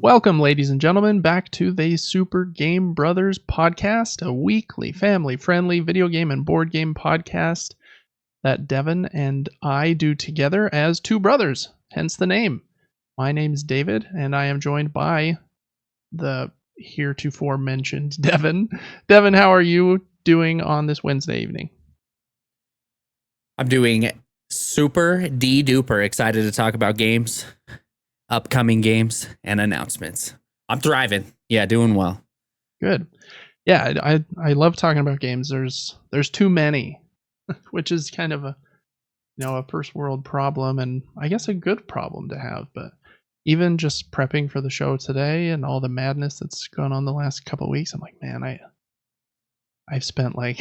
Welcome, ladies and gentlemen, back to the Super Game Brothers podcast, a weekly family-friendly video game and board game podcast that Devin and I do together as two brothers, hence the name. My name's David, and I am joined by the heretofore mentioned Devin. Devin, how are you doing on this Wednesday evening? I'm doing super duper excited to talk about games, upcoming games, and announcements. I'm thriving. Yeah, doing well. Good. Yeah, I love talking about games. There's too many, which is kind of a first world problem, and I guess a good problem to have. But even just prepping for the show today and all the madness that's gone on the last couple of weeks, I'm like, man, I've spent like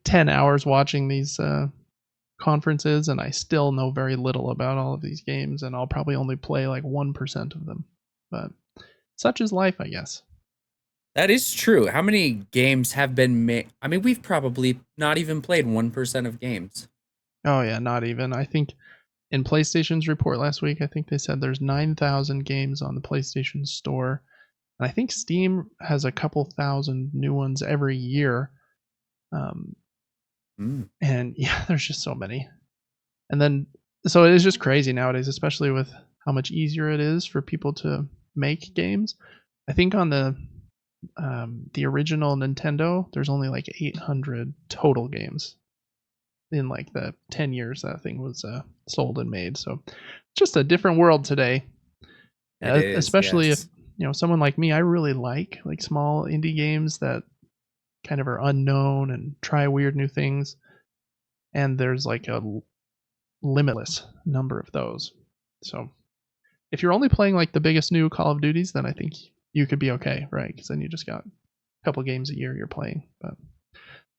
10 hours watching these conferences, and I still know very little about all of these games, and I'll probably only play like 1% of them. But such is life, I guess. That is true. How many games have been made? I mean, we've probably not even played 1% of games. Oh yeah, not even. I think in PlayStation's report last week, I think they said there's 9,000 games on the PlayStation Store. And I think Steam has a couple thousand new ones every year. And yeah, there's just so many. And then, so it is just crazy nowadays, especially with how much easier it is for people to make games. I think on the original Nintendo, there's only like 800 total games in like the 10 years that thing was sold and made. So just a different world today. Especially if someone like me, I really like small indie games that kind of are unknown and try weird new things, and there's like a limitless number of those. So if you're only playing like the biggest new Call of Duties, then I think you could be okay, right? Because then you just got a couple games a year you're playing. But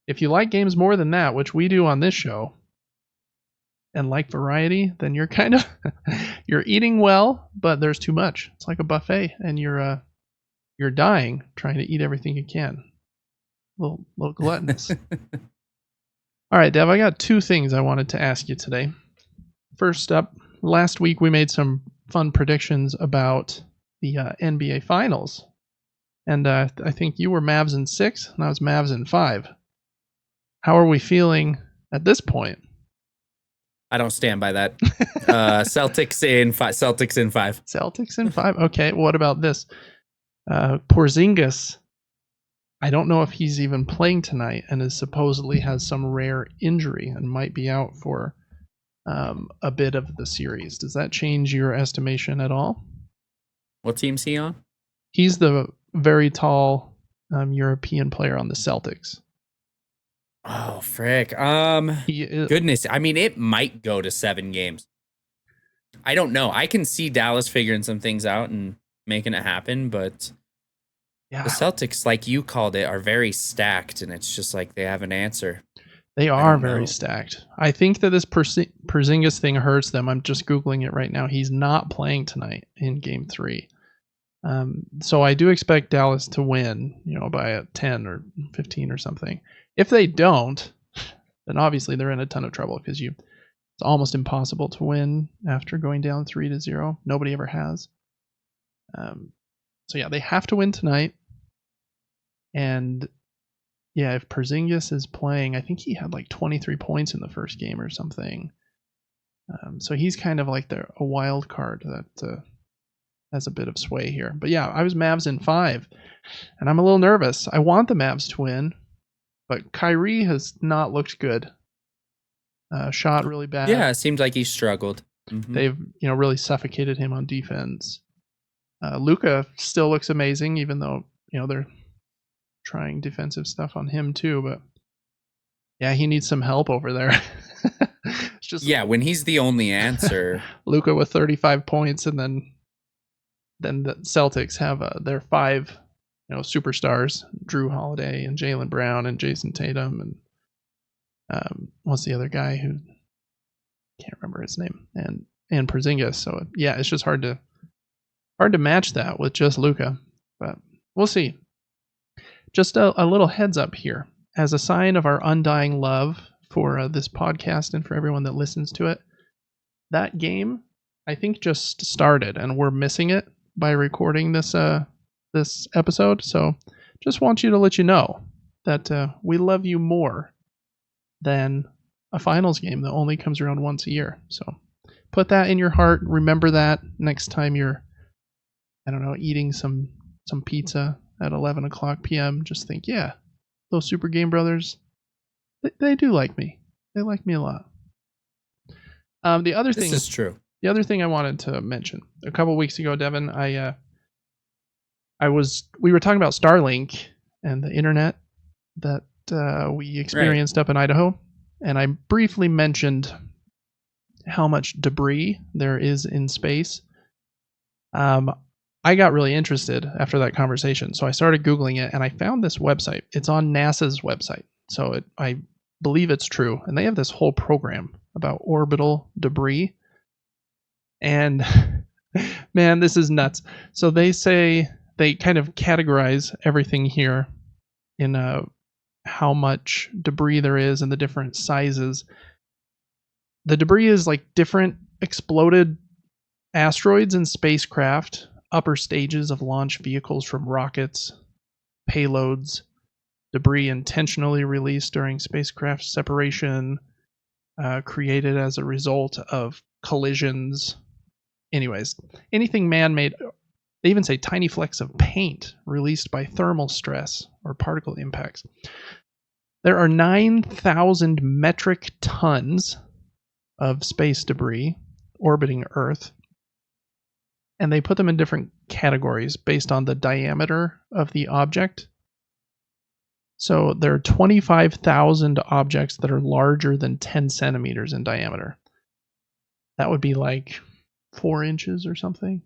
if you like games more than that, which we do on this show, and like variety, then you're kind of you're eating well, but there's too much. It's like a buffet, and you're dying trying to eat everything you can. A little gluttonous. All right, Dev, I got two things I wanted to ask you today. First up, last week we made some fun predictions about the NBA Finals, and I think you were Mavs in 6, and I was Mavs in 5. How are we feeling at this point? I don't stand by that. Celtics in 5. Celtics in 5. Celtics in 5. Okay, what about this? Porzingis, I don't know if he's even playing tonight, and is supposedly has some rare injury and might be out for a bit of the series. Does that change your estimation at all? What team's he on? He's the very tall European player on the Celtics. Oh, frick. Goodness. I mean, it might go to 7 games. I don't know. I can see Dallas figuring some things out and making it happen, but yeah, the Celtics, like you called it, are very stacked, and it's just like they have an answer. They are very stacked. I think that this Porzingis thing hurts them. I'm just Googling it right now. He's not playing tonight in Game 3. So I do expect Dallas to win, by a 10 or 15 or something. If they don't, then obviously they're in a ton of trouble because it's almost impossible to win after going down 3-0. Nobody ever has. So yeah, they have to win tonight. And yeah, if Porzingis is playing, I think he had like 23 points in the first game or something. So he's kind of like a wild card that has a bit of sway here. But yeah, I was Mavs in 5, and I'm a little nervous. I want the Mavs to win, but Kyrie has not looked good. Shot really bad. Yeah, it seems like he struggled. Mm-hmm. They've really suffocated him on defense. Luka still looks amazing, even though they're trying defensive stuff on him too. But yeah, he needs some help over there. It's just when he's the only answer. Luka with 35 points, and then the Celtics have their 5 superstars: Drew Holiday and Jaylen Brown and Jason Tatum and what's the other guy who can't remember his name, and Porzingis. So yeah, it's just hard to match that with just Luka, but we'll see. just a little heads up here. As a sign of our undying love for this podcast and for everyone that listens to it, that game, I think, just started, and we're missing it by recording this this episode. So just want you to let you know that we love you more than a finals game that only comes around once a year. So put that in your heart. Remember that next time you're, I don't know, eating some pizza at 11 o'clock p.m. Just think, yeah, those Super Game Brothers, they do like me. They like me a lot. The other thing is true. The other thing I wanted to mention, a couple weeks ago, Devin, we were talking about Starlink and the internet that we experienced up in Idaho, and I briefly mentioned how much debris there is in space. I got really interested after that conversation, so I started Googling it, and I found this website. It's on NASA's website, so I believe it's true, and they have this whole program about orbital debris. And man, this is nuts. So they say they kind of categorize everything here in how much debris there is and the different sizes. The debris is like different exploded asteroids and spacecraft, upper stages of launch vehicles from rockets, payloads, debris intentionally released during spacecraft separation, created as a result of collisions. Anyways, anything man-made. They even say tiny flecks of paint released by thermal stress or particle impacts. There are 9,000 metric tons of space debris orbiting Earth, and they put them in different categories based on the diameter of the object. So there are 25,000 objects that are larger than 10 centimeters in diameter. That would be like 4 inches or something.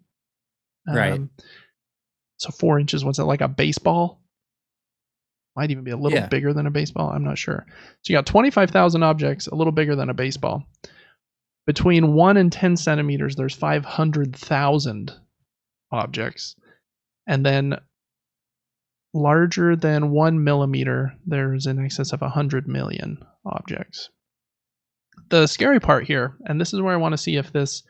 Right. So 4 inches, what's it, like a baseball? Might even be a little bigger than a baseball. I'm not sure. So you got 25,000 objects, a little bigger than a baseball. Between 1 and 10 centimeters, there's 500,000 objects. And then larger than 1 millimeter, there's in excess of 100 million objects. The scary part here, and this is where I want to see if this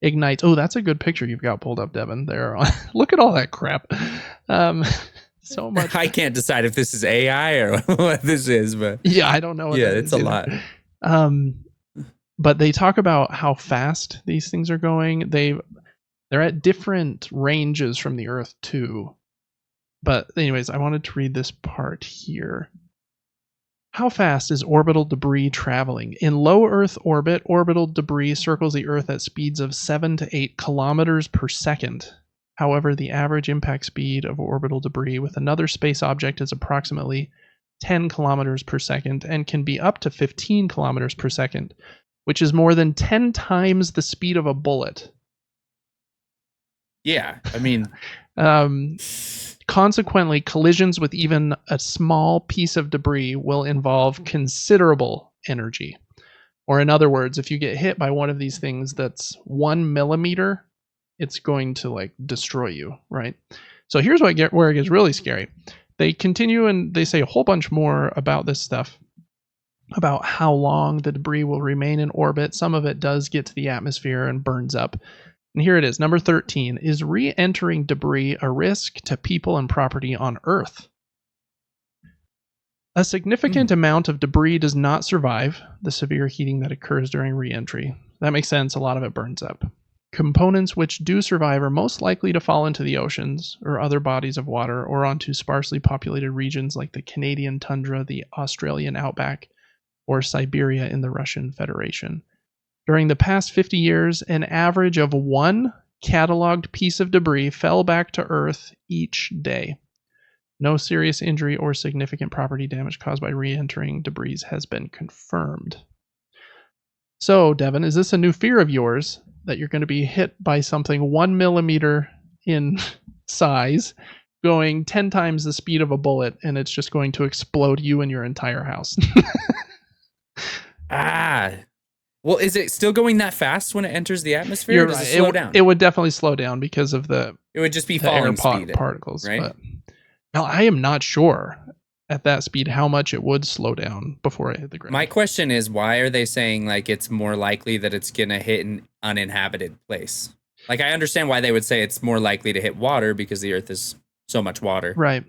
ignites. Oh, that's a good picture you've got pulled up, Devin. There, look at all that crap. So much. I can't decide if this is AI or what this is, but yeah, I don't know. Yeah, it's a lot. But they talk about how fast these things are going. They're at different ranges from the Earth too. But anyways, I wanted to read this part here. How fast is orbital debris traveling? In low Earth orbit, orbital debris circles the Earth at speeds of 7 to 8 kilometers per second. However, the average impact speed of orbital debris with another space object is approximately 10 kilometers per second and can be up to 15 kilometers per second, which is more than 10 times the speed of a bullet. Yeah, I mean... Consequently, collisions with even a small piece of debris will involve considerable energy. Or in other words, if you get hit by one of these things that's 1 millimeter, it's going to like destroy you, right? So here's where it gets really scary. They continue and they say a whole bunch more about this stuff, about how long the debris will remain in orbit. Some of it does get to the atmosphere and burns up. And here it is, number 13. Is re-entering debris a risk to people and property on Earth? A significant amount of debris does not survive the severe heating that occurs during re-entry. That makes sense. A lot of it burns up. Components which do survive are most likely to fall into the oceans or other bodies of water or onto sparsely populated regions like the Canadian tundra, the Australian outback, or Siberia in the Russian Federation. During the past 50 years, an average of 1 cataloged piece of debris fell back to Earth each day. No serious injury or significant property damage caused by re-entering debris has been confirmed. So, Devin, is this a new fear of yours that you're going to be hit by something 1 millimeter in size, going 10 times the speed of a bullet, and it's just going to explode you and your entire house? Well, is it still going that fast when it enters the atmosphere? You're or does right. it slow down? It would definitely slow down because of the It would just be the air falling speed, particles, right? But Now, I am not sure at that speed how much it would slow down before it hit the ground. My question is, why are they saying like it's more likely that it's gonna hit an uninhabited place? Like, I understand why they would say it's more likely to hit water because the Earth is so much water. Right.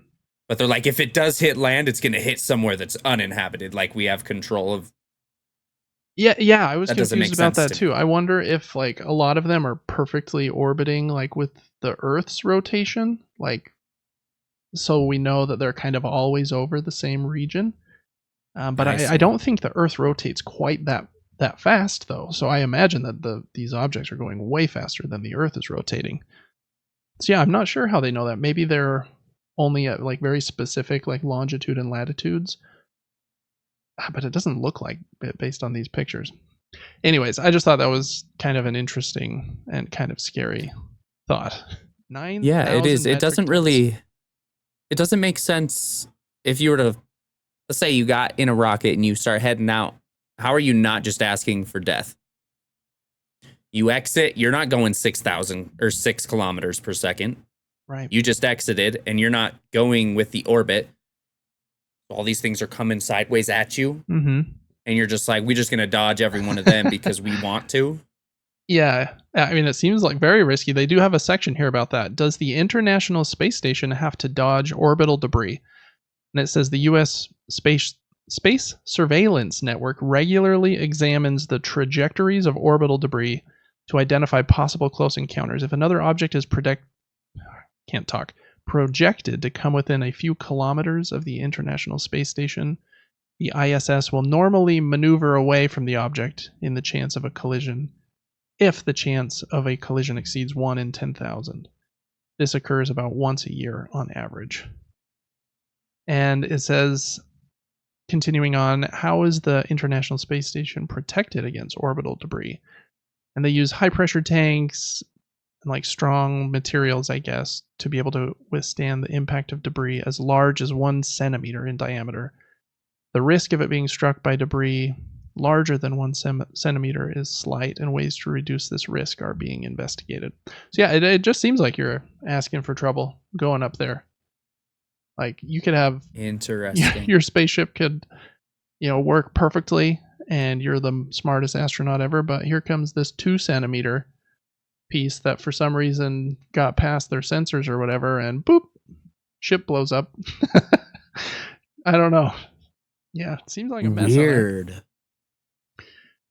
But they're like, if it does hit land, it's gonna hit somewhere that's uninhabited. Like we have control of. Yeah, I was confused about that to too. I wonder if like a lot of them are perfectly orbiting like with the Earth's rotation, like so we know that they're kind of always over the same region. But I don't think the Earth rotates quite that fast though. So I imagine that these objects are going way faster than the Earth is rotating. So yeah, I'm not sure how they know that. Maybe they're only at like very specific like longitude and latitudes. But it doesn't look like it based on these pictures. Anyways, I just thought that was kind of an interesting and kind of scary thought. 9,000 Yeah, it is. It doesn't tons. really. It doesn't make sense if you were to, let's say you got in a rocket and you start heading out. How are you not just asking for death? You exit. You're not going 6,000 or 6 kilometers per second. Right. You just exited, and you're not going with the orbit. All these things are coming sideways at you, mm-hmm. and you're just like, we're just gonna dodge every one of them because we want to. Yeah, I mean, it seems like very risky. They do have a section here about that. Does the International Space Station have to dodge orbital debris? And it says the U.S. Space Surveillance Network regularly examines the trajectories of orbital debris to identify possible close encounters. If another object is projected to come within a few kilometers of the International Space Station, the ISS will normally maneuver away from the object in the chance of a collision, if the chance of a collision exceeds 1 in 10,000. This occurs about once a year on average. And it says, continuing on, how is the International Space Station protected against orbital debris? And they use high-pressure tanks and like strong materials, I guess, to be able to withstand the impact of debris as large as 1 centimeter in diameter. The risk of it being struck by debris larger than 1 centimeter is slight, and ways to reduce this risk are being investigated. So yeah, it just seems like you're asking for trouble going up there. Like you could have your spaceship could, work perfectly, and you're the smartest astronaut ever. But here comes this 2 centimeter piece that for some reason got past their sensors or whatever, and boop, ship blows up. I don't know. Yeah, it seems like a mess. Weird.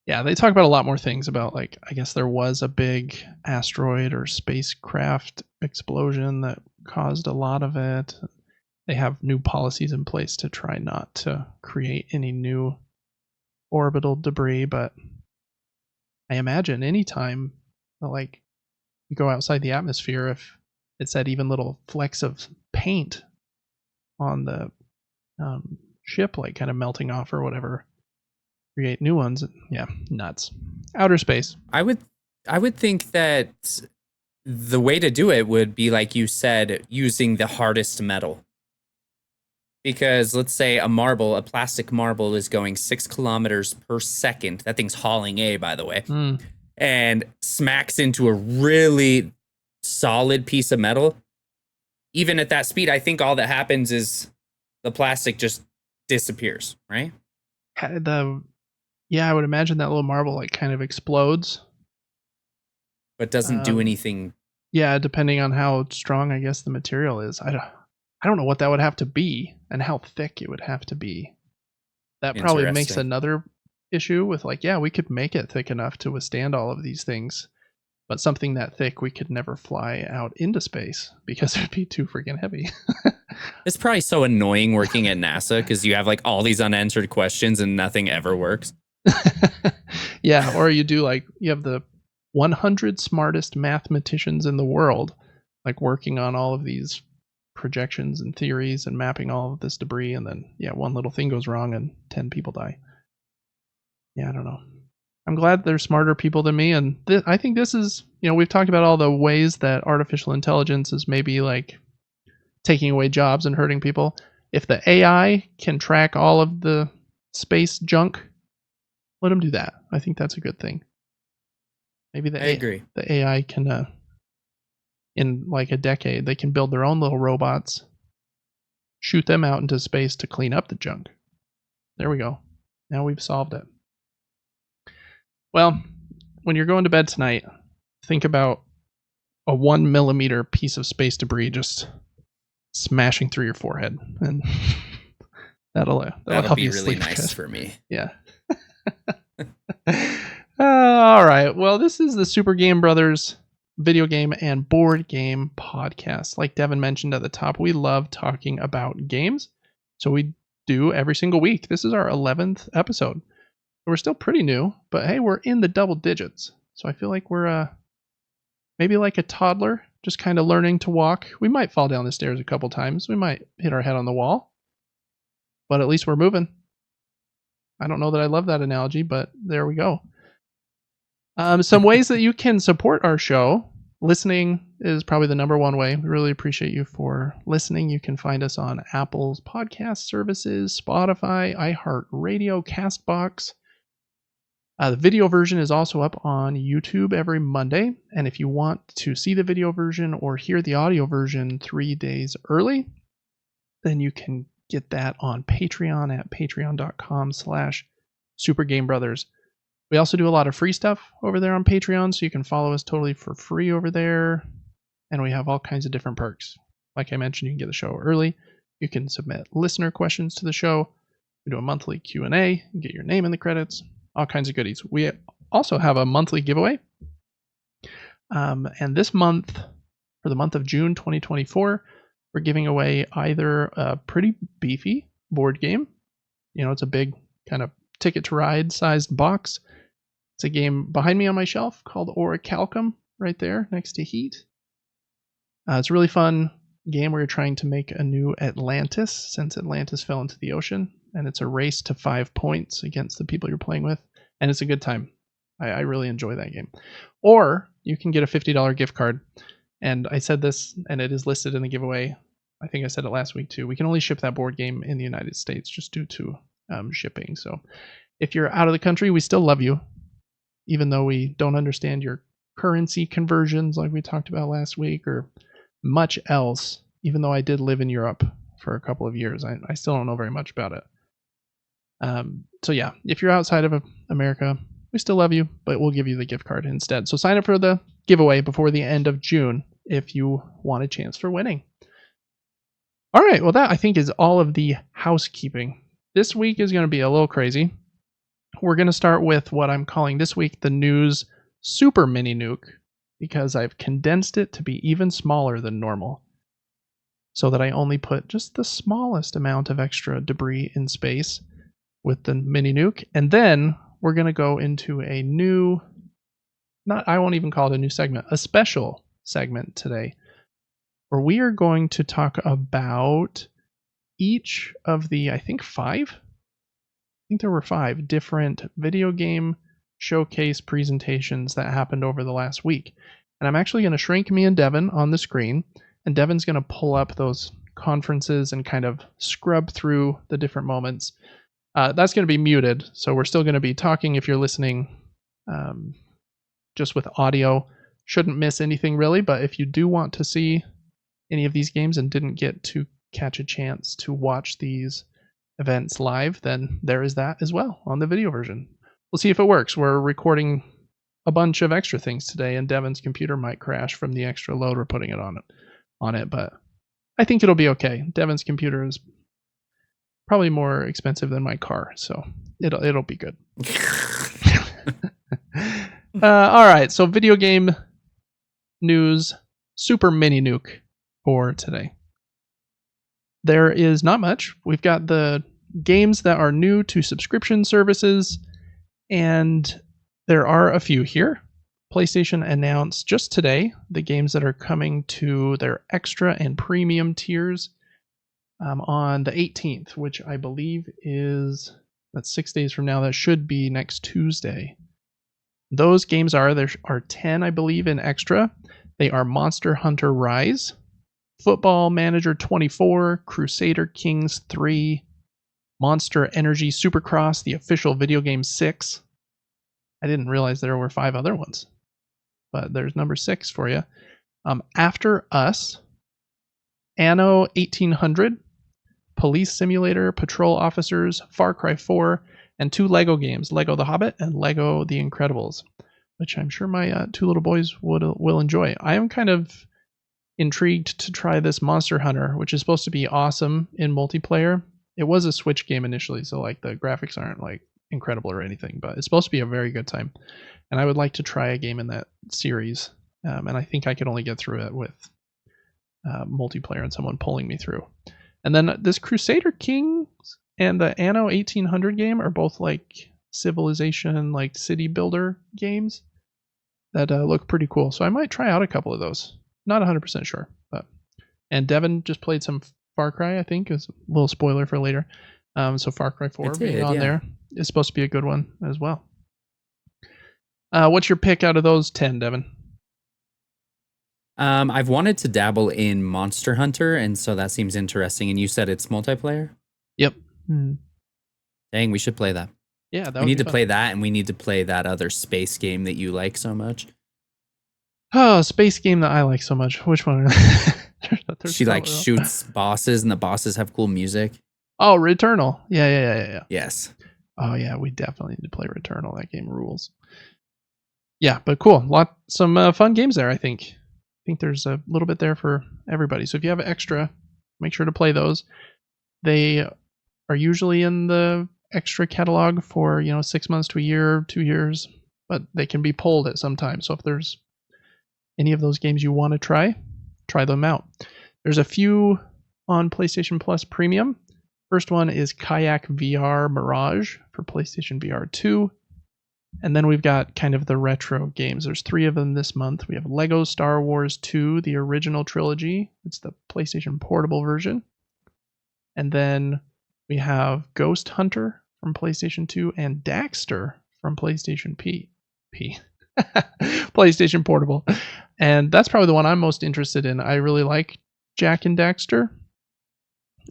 Yeah, they talk about a lot more things about, like, I guess there was a big asteroid or spacecraft explosion that caused a lot of it. They have new policies in place to try not to create any new orbital debris, but I imagine anytime, like, you go outside the atmosphere, if it's that even little flecks of paint on the ship, like, kind of melting off or whatever, create new ones. Yeah, nuts. Outer space. I would think that the way to do it would be, like you said, using the hardest metal. Because let's say a plastic marble is going 6 kilometers per second. That thing's hauling A, by the way. And smacks into a really solid piece of metal. Even at that speed, I think all that happens is the plastic just disappears, right? Yeah, I would imagine that little marble like kind of explodes. But doesn't do anything. Yeah, depending on how strong, I guess, the material is. I don't know what that would have to be and how thick it would have to be. That probably makes another issue with, like, yeah, we could make it thick enough to withstand all of these things, but something that thick we could never fly out into space because it'd be too freaking heavy. It's probably so annoying working at NASA because you have like all these unanswered questions and nothing ever works. Yeah, or you have the 100 smartest mathematicians in the world, like, working on all of these projections and theories and mapping all of this debris, and then one little thing goes wrong and 10 people die. Yeah, I don't know. I'm glad there's smarter people than me, and I think this is, we've talked about all the ways that artificial intelligence is maybe like taking away jobs and hurting people. If the AI can track all of the space junk, let them do that. I think that's a good thing. Maybe I agree. The AI can, in like a decade, they can build their own little robots shoot them out into space to clean up the junk. There we go. Now we've solved it. Well, when you're going to bed tonight, think about a 1 millimeter piece of space debris just smashing through your forehead, and that'll help be you really sleep nice good. for me. Yeah. All right. Well, this is the Super Game Brothers video game and board game podcast. Like Devin mentioned at the top, we love talking about games, so we do every single week. This is our 11th episode. We're still pretty new, but hey, we're in the double digits. So I feel like we're maybe like a toddler, just kind of learning to walk. We might fall down the stairs a couple times. We might hit our head on the wall, but at least we're moving. I don't know that I love that analogy, but there we go. Some ways that you can support our show. Listening is probably the number one way. We really appreciate you for listening. You can find us on Apple's podcast services, Spotify, iHeartRadio, CastBox. The video version is also up on YouTube every Monday. And if you want to see the video version or hear the audio version 3 days early, then you can get that on Patreon at patreon.com/SuperGameBrothers. We also do a lot of free stuff over there on Patreon, so you can follow us totally for free over there. And we have all kinds of different perks. Like I mentioned, you can get the show early. You can submit listener questions to the show. We do a monthly Q&A. You get your name in the credits. All kinds of goodies. We also have a monthly giveaway. And this month, for the month of June 2024, we're giving away either a pretty beefy board game. You know, it's a big kind of Ticket to Ride sized box. It's a game behind me on my shelf called Orichalcum, right there next to Heat. It's a really fun game where you're trying to make a new Atlantis since Atlantis fell into the ocean. And it's a race to 5 points against the people you're playing with. And it's a good time. I really enjoy that game. Or you can get a $50 gift card. And I said this, and it is listed in the giveaway. I think I said it last week too. We can only ship that board game in the United States just due to shipping. So if you're out of the country, we still love you. Even though we don't understand your currency conversions like we talked about last week or much else. Even though I did live in Europe for a couple of years, I still don't know very much about it. So yeah, if you're outside of America, we still love you, but we'll give you the gift card instead. So sign up for the giveaway before the end of June if you want a chance for winning. All right, well that I think is all of the housekeeping. This week is going to be a little crazy. We're going to start with what I'm calling this week the news super mini nuke, because I've condensed it to be even smaller than normal so that I only put just the smallest amount of extra debris in space with the mini nuke. And then we're going to go into a new, I won't even call it a new segment, a special segment today, where we are going to talk about each of the, I think there were 5 different video game showcase presentations that happened over the last week. And I'm actually going to shrink me and Devin on the screen, and Devin's going to pull up those conferences and kind of scrub through the different moments. That's going to be muted, so we're still going to be talking if you're listening just with audio. Shouldn't miss anything really, but if you do want to see any of these games and didn't get to catch a chance to watch these events live, then there is that as well on the video version. We'll see if it works. We're recording a bunch of extra things today, and Devin's computer might crash from the extra load we're putting it on it, but I think it'll be okay. Devin's computer is probably more expensive than my car, so it'll be good. All right, so video game news super mini nuke for today. There is not much. We've got the games that are new to subscription services, and there are a few here. PlayStation announced just today the games that are coming to their extra and premium tiers on the 18th, which I believe that's 6 days from now. That should be next Tuesday. Those games there are 10, I believe, in extra. They are Monster Hunter Rise, Football Manager 24, Crusader Kings 3, Monster Energy Supercross, the official video game 6. I didn't realize there were 5 other ones, but there's number 6 for you. After Us, Anno 1800, Police Simulator, Patrol Officers, Far Cry 4, and 2 Lego games, Lego The Hobbit and Lego The Incredibles, which I'm sure my 2 little boys will enjoy. I am kind of intrigued to try this Monster Hunter, which is supposed to be awesome in multiplayer. It was a Switch game initially, so like the graphics aren't like incredible or anything, but it's supposed to be a very good time. And I would like to try a game in that series, and I think I could only get through it with multiplayer and someone pulling me through. And then this Crusader Kings and the Anno 1800 game are both like civilization, like city builder games that look pretty cool. So I might try out a couple of those. Not 100% sure, but and Devin just played some Far Cry, I think, is a little spoiler for later. So Far Cry 4 being on there is supposed to be a good one as well. What's your pick out of those 10, Devin? I've wanted to dabble in Monster Hunter, and so that seems interesting. And you said it's multiplayer? Yep. Dang, we should play that. Yeah, we need to play that, and we need to play that other space game that you like so much. Oh, space game that I like so much. Which one? She like shoots bosses, and the bosses have cool music. Oh, Returnal. Yeah. Yes. Oh yeah, we definitely need to play Returnal. That game rules. Yeah, but cool. Some fun games there, I think. I think there's a little bit there for everybody. So if you have extra, make sure to play those. They are usually in the extra catalog for 6 months to a year, 2 years, but they can be pulled at some time. So if there's any of those games you want to try them out. There's a few on PlayStation Plus Premium. First one is Kayak VR Mirage for PlayStation VR 2. And then we've got kind of the retro games. There's 3 of them this month. We have Lego Star Wars 2, the original trilogy. It's the PlayStation Portable version. And then we have Ghost Hunter from PlayStation 2 and Daxter from PlayStation P. PlayStation Portable. And that's probably the one I'm most interested in. I really like Jak and Daxter.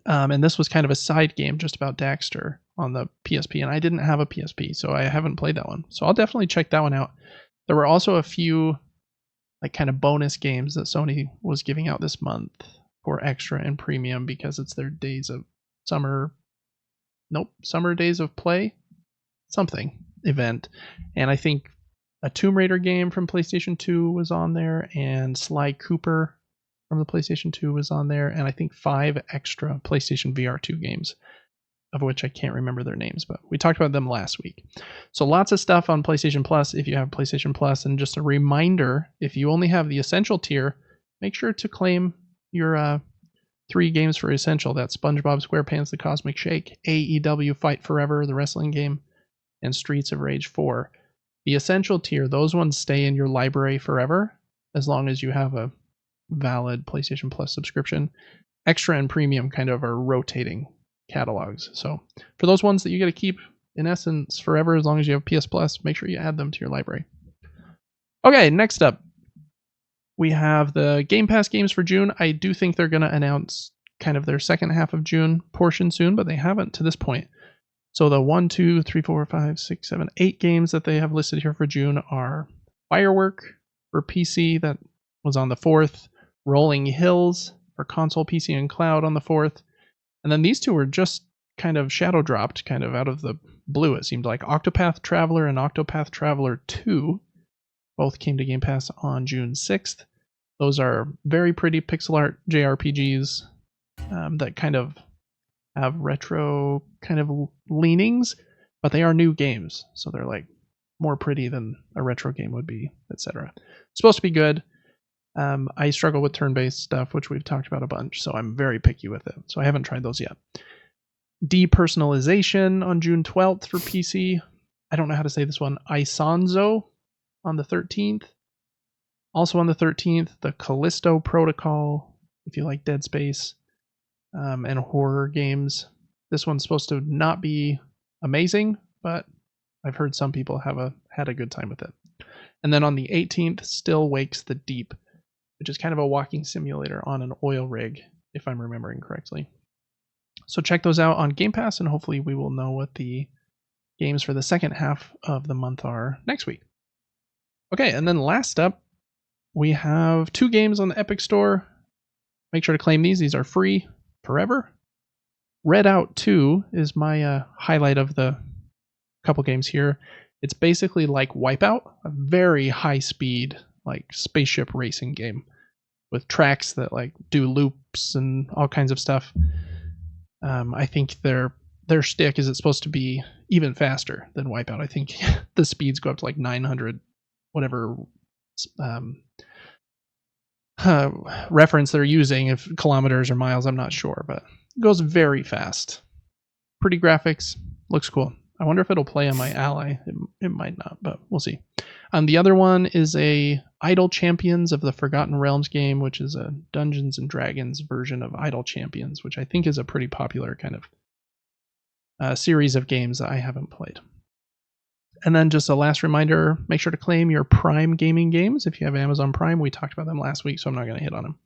And this was kind of a side game just about Daxter on the PSP, and I didn't have a PSP, so I haven't played that one. So I'll definitely check that one out. There were also a few like kind of bonus games that Sony was giving out this month for extra and premium because it's their summer days of play something event. And I think a Tomb Raider game from PlayStation 2 was on there, and Sly Cooper from the PlayStation 2 was on there, and I think 5 extra PlayStation VR 2 games, of which I can't remember their names, but we talked about them last week. So lots of stuff on PlayStation Plus if you have PlayStation Plus, and just a reminder, if you only have the Essential tier, make sure to claim your 3 games for Essential. That's SpongeBob SquarePants The Cosmic Shake, AEW Fight Forever, the wrestling game, and Streets of Rage 4. The Essential tier, those ones stay in your library forever, as long as you have a valid PlayStation Plus subscription. Extra and Premium kind of are rotating catalogs. So for those ones that you get to keep, in essence, forever, as long as you have PS Plus, make sure you add them to your library. Okay, next up, we have the Game Pass games for June. I do think they're going to announce kind of their second half of June portion soon, but they haven't to this point. So the 1, 2, 3, 4, 5, 6, 7, 8 games that they have listed here for June are Firework for PC, that was on the 4th, Rolling Hills for console, PC, and cloud on the 4th. And then these 2 were just kind of shadow dropped, kind of out of the blue, it seemed like. Octopath Traveler and Octopath Traveler 2 both came to Game Pass on June 6th. Those are very pretty pixel art JRPGs that kind of have retro kind of leanings, but they are new games, so they're like more pretty than a retro game would be, etc. Supposed to be good. I struggle with turn-based stuff, which we've talked about a bunch, so I'm very picky with it. So I haven't tried those yet. Depersonalization on June 12th for PC. I don't know how to say this one. Isonzo on the 13th. Also on the 13th, the Callisto Protocol, if you like Dead Space and horror games. This one's supposed to not be amazing, but I've heard some people had a good time with it. And then on the 18th, Still Wakes the Deep, which is kind of a walking simulator on an oil rig, if I'm remembering correctly. So check those out on Game Pass, and hopefully we will know what the games for the second half of the month are next week. Okay, and then last up, we have 2 games on the Epic Store. Make sure to claim these. These are free forever. Redout 2 is my highlight of the couple games here. It's basically like Wipeout, a very high speed, like spaceship racing game with tracks that like do loops and all kinds of stuff. I think their shtick is it's supposed to be even faster than Wipeout. I think the speeds go up to like 900, whatever reference they're using, if kilometers or miles, I'm not sure, but it goes very fast. Pretty graphics, looks cool. I wonder if it'll play on my Ally. It might not, but we'll see. The other one is a Idle Champions of the Forgotten Realms game, which is a Dungeons and Dragons version of Idle Champions, which I think is a pretty popular kind of series of games that I haven't played. And then just a last reminder, make sure to claim your Prime gaming games. If you have Amazon Prime, we talked about them last week, so I'm not going to hit on them.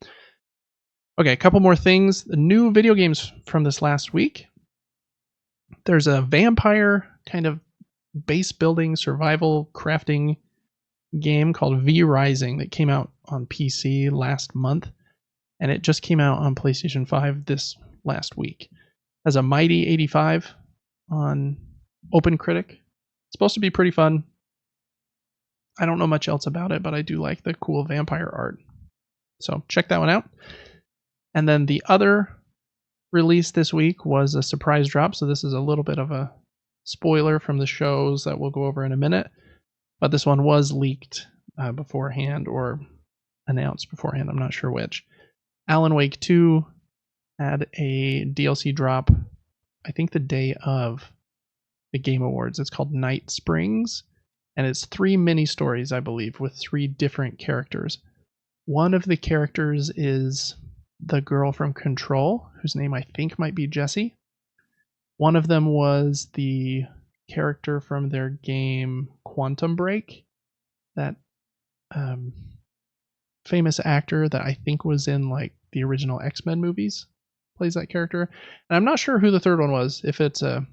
Okay, a couple more things. The new video games from this last week. There's a vampire kind of base building survival crafting game called V Rising that came out on PC last month, and it just came out on PlayStation 5 this last week. Has a mighty 85 on OpenCritic. It's supposed to be pretty fun. I don't know much else about it, but I do like the cool vampire art. So check that one out. And then the other release this week was a surprise drop, so this is a little bit of a spoiler from the shows that we'll go over in a minute, but this one was leaked beforehand or announced beforehand, I'm not sure which. Alan Wake 2 had a DLC drop, I think the day of the Game Awards. It's called Night Springs, and it's 3 mini stories, I believe, with 3 different characters. One of the characters is the girl from Control, whose name I think might be Jessie. One of them was the character from their game Quantum Break, that famous actor that I think was in like the original X-Men movies, plays that character. And I'm not sure who the third one was, if it's a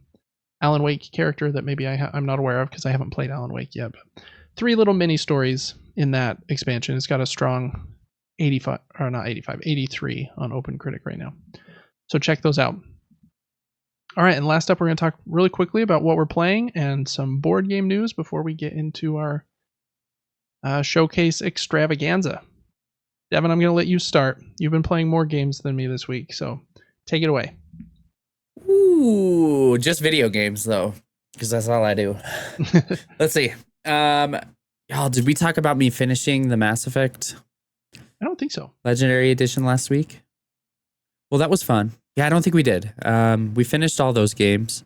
Alan Wake character that maybe I'm not aware of because I haven't played Alan Wake yet. But 3 little mini stories in that expansion. It's got a strong 83 on OpenCritic right now. So check those out. All right, and last up, we're going to talk really quickly about what we're playing and some board game news before we get into our showcase extravaganza. Devin, I'm going to let you start. You've been playing more games than me this week, so take it away. Ooh, just video games though, because that's all I do. Let's see. Y'all, did we talk about me finishing the Mass Effect? I don't think so. Legendary Edition last week? Well, that was fun. Yeah, I don't think we did. We finished all those games.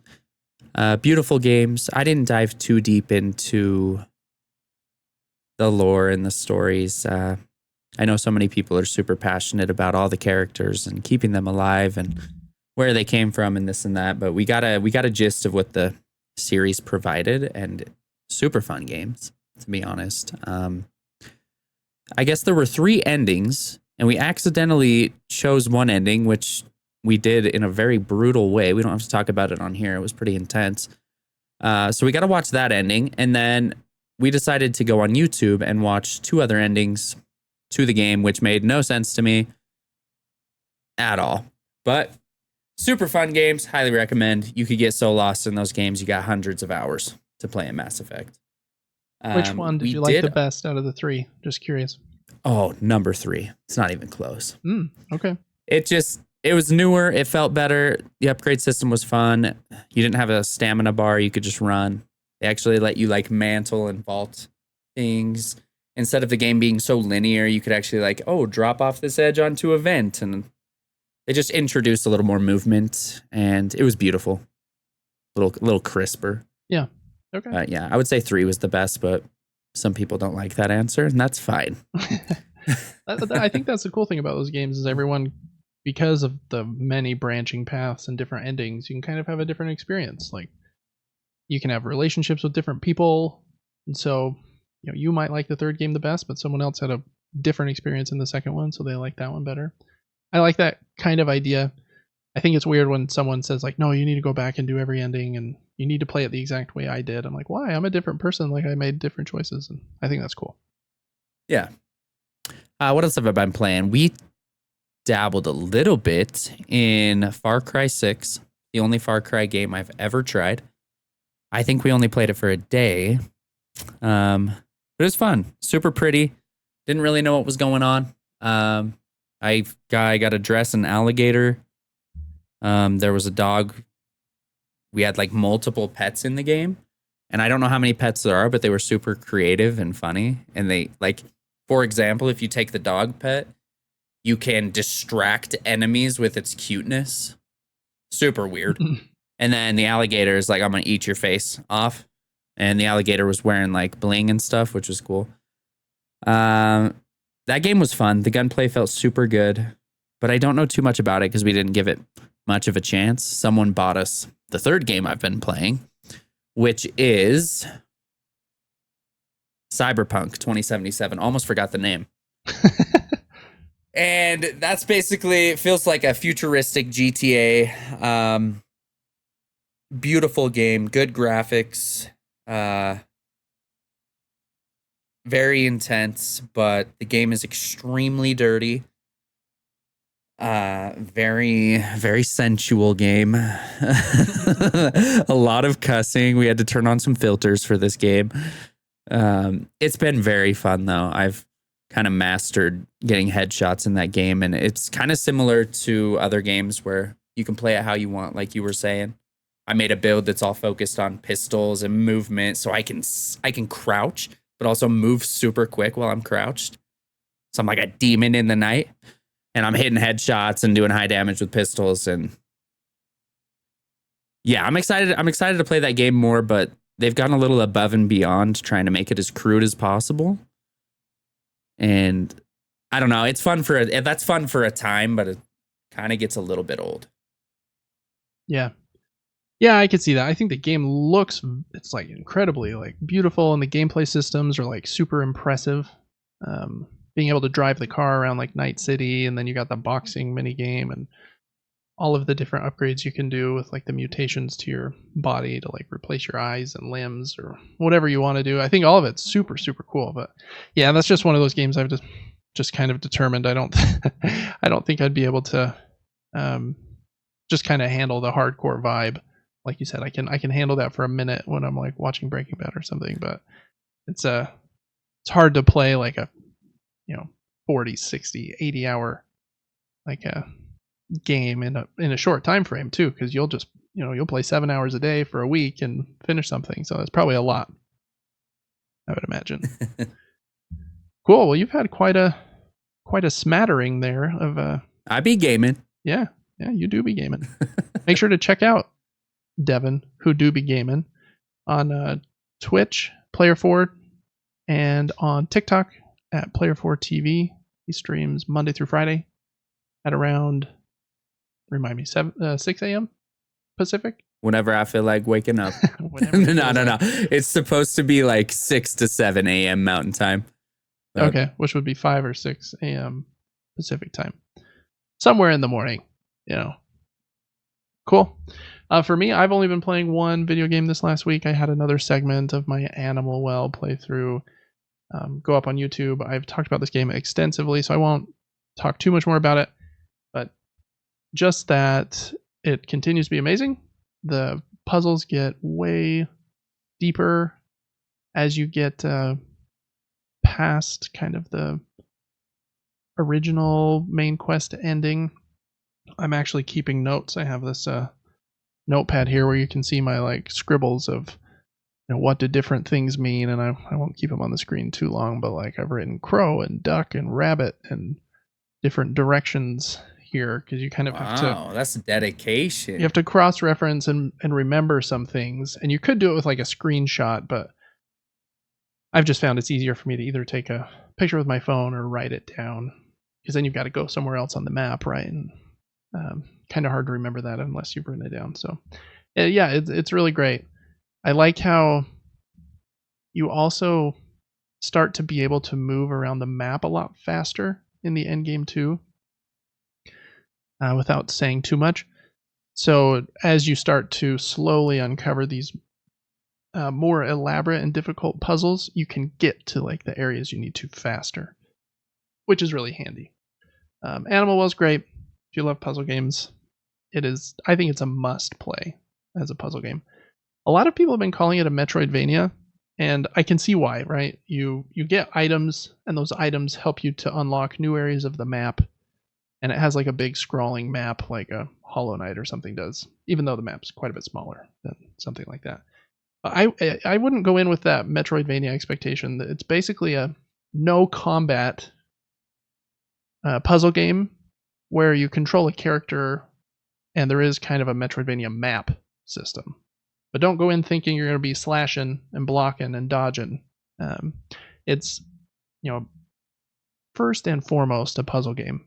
Beautiful games. I didn't dive too deep into the lore and the stories. I know so many people are super passionate about all the characters and keeping them alive and where they came from and this and that, but we got a gist of what the series provided, and super fun games, to be honest. I guess there were 3 endings, and we accidentally chose one ending, which we did in a very brutal way. We don't have to talk about it on here. It was pretty intense. So we got to watch that ending, and then we decided to go on YouTube and watch 2 other endings to the game, which made no sense to me at all. But super fun games, highly recommend. You could get so lost in those games, you got hundreds of hours to play in Mass Effect. Which one did you like the best out of the 3? Just curious. Oh, number 3. It's not even close. Okay. It was newer. It felt better. The upgrade system was fun. You didn't have a stamina bar. You could just run. They actually let you like mantle and vault things. Instead of the game being so linear, you could actually like, drop off this edge onto a vent. And they just introduced a little more movement, and it was beautiful. A little crisper. Yeah. Okay. Yeah, I would say 3 was the best, but some people don't like that answer, and that's fine. I think that's the cool thing about those games is everyone, because of the many branching paths and different endings, you can kind of have a different experience. Like, you can have relationships with different people, and so you might like the 3rd game the best, but someone else had a different experience in the 2nd one, so they like that one better. I like that kind of idea. I think it's weird when someone says like, no, you need to go back and do every ending and you need to play it the exact way I did. I'm like, why? I'm a different person. Like, I made different choices, and I think that's cool. Yeah. What else have I been playing? We dabbled a little bit in Far Cry 6. The only Far Cry game I've ever tried. I think we only played it for a day. But it was fun. Super pretty. Didn't really know what was going on. I got to dress an alligator. There was a dog. We had like multiple pets in the game. And I don't know how many pets there are, but they were super creative and funny. And they, like, for example, if you take the dog pet, you can distract enemies with its cuteness. Super weird. And then the alligator is like, I'm going to eat your face off. And the alligator was wearing like bling and stuff, which was cool. That game was fun. The gunplay felt super good, but I don't know too much about it because we didn't give it much of a chance. Someone bought us the third game I've been playing, which is Cyberpunk 2077. Almost forgot the name. And that's basically, it feels like a futuristic GTA. Beautiful game, good graphics, very intense, but the game is extremely dirty. Very, very sensual game. A lot of cussing. We had to turn on some filters for this game. It's been very fun though. I've kind of mastered getting headshots in that game, and it's kind of similar to other games where you can play it how you want, like you were saying. I made a build that's all focused on pistols and movement, so I can crouch, but also move super quick while I'm crouched. So I'm like a demon in the night, and I'm hitting headshots and doing high damage with pistols. And yeah, I'm excited. I'm excited to play that game more, but they've gone a little above and beyond trying to make it as crude as possible. And I don't know. It's fun that's fun for a time, but it kind of gets a little bit old. Yeah. Yeah, I could see that. I think the game looks, it's like incredibly like beautiful, and the gameplay systems are like super impressive. Being able to drive the car around like Night City, and then you got the boxing mini game and all of the different upgrades you can do with like the mutations to your body to like replace your eyes and limbs or whatever you want to do. I think all of it's super, super cool. But yeah, that's just one of those games I've just kind of determined I don't I don't think I'd be able to just kind of handle the hardcore vibe. Like you said, I can handle that for a minute when I'm like watching Breaking Bad or something, but it's hard to play like a 40, 60, 80 hour like a game in a short time frame too, because you'll just you'll play 7 hours a day for a week and finish something. So that's probably a lot, I would imagine. Cool. Well, you've had quite a smattering there of I be gaming. Yeah, you do be gaming. Make sure to check out Devin, who do be gaming, on Twitch, Player Forward, and on TikTok at Player Forward TV. He streams Monday through Friday at around, remind me, 6 a.m. Pacific. Whenever I feel like waking up. No. It's supposed to be like 6 to 7 a.m. Mountain Time. Okay, which would be 5 or 6 a.m. Pacific Time. Somewhere in the morning, Cool. For me, I've only been playing one video game this last week. I had another segment of my Animal Well playthrough go up on YouTube. I've talked about this game extensively, so I won't talk too much more about it. But just that it continues to be amazing. The puzzles get way deeper as you get past kind of the original main quest ending. I'm actually keeping notes. I have this notepad here where you can see my like scribbles of what do different things mean, and I won't keep them on the screen too long, but like I've written crow and duck and rabbit and different directions here, because you kind of have to. Wow, that's dedication. You have to cross-reference and remember some things, and you could do it with like a screenshot, but I've just found it's easier for me to either take a picture with my phone or write it down, because then you've got to go somewhere else on the map, right? And kind of hard to remember that unless you've written it down. So yeah, it's really great. I like how you also start to be able to move around the map a lot faster in the end game too, without saying too much. So as you start to slowly uncover these more elaborate and difficult puzzles, you can get to like the areas you need to faster, which is really handy. Animal Well's great. If you love puzzle games, I think it's a must play as a puzzle game. A lot of people have been calling it a Metroidvania, and I can see why, right? You get items, and those items help you to unlock new areas of the map, and it has like a big scrolling map like a Hollow Knight or something does, even though the map's quite a bit smaller than something like that. I wouldn't go in with that Metroidvania expectation. It's basically a no combat puzzle game where you control a character, and there is kind of a Metroidvania map system. But don't go in thinking you're going to be slashing and blocking and dodging. It's, first and foremost a puzzle game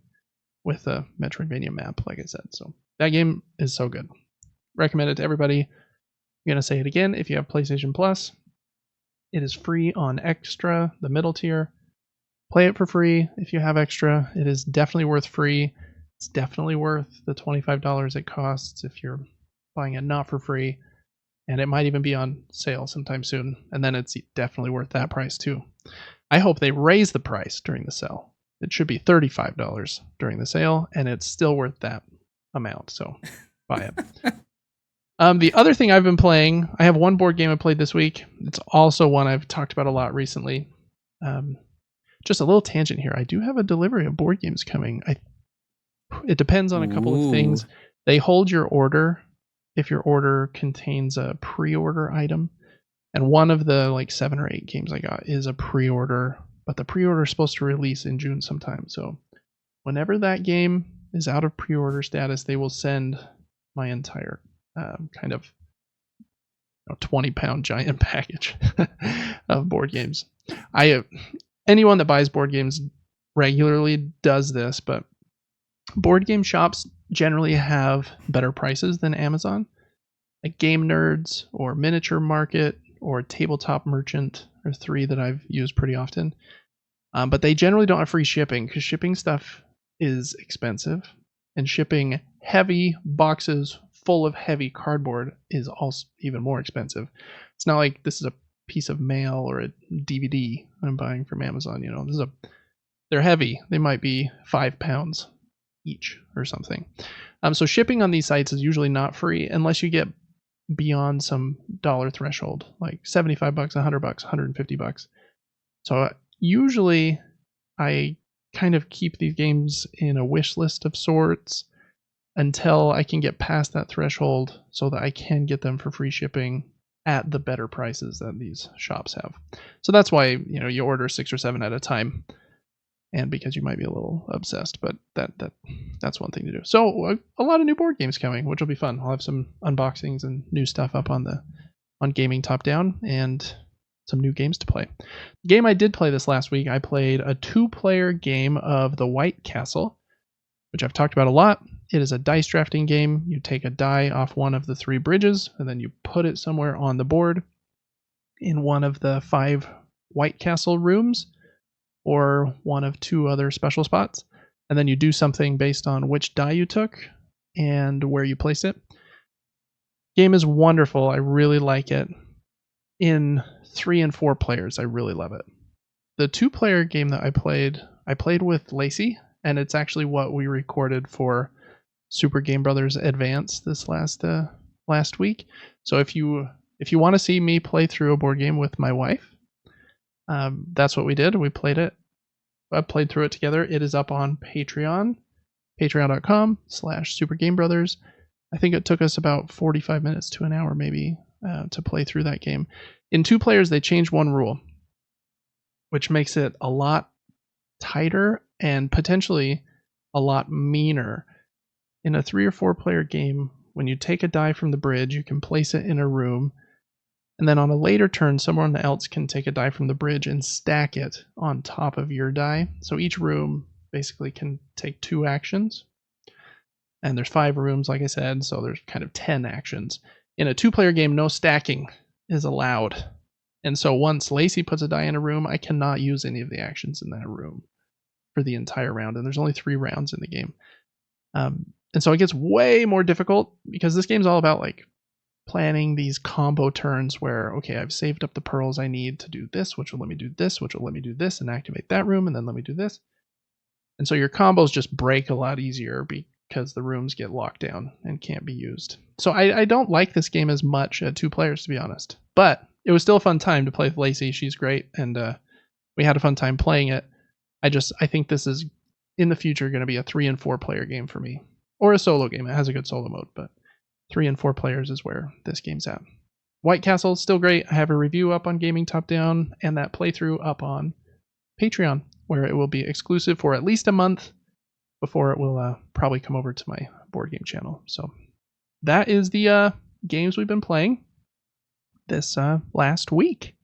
with a Metroidvania map, like I said. So that game is so good. Recommend it to everybody. I'm going to say it again. If you have PlayStation Plus, it is free on Extra, the middle tier. Play it for free if you have Extra. It is definitely worth free. It's definitely worth the $25 it costs if you're buying it not for free. And it might even be on sale sometime soon. And then it's definitely worth that price too. I hope they raise the price during the sale. It should be $35 during the sale, and it's still worth that amount. So buy it. The other thing I've been playing, I have one board game I played this week. It's also one I've talked about a lot recently. Just a little tangent here. I do have a delivery of board games coming. It depends on a couple of things. They hold your order if your order contains a pre-order item. And one of the like 7 or 8 games I got is a pre-order, but the pre-order is supposed to release in June sometime. So whenever that game is out of pre-order status, they will send my entire kind of 20-pound giant package of board games. Anyone that buys board games regularly does this, but board game shops generally have better prices than Amazon. Like Game Nerds or Miniature Market or Tabletop Merchant are 3 that I've used pretty often. But they generally don't have free shipping because shipping stuff is expensive, and shipping heavy boxes full of heavy cardboard is also even more expensive. It's not like this is a piece of mail or a DVD I'm buying from Amazon. They're heavy. They might be 5 pounds each or something. So shipping on these sites is usually not free unless you get beyond some dollar threshold, like $75, $100, $150. So usually I kind of keep these games in a wish list of sorts until I can get past that threshold so that I can get them for free shipping at the better prices that these shops have. So that's why, you order 6 or 7 at a time, and because you might be a little obsessed, but that's one thing to do. So a lot of new board games coming, which will be fun. I'll have some unboxings and new stuff up on Gaming Top Down, and some new games to play. The game I did play this last week, I played a 2-player game of The White Castle, which I've talked about a lot. It is a dice drafting game. You take a die off one of the 3 bridges, and then you put it somewhere on the board in one of the 5 White Castle rooms, or one of 2 other special spots. And then you do something based on which die you took and where you place it. Game is wonderful. I really like it. In 3 and 4 players, I really love it. The 2-player game that I played with Lacey, and it's actually what we recorded for Super Game Brothers Advance this last week. So if you want to see me play through a board game with my wife, that's what we did. We played it. I played through it together. It is up on Patreon, patreon.com/supergamebrothers. I think it took us about 45 minutes to an hour maybe to play through that game. In 2 players, they changed one rule, which makes it a lot tighter and potentially a lot meaner. In a 3 or 4 player game, when you take a die from the bridge, you can place it in a room. And then on a later turn, someone else can take a die from the bridge and stack it on top of your die. So each room basically can take 2 actions. And there's 5 rooms, like I said, so there's kind of 10 actions. In a 2-player game, no stacking is allowed. And so once Lacey puts a die in a room, I cannot use any of the actions in that room for the entire round. And there's only 3 rounds in the game. And so it gets way more difficult because this game's all about like planning these combo turns where, okay, I've saved up the pearls I need to do this, which will let me do this, which will let me do this and activate that room, and then let me do this. And so your combos just break a lot easier because the rooms get locked down and can't be used. So I don't like this game as much at 2 players, to be honest. But it was still a fun time to play with Lacey. She's great, and we had a fun time playing it. I think this is in the future going to be a 3 and 4 player game for me, or a solo game. It has a good solo mode, but 3 and 4 players is where this game's at. White Castle is still great. I have a review up on Gaming Top Down and that playthrough up on Patreon, where it will be exclusive for at least a month before it will probably come over to my board game channel. So that is the games we've been playing this last week.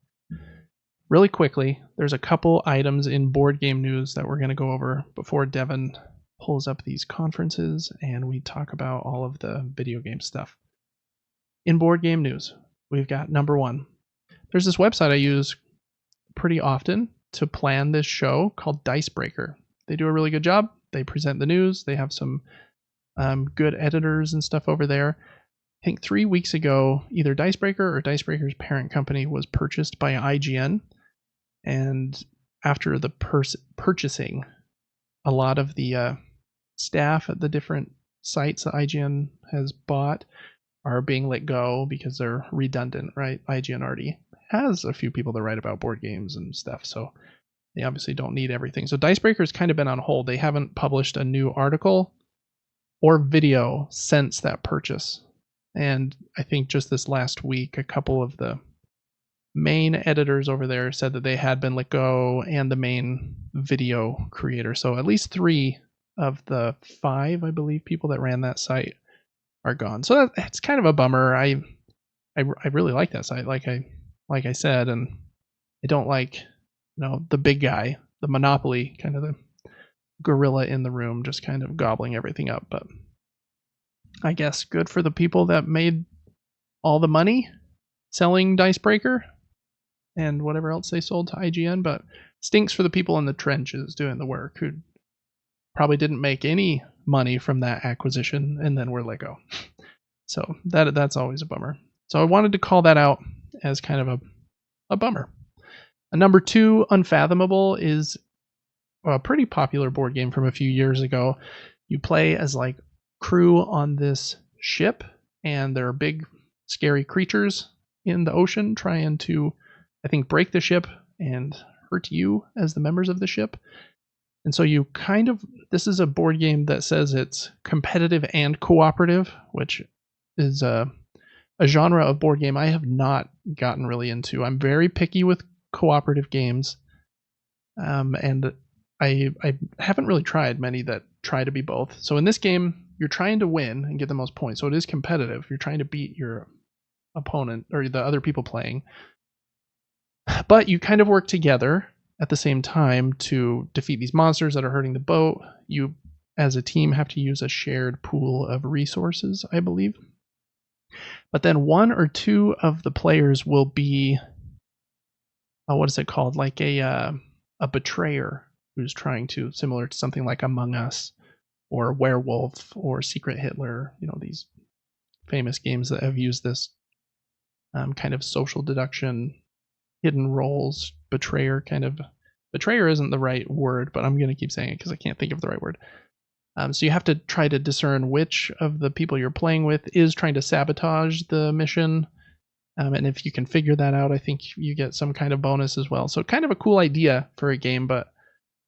Really quickly, there's a couple items in board game news that we're going to go over before Devin pulls up these conferences and we talk about all of the video game stuff. In board game news, we've got number 1. There's this website I use pretty often to plan this show called Dicebreaker. They do a really good job. They present the news. They have some good editors and stuff over there. I think 3 weeks ago, either Dicebreaker or Dicebreaker's parent company was purchased by IGN. And after the purchasing, a lot of the staff at the different sites that IGN has bought are being let go because they're redundant, right? IGN already has a few people that write about board games and stuff, so they obviously don't need everything. So Dicebreaker's kind of been on hold. They haven't published a new article or video since that purchase. And I think just this last week, a couple of the main editors over there said that they had been let go, and the main video creator. So at least 3 of the 5, I believe, people that ran that site are gone. So that's kind of a bummer. I really like that site, like I said, and I don't like, the big guy, the monopoly, kind of the gorilla in the room, just kind of gobbling everything up. But I guess good for the people that made all the money selling Dicebreaker and whatever else they sold to IGN, but stinks for the people in the trenches doing the work who probably didn't make any money from that acquisition and then were let go. So that's always a bummer. So I wanted to call that out as kind of a bummer. Number 2, Unfathomable, is a pretty popular board game from a few years ago. You play as like crew on this ship, and there are big scary creatures in the ocean trying to, I think, break the ship and hurt you as the members of the ship. And so you this is a board game that says it's competitive and cooperative, which is a genre of board game I have not gotten really into. I'm very picky with cooperative games, and I haven't really tried many that try to be both. So in this game, you're trying to win and get the most points. So it is competitive. You're trying to beat your opponent or the other people playing. But you kind of work together at the same time to defeat these monsters that are hurting the boat. You, as a team, have to use a shared pool of resources, I believe. But then 1 or 2 of the players will be, what is it called? Like a betrayer who's trying to, similar to something like Among Us or Werewolf or Secret Hitler, these famous games that have used this kind of social deduction, hidden roles, betrayer isn't the right word, but I'm going to keep saying it because I can't think of the right word. So you have to try to discern which of the people you're playing with is trying to sabotage the mission. And if you can figure that out, I think you get some kind of bonus as well. So kind of a cool idea for a game, but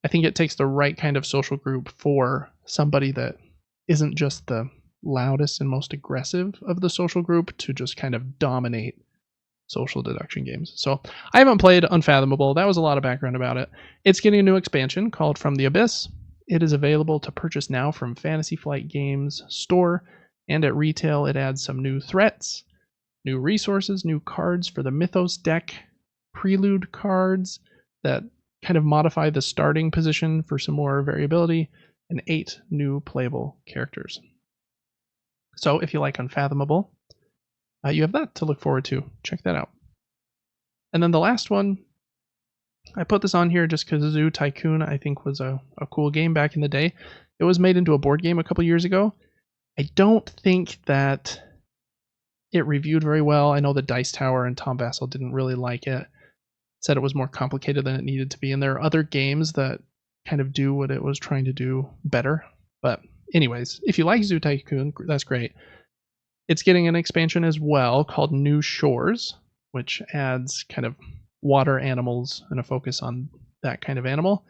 I think it takes the right kind of social group for somebody that isn't just the loudest and most aggressive of the social group to just kind of dominate social deduction games. So I haven't played Unfathomable. That was a lot of background about it. It's getting a new expansion called From the Abyss. It is available to purchase now from Fantasy Flight Games store, and at retail it adds some new threats, new resources, new cards for the Mythos deck, prelude cards that kind of modify the starting position for some more variability, and 8 new playable characters. So if you like Unfathomable, you have that to look forward to. Check that out. And then the last one, I put this on here just because Zoo Tycoon I think was a cool game back in the day. It was made into a board game a couple years ago. I don't think that it reviewed very well. I know that Dice Tower and Tom Vassell didn't really like it. Said it was more complicated than it needed to be. And there are other games that kind of do what it was trying to do better. But anyways, if you like Zoo Tycoon, that's great. It's getting an expansion as well called New Shores, which adds kind of water animals and a focus on that kind of animal.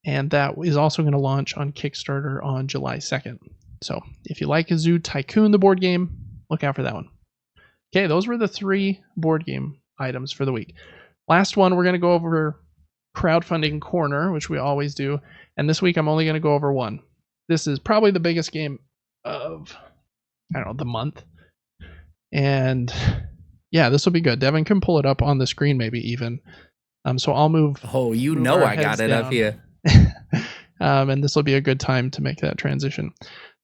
And that is also going to launch on Kickstarter on July 2nd. So if you like Zoo Tycoon, the board game, look out for that one. Okay, those were the 3 board game items for the week. Last one, we're going to go over Crowdfunding Corner, which we always do. And this week, I'm only going to go over one. This is probably the biggest game of, the month. And yeah, this will be good. Devin can pull it up on the screen, maybe even. So I'll move. Oh, I got it up here. And this will be a good time to make that transition.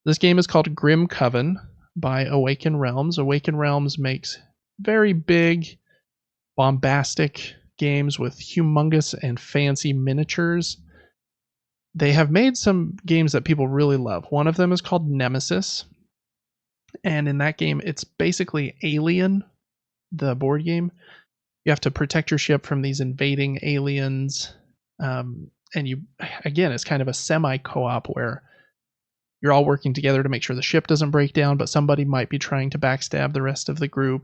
This game is called Grimcoven by Awaken Realms. Awaken Realms makes very big, bombastic games with humongous and fancy miniatures. They have made some games that people really love. One of them is called Nemesis. And in that game, it's basically Alien, the board game. You have to protect your ship from these invading aliens. And it's kind of a semi-co-op where you're all working together to make sure the ship doesn't break down, but somebody might be trying to backstab the rest of the group.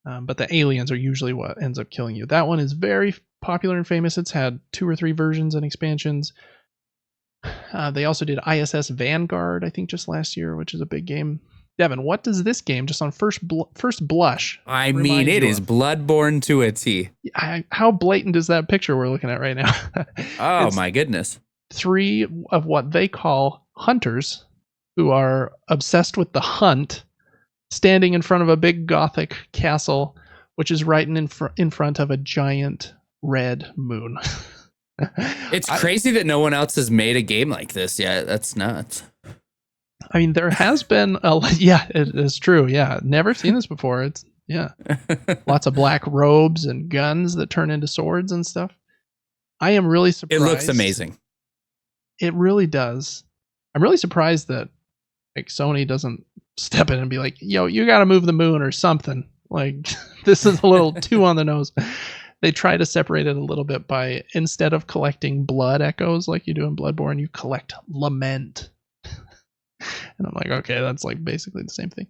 But the aliens are usually what ends up killing you. That one is very popular and famous. It's had 2 or 3 versions and expansions. They also did ISS Vanguard, I think, just last year, which is a big game. Devin, what does this game, just on first blush, I mean, it is Bloodborne to a T. How blatant is that picture we're looking at right now? Oh, my goodness. 3 of what they call hunters who are obsessed with the hunt, standing in front of a big Gothic castle, which is right in front of a giant red moon. It's crazy that no one else has made a game like this yet. That's nuts. I mean, there has been it is true. Yeah, never seen this before. Lots of black robes and guns that turn into swords and stuff. I am really surprised. It looks amazing. It really does. I'm really surprised that Sony doesn't step in and be like, yo, you got to move the moon or something. Like, this is a little too on the nose. They try to separate it a little bit by, instead of collecting blood echoes like you do in Bloodborne, you collect lament. And I'm like, okay, that's like basically the same thing.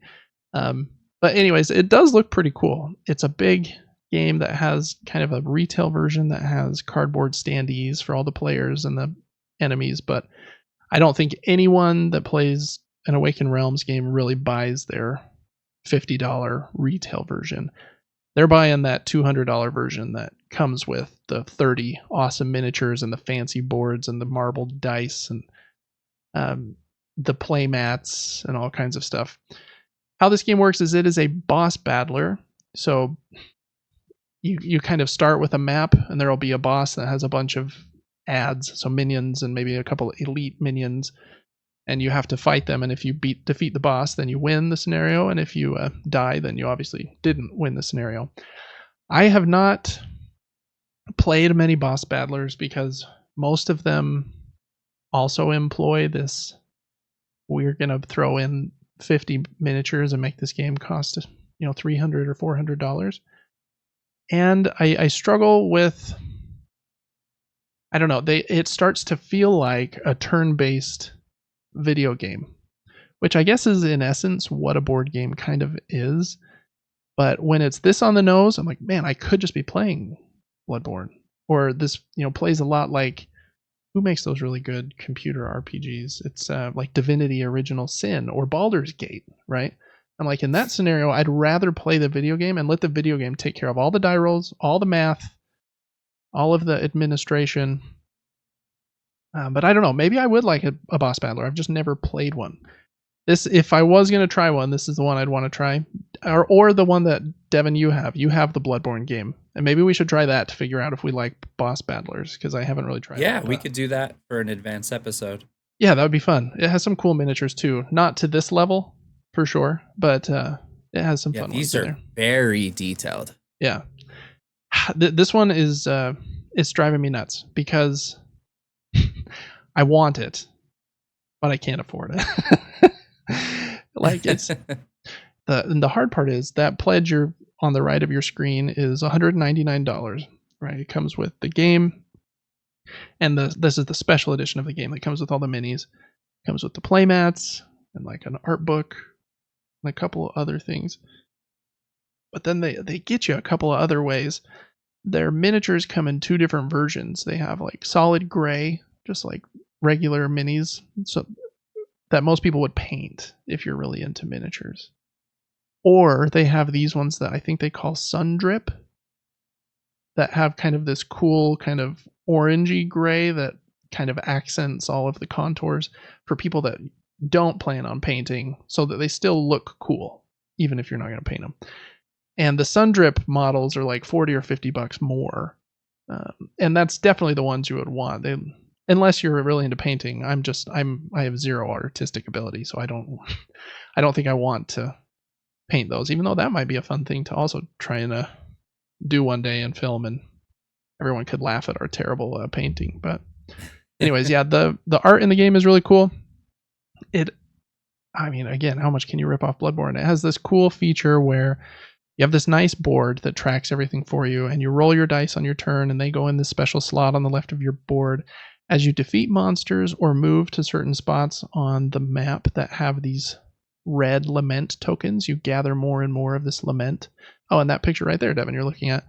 But anyways, it does look pretty cool. It's a big game that has kind of a retail version that has cardboard standees for all the players and the enemies, but I don't think anyone that plays an Awaken Realms game really buys their $50 retail version. They're buying that $200 version that comes with the 30 awesome miniatures and the fancy boards and the marbled dice and the play mats and all kinds of stuff. How this game works is it is a boss battler. So you kind of start with a map, and there will be a boss that has a bunch of adds, so minions and maybe a couple of elite minions, and you have to fight them. And if you defeat the boss, then you win the scenario, and if you die, then you obviously didn't win the scenario. I have not played many boss battlers because most of them also employ this, we're going to throw in 50 miniatures and make this game cost $300 or $400. And I struggle with, I don't know, it starts to feel like a turn-based video game, which I guess is in essence what a board game kind of is. But when it's this on the nose, I'm like, man, I could just be playing Bloodborne. Or this, plays a lot like, who makes those really good computer RPGs? It's like Divinity Original Sin or Baldur's Gate, right? I'm like, in that scenario, I'd rather play the video game and let the video game take care of all the die rolls, all the math, all of the administration. But I don't know. Maybe I would like a boss battler. I've just never played one. This, if I was going to try one, this is the one I'd want to try. Or the one that, Devin, you have. You have the Bloodborne game. And maybe we should try that to figure out if we like boss battlers, because I haven't really tried it. Yeah, we could do that for an advanced episode. Yeah, that would be fun. It has some cool miniatures, too. Not to this level, for sure, but it has some fun ones. These are very detailed. Yeah. This one is it's driving me nuts because I want it, but I can't afford it. Like, it's the hard part is that pledge you're on the right of your screen is $199, right? It comes with the game, and this is the special edition of the game that comes with all the minis. Comes with the playmats and like an art book and a couple of other things. But then they get you a couple of other ways. Their miniatures come in 2 different versions. They have like solid gray, just like regular minis, so that most people would paint if you're really into miniatures. Or they have these ones that I think they call Sun Drip that have kind of this cool kind of orangey gray that kind of accents all of the contours for people that don't plan on painting so that they still look cool, even if you're not going to paint them. And the Sun Drip models are like 40 or 50 bucks more. And that's definitely the ones you would want. Unless you're really into painting. I have zero artistic ability, so I don't think I want to paint those, even though that might be a fun thing to also try and do one day and film, and everyone could laugh at our terrible painting. But anyways, yeah, the art in the game is really cool. I mean, again, how much can you rip off Bloodborne? It has this cool feature where you have this nice board that tracks everything for you, and you roll your dice on your turn, and they go in this special slot on the left of your board. As you defeat monsters or move to certain spots on the map that have these red lament tokens, you gather more and more of this lament. Oh, and that picture right there, Devin, you're looking at.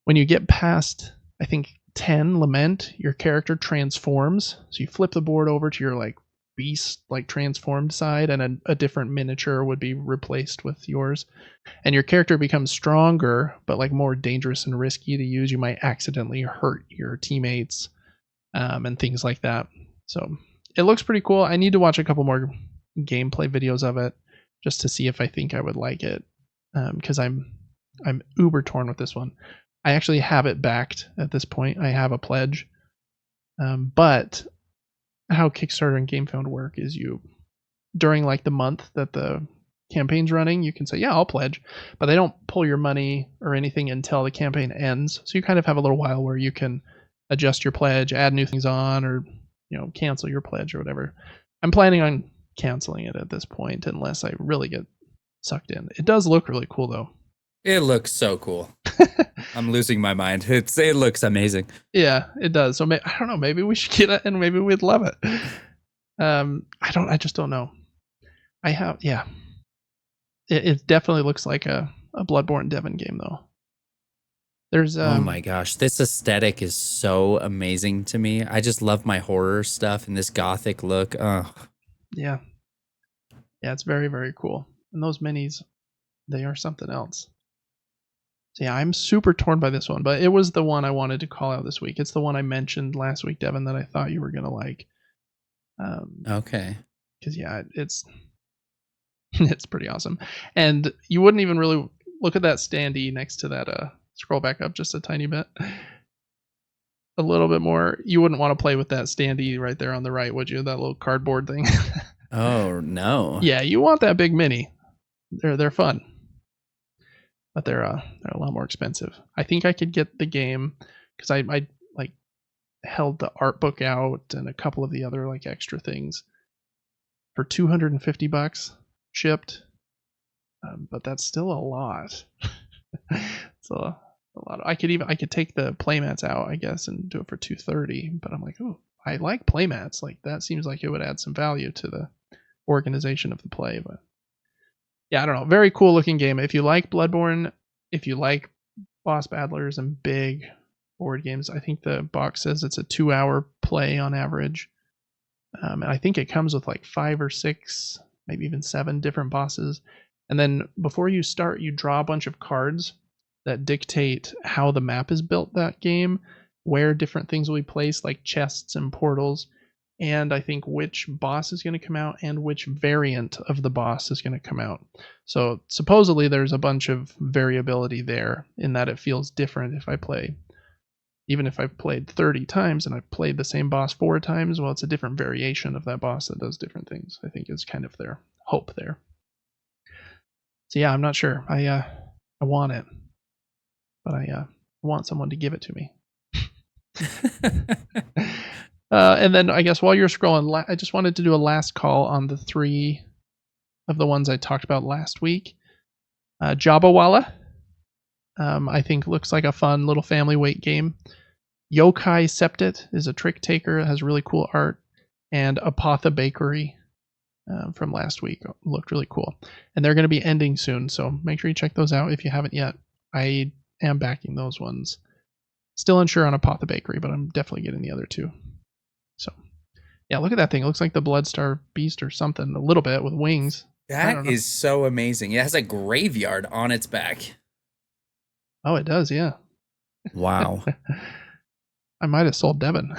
When you get past, I think, 10 lament, your character transforms. So you flip the board over to your like beast, like transformed side, and a different miniature would be replaced with yours. And your character becomes stronger, but like more dangerous and risky to use. You might accidentally hurt your teammates and things like that. So it looks pretty cool. I need to watch a couple more gameplay videos of it just to see if I think I would like it, because I'm uber torn with this one. I actually have it backed at this point. I have a pledge, but how Kickstarter and GameFound work is you, during like the month that the campaign's running, you can say, yeah, I'll pledge, but they don't pull your money or anything until the campaign ends. So you kind of have a little while where you can adjust your pledge, add new things on, or cancel your pledge or whatever. I'm planning on canceling it at this point unless I really get sucked in. It does look really cool though. It looks so cool. I'm losing my mind. It looks amazing. Yeah, it does. So I don't know. Maybe we should get it, and maybe we'd love it. I just don't know. It definitely looks like a Bloodborne Devin game though. There's oh my gosh, this aesthetic is so amazing to me. I just love my horror stuff and this gothic look. Yeah, it's very, very cool. And those minis, they are something else. So yeah, I'm super torn by this one, but it was the one I wanted to call out this week. It's the one I mentioned last week, Devin, that I thought you were gonna like. Okay. Because yeah, it's pretty awesome, and you wouldn't even really look at that standee next to that. Scroll back up just a tiny bit, a little bit more. You wouldn't want to play with that standee right there on the right, would you? That little cardboard thing. Oh no. Yeah, you want that big mini. They're fun. But they're a lot more expensive. I think I could get the game because I like held the art book out and a couple of the other like extra things for $250 shipped. But that's still a lot. It's a lot. I could take the playmats out, I guess, and do it for $230. But I'm like, oh, I like playmats. Like that seems like it would add some value to the organization of the play. But yeah, I don't know. Very cool looking game. If you like Bloodborne, if you like boss battlers and big board games, I think the box says it's a 2-hour play on average. And I think it comes with like 5 or 6, maybe even 7 different bosses. And then before you start, you draw a bunch of cards that dictate how the map is built that game, where different things will be placed, like chests and portals, and I think which boss is going to come out and which variant of the boss is going to come out. So supposedly there's a bunch of variability there in that it feels different if I play. Even if I've played 30 times and I've played the same boss 4 times, well, it's a different variation of that boss that does different things. I think is kind of their hope there. So yeah, I'm not sure. I want it, but I want someone to give it to me. And then I guess while you're scrolling, I just wanted to do a last call on the 3 of the ones I talked about last week. Jabawala, I think looks like a fun little family weight game. Yokai Septet is a trick taker. It has really cool art. and Apotha Bakery from last week looked really cool. And they're going to be ending soon, so make sure you check those out if you haven't yet. I am backing those ones. Still unsure on Apotha Bakery, but I'm definitely getting the other two. So, yeah, look at that thing. It looks like the Bloodstar Beast or something, a little bit with wings. That is so amazing. It has a graveyard on its back. Oh, it does, yeah. Wow. I might have sold Devin.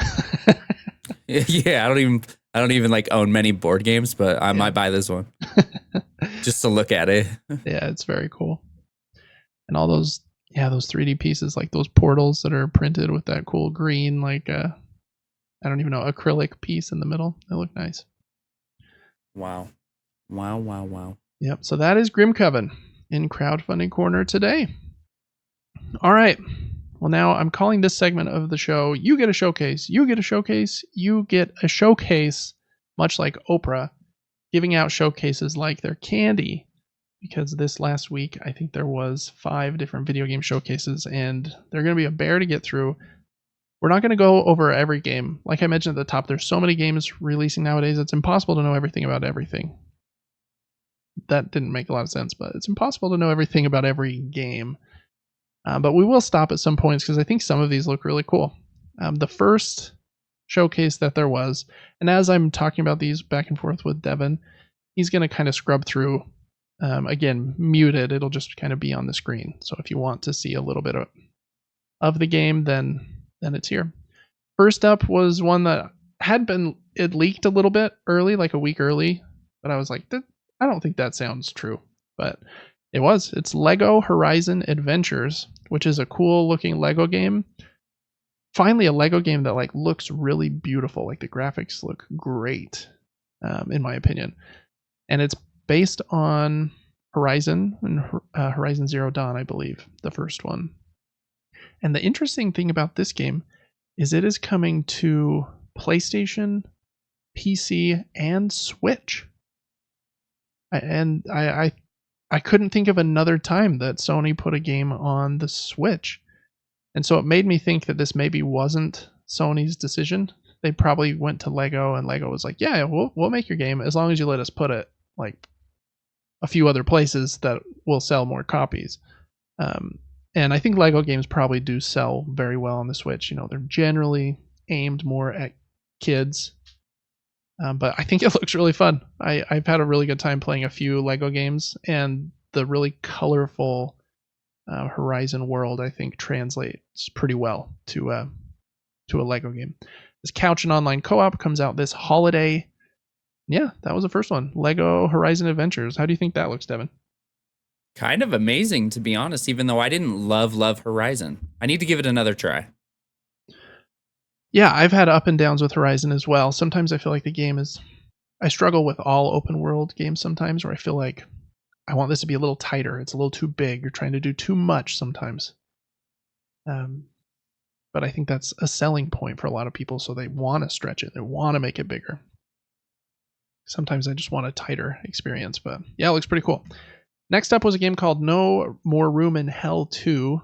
Yeah, I don't even like own many board games, but I might buy this one just to look at it. Yeah, it's very cool. And all those 3D pieces, like those portals that are printed with that cool green, like I don't even know, acrylic piece in the middle. They look nice. Wow. Yep. So that is Grimcoven in Crowdfunding Corner today. All right. Well, now I'm calling this segment of the show, You Get a Showcase. You get a showcase. You get a showcase, much like Oprah, giving out showcases like they're candy. Because this last week, I think there was 5 different video game showcases, and they're going to be a bear to get through. We're not going to go over every game. Like I mentioned at the top, there's so many games releasing nowadays, it's impossible to know everything about everything. That didn't make a lot of sense, but it's impossible to know everything about every game. But we will stop at some points because I think some of these look really cool. The first showcase that there was, and as I'm talking about these back and forth with Devin, he's going to kind of scrub through. Again, muted, it'll just kind of be on the screen. So if you want to see a little bit of the game, then it's here. First up was one that it leaked a little bit early, like a week early, but I was like, I don't think that sounds true. But it was. It's Lego Horizon Adventures, which is a cool looking Lego game. Finally, a Lego game that like looks really beautiful. Like the graphics look great, in my opinion. And it's based on Horizon and Horizon Zero Dawn, I believe, the first one. And the interesting thing about this game is it is coming to PlayStation, PC, and Switch. I couldn't think of another time that Sony put a game on the Switch. And so it made me think that this maybe wasn't Sony's decision. They probably went to Lego, and Lego was like, yeah, we'll make your game as long as you let us put it like a few other places that will sell more copies. And I think Lego games probably do sell very well on the Switch. You know, they're generally aimed more at kids. But I think it looks really fun. I've had a really good time playing a few Lego games, and the really colorful Horizon world, I think, translates pretty well to a Lego game. This couch and online co-op comes out this holiday. Yeah, that was the first one. Lego Horizon Adventures. How do you think that looks, Devin? Kind of amazing, to be honest, even though I didn't love Horizon. I need to give it another try. Yeah, I've had up and downs with Horizon as well. Sometimes I feel like the game is... I struggle with all open world games sometimes, where I feel like I want this to be a little tighter. It's a little too big. You're trying to do too much sometimes. But I think that's a selling point for a lot of people, so they want to stretch it. They want to make it bigger. Sometimes I just want a tighter experience, but yeah, it looks pretty cool. Next up was a game called No More Room in Hell 2.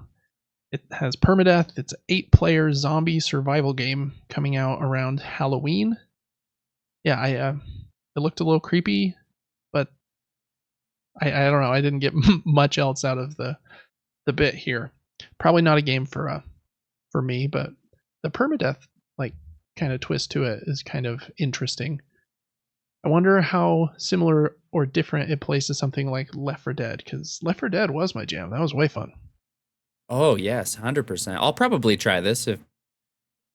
It has permadeath. It's an 8-player zombie survival game coming out around Halloween. Yeah, it looked a little creepy, but I don't know. I didn't get much else out of the bit here. Probably not a game for me, but the permadeath like kind of twist to it is kind of interesting. I wonder how similar or different it plays to something like Left 4 Dead, because Left 4 Dead was my jam. That was way fun. Oh, yes, 100%. I'll probably try this.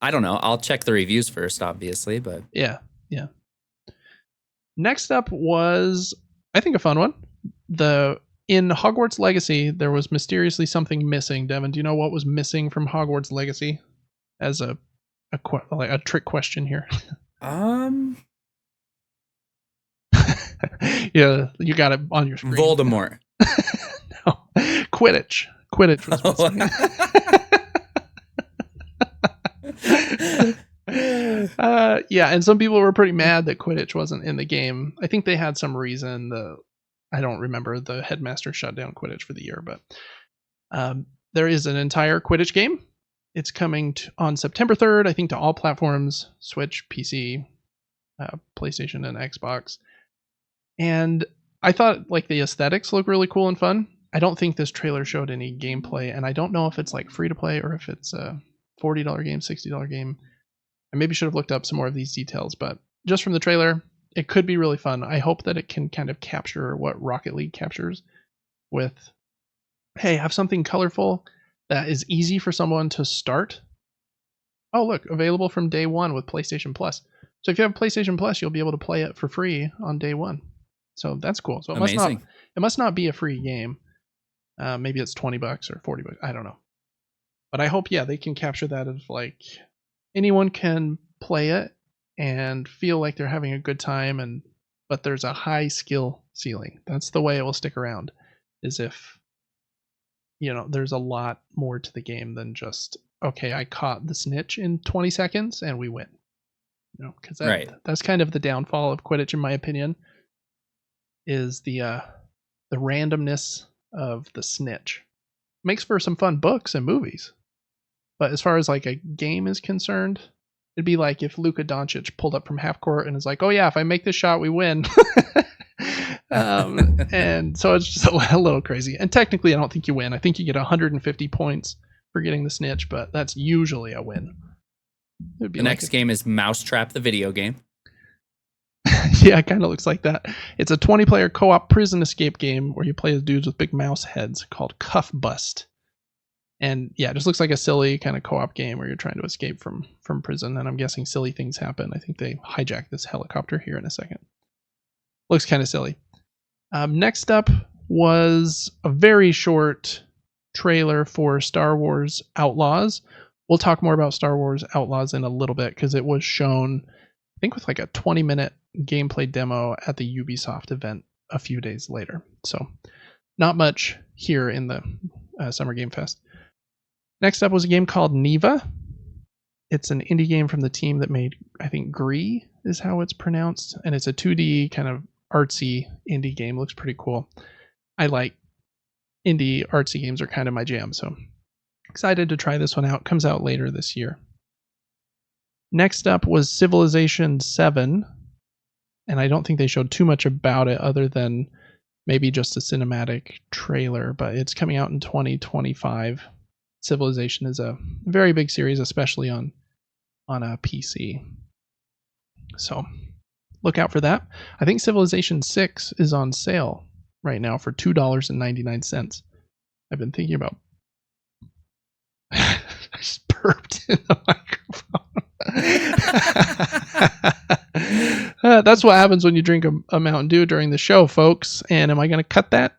I don't know. I'll check the reviews first, obviously, but... Yeah. Next up was, I think, a fun one. In Hogwarts Legacy, there was mysteriously something missing. Devin, do you know what was missing from Hogwarts Legacy? As a trick question here. Yeah, you got it on your screen. Voldemort. No, Quidditch. Quidditch was missing. Yeah, and some people were pretty mad that Quidditch wasn't in the game. I think they had some reason. I don't remember. The headmaster shut down Quidditch for the year, but there is an entire Quidditch game. It's coming on September 3rd, I think, to all platforms: Switch, PC, PlayStation and Xbox. And I thought like the aesthetics look really cool and fun. I don't think this trailer showed any gameplay, and I don't know if it's like free to play or if it's a $40 game, $60 game. I maybe should have looked up some more of these details, but just from the trailer, it could be really fun. I hope that it can kind of capture what Rocket League captures with, hey, have something colorful that is easy for someone to start. Oh, look, available from day one with PlayStation Plus. So if you have PlayStation Plus, you'll be able to play it for free on day one. So that's cool. So it must not be a free game. Maybe it's $20 or $40. I don't know. But I hope, yeah, they can capture that as like anyone can play it and feel like they're having a good time, but there's a high skill ceiling. That's the way it will stick around, is if there's a lot more to the game than just, okay, I caught the snitch in 20 seconds and we win. Because that's kind of the downfall of Quidditch, in my opinion, is the randomness of the snitch. Makes for some fun books and movies, but as far as like a game is concerned, it'd be like if Luka Doncic pulled up from half court and is like, oh yeah, if I make this shot we win. And so it's just a little crazy, and technically I don't think you win. I think you get 150 points for getting the snitch, but that's usually a win. The next game is Mousetrap, the video game. Yeah, it kind of looks like that. It's a 20-player co-op prison escape game where you play as dudes with big mouse heads called Cuff Bust. And yeah, it just looks like a silly kind of co-op game where you're trying to escape from prison, and I'm guessing silly things happen. I think they hijack this helicopter here in a second. Looks kind of silly. Next up was a very short trailer for Star Wars Outlaws. We'll talk more about Star Wars Outlaws in a little bit because it was shown, I think, with like a 20-minute gameplay demo at the Ubisoft event a few days later. So not much here in the Summer Game Fest. Next up was a game called Neva. It's an indie game from the team that made, I think, Gree is how it's pronounced. And it's a 2D kind of artsy indie game. Looks pretty cool. I like indie artsy games, are kind of my jam. So excited to try this one out. Comes out later this year. Next up was Civilization 7. And I don't think they showed too much about it other than maybe just a cinematic trailer, but it's coming out in 2025. Civilization is a very big series, especially on a PC. So look out for that. I think Civilization 6 is on sale right now for $2.99. I've been thinking about... I just burped in the microphone. That's what happens when you drink a Mountain Dew during the show, folks. And am I going to cut that?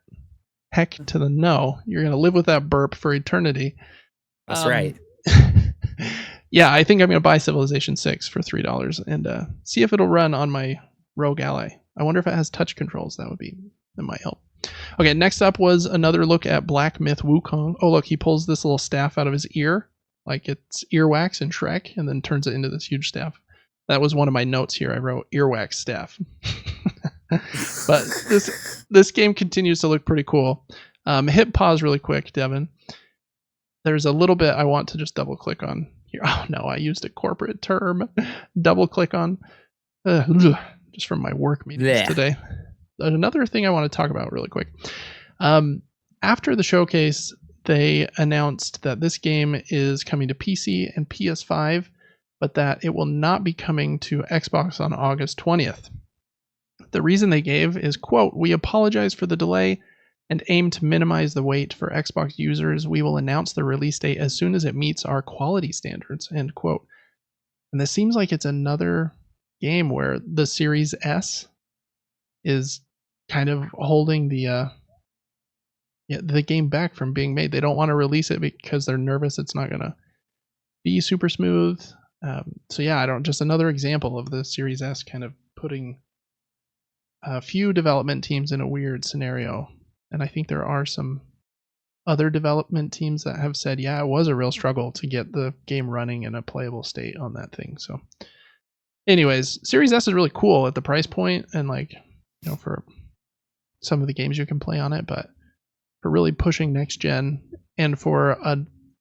Heck to the no. You're going to live with that burp for eternity. That's right. Yeah, I think I'm going to buy Civilization 6 for $3 and see if it'll run on my Rogue Ally. I wonder if it has touch controls. That might help. Okay, next up was another look at Black Myth Wukong. Oh, look, he pulls this little staff out of his ear, like it's earwax in Shrek, and then turns it into this huge staff. That was one of my notes here. I wrote earwax staff. But this game continues to look pretty cool. Hit pause really quick, Devin. There's a little bit I want to just double click on here. Oh no, I used a corporate term. Double click on just from my work meetings today. Another thing I want to talk about really quick. After the showcase, they announced that this game is coming to PC and PS5, but that it will not be coming to Xbox on August 20th. The reason they gave is, quote, "We apologize for the delay and aim to minimize the wait for Xbox users. We will announce the release date as soon as it meets our quality standards," end quote. And this seems like it's another game where the Series S is kind of holding the game back from being made. They don't want to release it because they're nervous it's not going to be super smooth. So yeah, just another example of the Series S kind of putting a few development teams in a weird scenario. And I think there are some other development teams that have said, yeah, it was a real struggle to get the game running in a playable state on that thing. So anyways, Series S is really cool at the price point and for some of the games you can play on it, but for really pushing next gen and for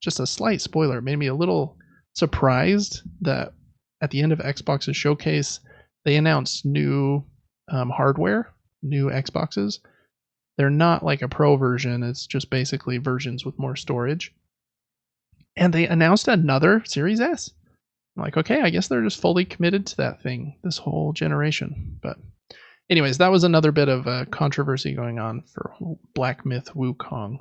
just a slight spoiler, it made me a little surprised that at the end of Xbox's showcase, they announced new hardware, new Xboxes. They're not like a pro version. It's just basically versions with more storage. And they announced another Series S. I'm like, okay, I guess they're just fully committed to that thing this whole generation. But anyways, that was another bit of controversy going on for Black Myth Wukong.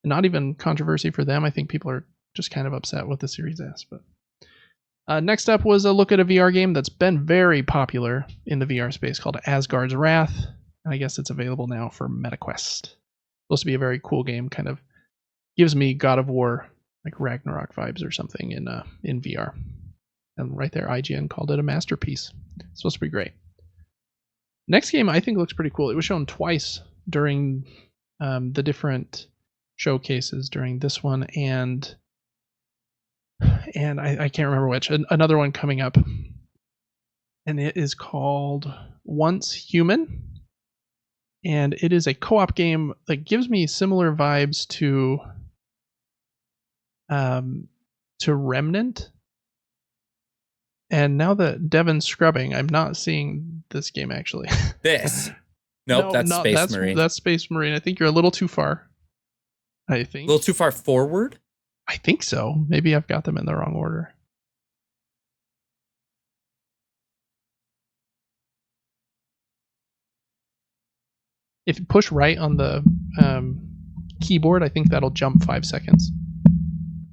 Not even controversy for them. I think people are just kind of upset with the Series S. But next up was a look at a VR game that's been very popular in the VR space called Asgard's Wrath. And I guess it's available now for MetaQuest. Supposed to be a very cool game. Kind of gives me God of War, like Ragnarok vibes or something in VR. And right there, IGN called it a masterpiece. It's supposed to be great. Next game I think looks pretty cool. It was shown twice during the different showcases during this one and I can't remember which. Another one coming up. And it is called Once Human. And it is a co-op game that gives me similar vibes to Remnant. And now that Devin's scrubbing, I'm not seeing this game actually. This? Nope, that's Space Marine. That's Space Marine. I think you're a little too far. I think. A little too far forward? I think so. Maybe I've got them in the wrong order. If you push right on the keyboard, I think that'll jump 5 seconds.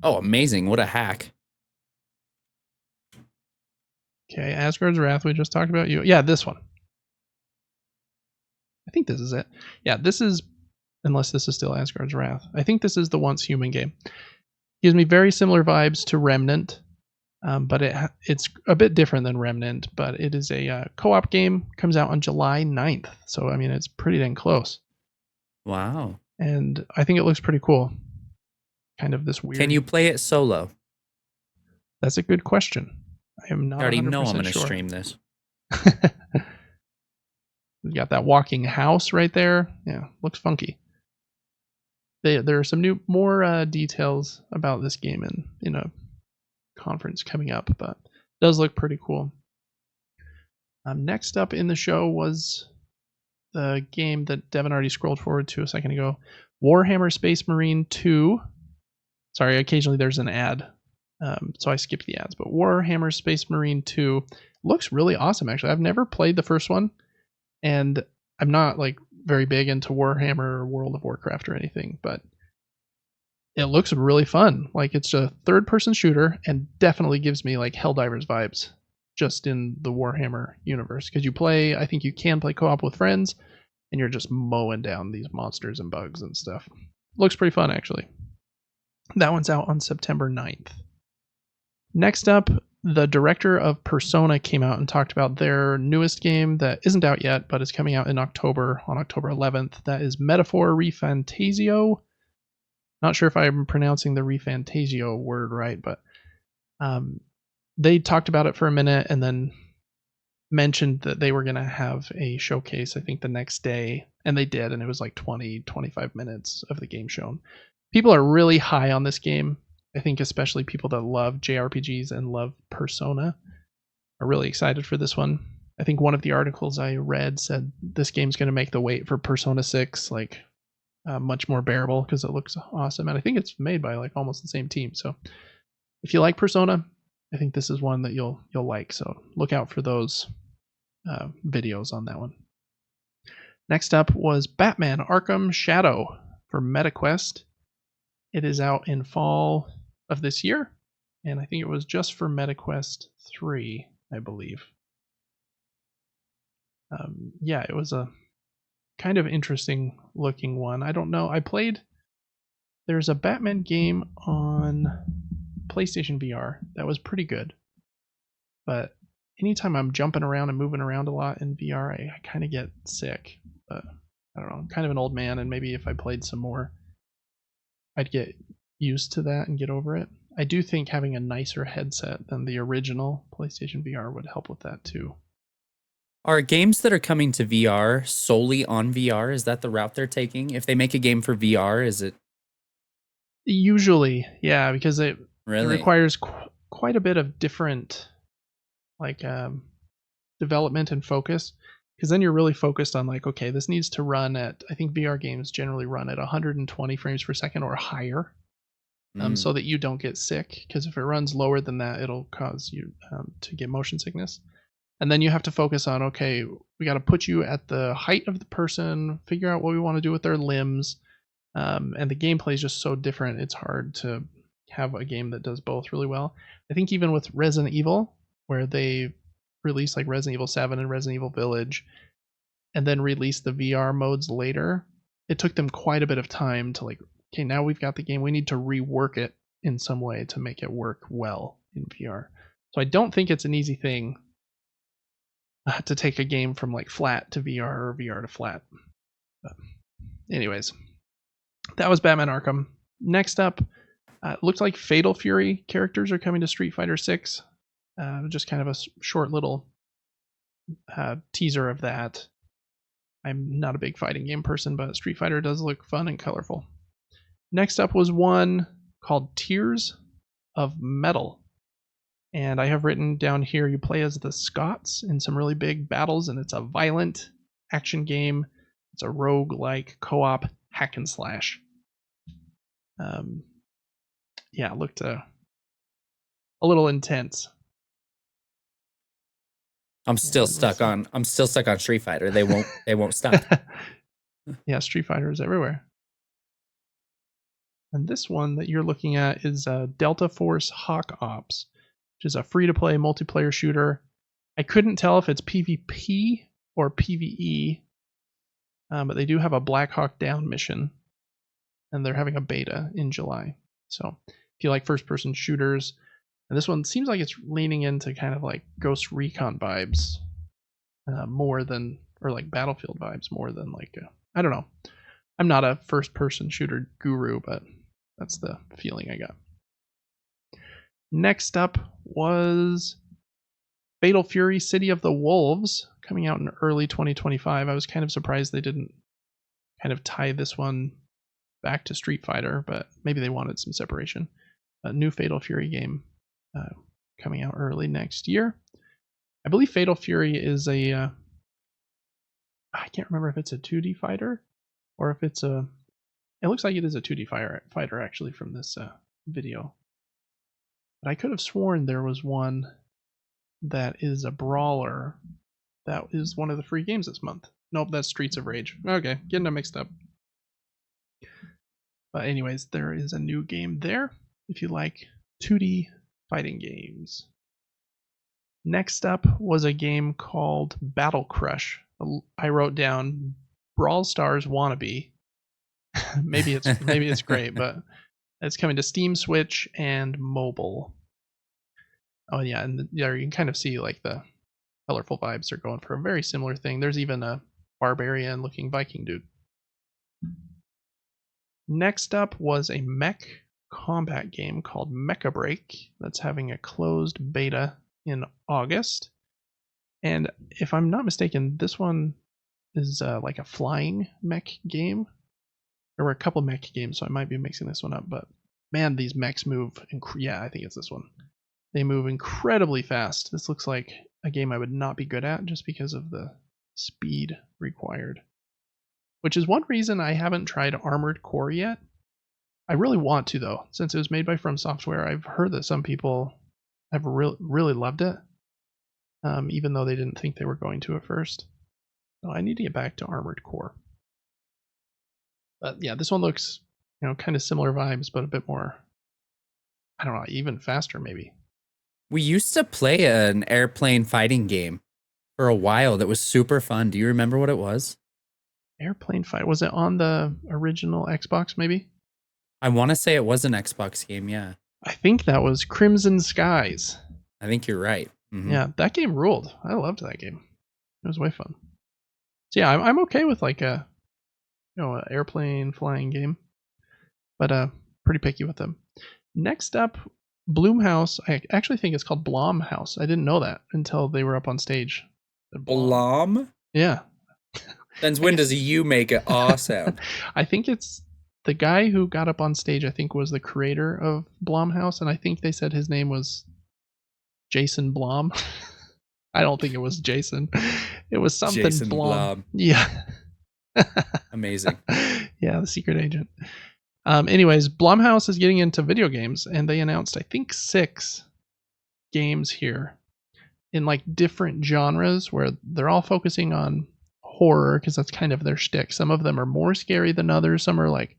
Oh, amazing. What a hack. Okay, Asgard's Wrath, we just talked about. Yeah, this one. I think this is it. Yeah, this is, unless this is still Asgard's Wrath. I think this is the Once Human game. Gives me very similar vibes to Remnant, but it's a bit different than Remnant, but it is a co-op game. Comes out on July 9th, so I mean, it's pretty dang close. Wow. And I think it looks pretty cool. Kind of this weird... Can you play it solo? That's a good question. I am not. I already know I'm going to stream this. We got that walking house right there. Yeah, looks funky. There are some more details about this game in a conference coming up, but it does look pretty cool. Next up in the show was the game that Devin already scrolled forward to a second ago, Warhammer Space Marine 2. Sorry, occasionally there's an ad. So I skipped the ads, but Warhammer Space Marine 2 looks really awesome, actually. I've never played the first one, and I'm not like very big into Warhammer or World of Warcraft or anything, but it looks really fun. Like, it's a third-person shooter and definitely gives me like Helldivers vibes just in the Warhammer universe. Because I think you can play co-op with friends, and you're just mowing down these monsters and bugs and stuff. Looks pretty fun, actually. That one's out on September 9th. Next up, the director of Persona came out and talked about their newest game that isn't out yet, but is coming out in October, on October 11th. That is Metaphor Refantasio. Not sure if I'm pronouncing the Refantasio word right, but they talked about it for a minute and then mentioned that they were going to have a showcase, I think, the next day. And they did, and it was like 20-25 minutes of the game shown. People are really high on this game. I think especially people that love JRPGs and love Persona are really excited for this one. I think one of the articles I read said this game's going to make the wait for Persona 6 like much more bearable because it looks awesome. And I think it's made by like almost the same team. So if you like Persona, I think this is one that you'll like. So look out for those videos on that one. Next up was Batman Arkham Shadow for MetaQuest. It is out in fall of this year, and I think it was just for MetaQuest 3, I believe. Yeah, it was a kind of interesting looking one. I don't know. There's a Batman game on PlayStation VR that was pretty good, but anytime I'm jumping around and moving around a lot in VR, I kind of get sick. But I don't know. I'm kind of an old man, and maybe if I played some more, I'd get used to that and get over it. I do think having a nicer headset than the original PlayStation VR would help with that too. Are games that are coming to VR solely on VR? Is that the route they're taking? If they make a game for VR, is it? Usually, yeah, because it requires quite a bit of different, like development and focus, because then you're really focused on like, okay, this needs to run at, I think VR games generally run at 120 frames per second or higher, so that you don't get sick, because if it runs lower than that, it'll cause you to get motion sickness. And then you have to focus on, okay, we got to put you at the height of the person, figure out what we want to do with their limbs, and the gameplay is just so different. It's hard to have a game that does both really well. I think even with Resident Evil, where they released like Resident Evil 7 and Resident Evil Village, and then released the VR modes later, it took them quite a bit of time to like, okay, now we've got the game, we need to rework it in some way to make it work well in VR. So I don't think it's an easy thing to take a game from like flat to VR or VR to flat. But anyways, that was Batman Arkham. Next up, looks like Fatal Fury characters are coming to Street Fighter 6. Just kind of a short little teaser of that. I'm not a big fighting game person, but Street Fighter does look fun and colorful. Next up was one called Tears of Metal. And I have written down here, you play as the Scots in some really big battles, and it's a violent action game. It's a rogue-like co-op hack and slash. Yeah, it looked a little intense. I'm still stuck on Street Fighter. They won't stop. Yeah, Street Fighter is everywhere. And this one that you're looking at is Delta Force Hawk Ops, which is a free-to-play multiplayer shooter. I couldn't tell if it's PvP or PvE, but they do have a Black Hawk Down mission, and they're having a beta in July. So if you like first-person shooters, and this one seems like it's leaning into kind of like Ghost Recon vibes more than, or like Battlefield vibes more than like, I don't know. I'm not a first-person shooter guru, but that's the feeling I got. Next up was Fatal Fury City of the Wolves, coming out in early 2025. I was kind of surprised they didn't kind of tie this one back to Street Fighter, but maybe they wanted some separation. A new Fatal Fury game coming out early next year. I believe Fatal Fury is I can't remember if it's a 2D fighter or if it's it looks like it is a 2D fighter actually from this video. But I could have sworn there was one that is a brawler that is one of the free games this month. Nope, that's Streets of Rage. Okay, getting them mixed up. But anyways, there is a new game there if you like 2D fighting games. Next up was a game called Battle Crush. I wrote down Brawl Stars wannabe. maybe it's great, but it's coming to Steam, Switch, and mobile. Oh yeah, and you can kind of see like the colorful vibes are going for a very similar thing. There's even a barbarian-looking Viking dude. Next up was a mech combat game called Mecha Break that's having a closed beta in August. And if I'm not mistaken, this one is like a flying mech game. There were a couple mech games, so I might be mixing this one up. But man, these mechs move. Yeah, I think it's this one. They move incredibly fast. This looks like a game I would not be good at just because of the speed required. Which is one reason I haven't tried Armored Core yet. I really want to, though, since it was made by From Software. I've heard that some people have really loved it, even though they didn't think they were going to at first. So I need to get back to Armored Core. But yeah, this one looks, kind of similar vibes, but a bit more, I don't know, even faster maybe. We used to play an airplane fighting game for a while that was super fun. Do you remember what it was? Airplane fight. Was it on the original Xbox maybe? I want to say it was an Xbox game, yeah. I think that was Crimson Skies. I think you're right. Mm-hmm. Yeah, that game ruled. I loved that game. It was way fun. So yeah, I'm okay with like a an airplane flying game, but pretty picky with them. Next up, Bloomhouse. I actually think it's called Blomhouse. I didn't know that until they were up on stage. Blom? Yeah. Since when does a U make an aw sound? I think it's the guy who got up on stage, I think, was the creator of Blomhouse, and I think they said his name was Jason Blom. I don't think it was Jason. It was something Jason Blum. Yeah. Amazing. Yeah, the secret agent. Anyways, Blumhouse is getting into video games, and they announced, I think, 6 games here in like different genres where they're all focusing on horror because that's kind of their shtick. Some of them are more scary than others. Some are like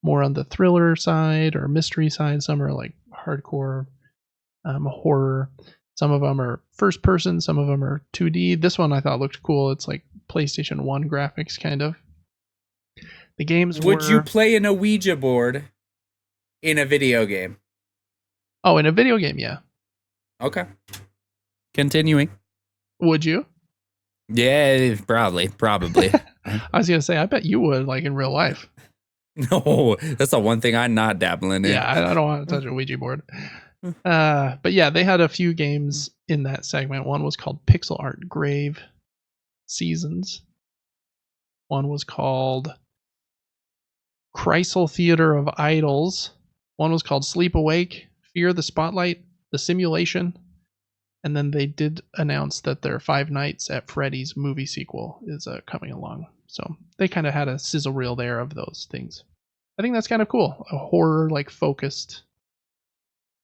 more on the thriller side or mystery side. Some are like hardcore horror. Some of them are first person. Some of them are 2D. This one I thought looked cool. It's like PlayStation 1 graphics kind of. The games Would you play in a Ouija board in a video game? Oh, in a video game, yeah. Okay. Continuing. Would you? Yeah, probably. I was gonna say, I bet you would, like in real life. No, that's the one thing I'm not dabbling in. Yeah, I don't want to touch a Ouija board. But yeah, they had a few games in that segment. One was called Pixel Art Grave Seasons. One was called Chrysal Theater of Idols. One was called Sleep Awake, Fear the Spotlight, The Simulation. And then they did announce that their Five Nights at Freddy's movie sequel is coming along. So they kind of had a sizzle reel there of those things. I think that's kind of cool. A horror like focused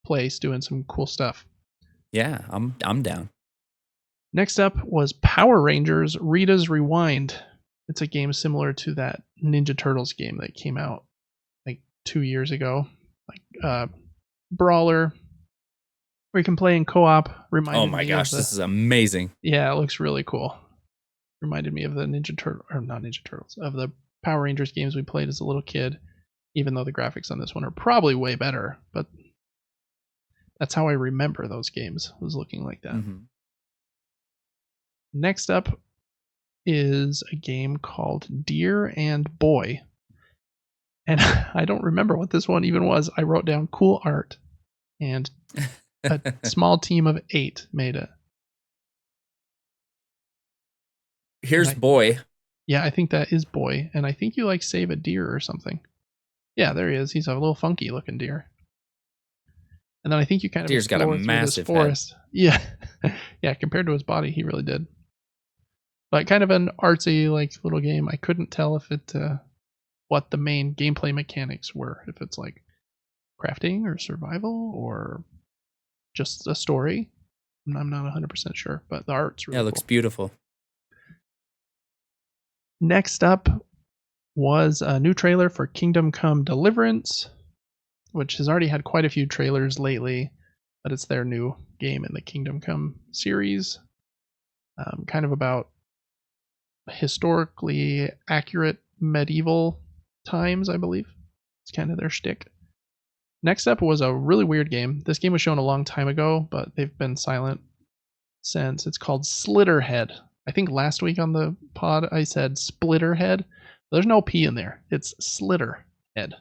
place doing some cool stuff. Yeah, I'm down. Next up was Power Rangers Rita's Rewind. It's a game similar to that Ninja Turtles game that came out like 2 years ago. Like brawler where you can play in co-op. Oh my gosh, this is amazing. Yeah, it looks really cool. Reminded me of the Ninja Turtle, or not Ninja Turtles, of the Power Rangers games we played as a little kid, even though the graphics on this one are probably way better, but that's how I remember those games, was looking like that. Mm-hmm. Next up is a game called Deer and Boy. And I don't remember what this one even was. I wrote down cool art, and a small team of 8 made it. Here's Boy. Yeah, I think that is Boy. And I think you like save a deer or something. Yeah, there he is. He's a little funky looking deer. And then I think you kind of Deer's got a massive forest. Head. Yeah. Yeah, compared to his body, he really did. But kind of an artsy like little game. I couldn't tell if it what the main gameplay mechanics were. If it's like crafting or survival or just a story. I'm not 100% sure, but the art's really cool. Looks beautiful. Next up was a new trailer for Kingdom Come Deliverance, which has already had quite a few trailers lately, but it's their new game in the Kingdom Come series. Kind of about historically accurate medieval times, I believe. It's kind of their shtick. Next up was a really weird game. This game was shown a long time ago, but they've been silent since. It's called Slitterhead. I think last week on the pod I said Splitterhead. There's no P in there. It's Slitterhead.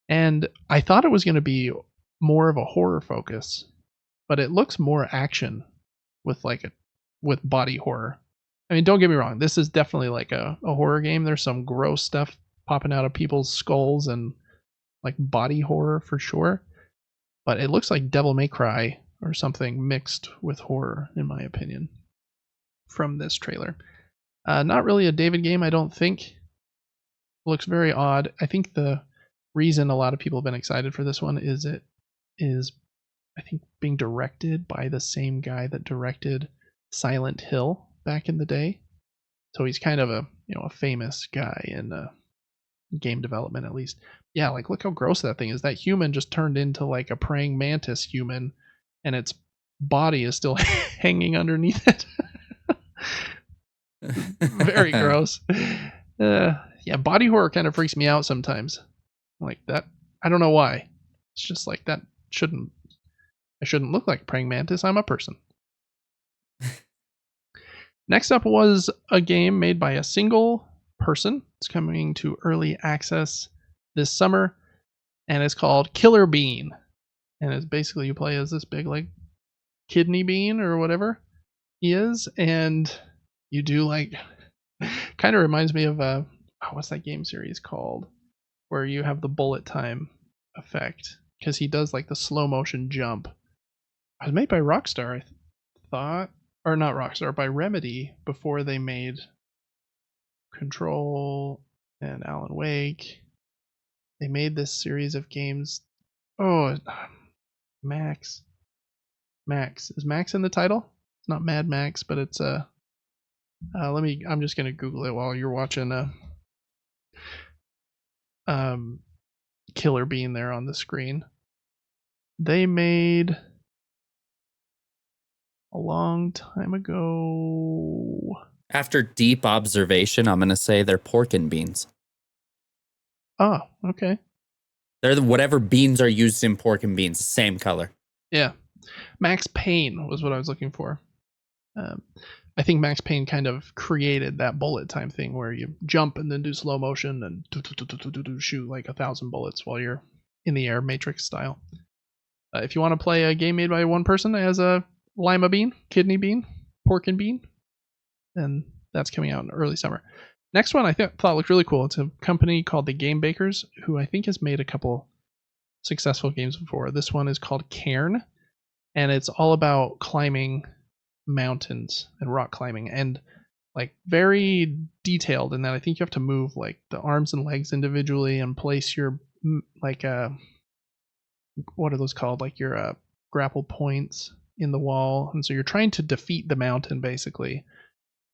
And I thought it was going to be more of a horror focus, but it looks more action with with body horror. I mean, don't get me wrong. This is definitely like a horror game. There's some gross stuff popping out of people's skulls and like body horror for sure. But it looks like Devil May Cry or something mixed with horror, in my opinion, from this trailer. Not really a David game, I don't think. It looks very odd. I think the reason a lot of people have been excited for this one is it is, I think, being directed by the same guy that directed Silent Hill back in the day. So he's kind of a famous guy in game development, at least. Yeah, like look how gross that thing is. That human just turned into like a praying mantis human, and its body is still hanging underneath it. Very gross. Yeah, body horror kind of freaks me out sometimes. Like that, I don't know why. It's just like that I shouldn't look like a praying mantis. I'm a person. Next up was a game made by a single person. It's coming to early access this summer, and it's called Killer Bean. And it's basically you play as this big like kidney bean or whatever he is, and you do like kind of reminds me of what's that game series called where you have the bullet time effect because he does like the slow motion jump. It was made by Rockstar, I thought. or not Rockstar, by Remedy before they made Control and Alan Wake. They made this series of games. Oh, Max. Is Max in the title? It's not Mad Max, but it's I'm just gonna Google it while you're watching Killer Bean there on the screen. They made a long time ago. After deep observation, I'm gonna say they're pork and beans. Oh, okay. They're whatever beans are used in pork and beans, same color. Yeah. Max Payne was what I was looking for. I think Max Payne kind of created that bullet time thing where you jump and then do slow motion and shoot like 1,000 bullets while you're in the air, Matrix style. If you want to play a game made by one person as a lima bean, kidney bean, pork and bean, then that's coming out in early summer. Next one I thought looked really cool. It's a company called the Game Bakers, who I think has made a couple successful games before. This one is called Cairn, and it's all about climbing mountains and rock climbing, and like very detailed in that I think you have to move like the arms and legs individually and place your like what are those called, like your grapple points in the wall, and so you're trying to defeat the mountain basically.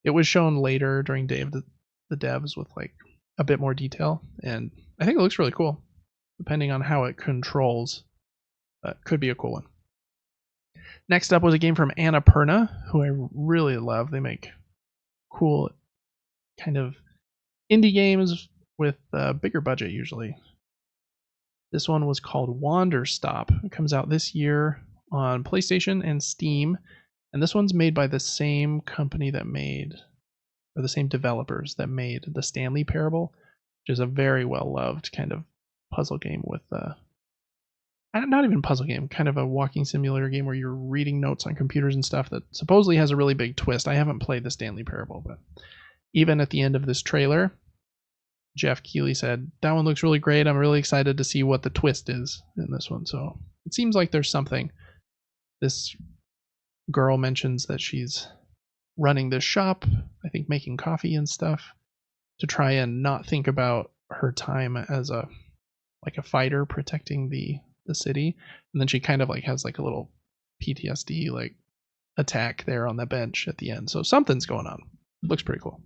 It was shown later during Day of the Devs with like a bit more detail, and I think it looks really cool depending on how it controls. Could be a cool one. Next up was a game from Annapurna, who I really love. They make cool kind of indie games with a bigger budget usually. This one was called Wanderstop. It comes out this year on PlayStation and Steam, and this one's made by the same company that made, or the same developers that made the Stanley Parable, which is a very well-loved kind of puzzle game with not even puzzle game, kind of a walking simulator game where you're reading notes on computers and stuff that supposedly has a really big twist. I haven't played the Stanley Parable, but even at the end of this trailer, Jeff Keighley said, that one looks really great. I'm really excited to see what the twist is in this one. So it seems like there's something. This girl mentions that she's running this shop, I think making coffee and stuff, to try and not think about her time as a fighter protecting the city, and then she kind of like has like a little PTSD like attack there on the bench at the end. So something's going on. It looks pretty cool.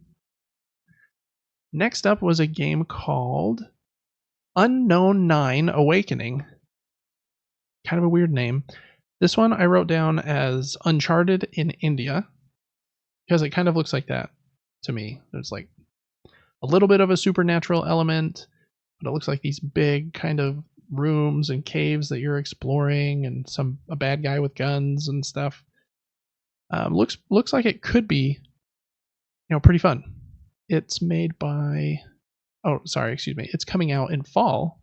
Next up was a game called Unknown 9 Awakening. Kind of a weird name. This one I wrote down as Uncharted in India, because it kind of looks like that to me. There's like a little bit of a supernatural element, but it looks like these big kind of rooms and caves that you're exploring, and a bad guy with guns and stuff. Looks like it could be, pretty fun. It's made by, it's coming out in fall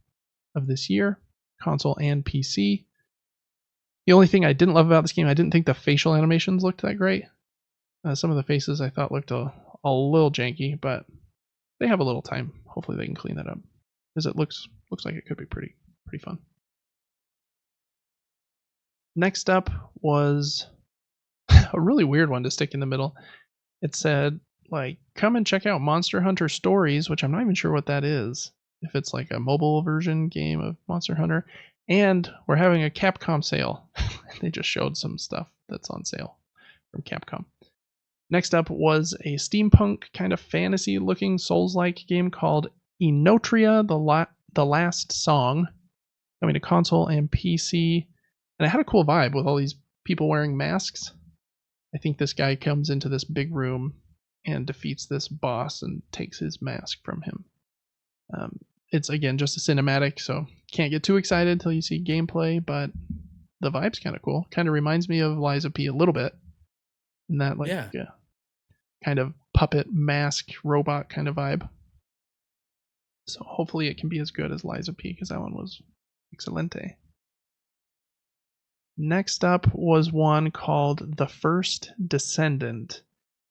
of this year, console and PC. The only thing I didn't love about this game, I didn't think the facial animations looked that great. Some of the faces I thought looked a little janky, but they have a little time. Hopefully they can clean that up, because it looks like it could be pretty fun. Next up was a really weird one to stick in the middle. It said, like, come and check out Monster Hunter Stories, which I'm not even sure what that is. If it's like a mobile version game of Monster Hunter. And we're having a Capcom sale. They just showed some stuff that's on sale from Capcom. Next up was a steampunk kind of fantasy looking Souls-like game called Enotria, the Last Song, coming to console and PC. And it had a cool vibe with all these people wearing masks. I think this guy comes into this big room and defeats this boss and takes his mask from him. It's, again, just a cinematic, so can't get too excited until you see gameplay, but the vibe's kind of cool. Kind of reminds me of Lies of P a little bit. In that, kind of puppet mask robot kind of vibe. So hopefully it can be as good as Lies of P, because that one was excelente. Next up was one called The First Descendant,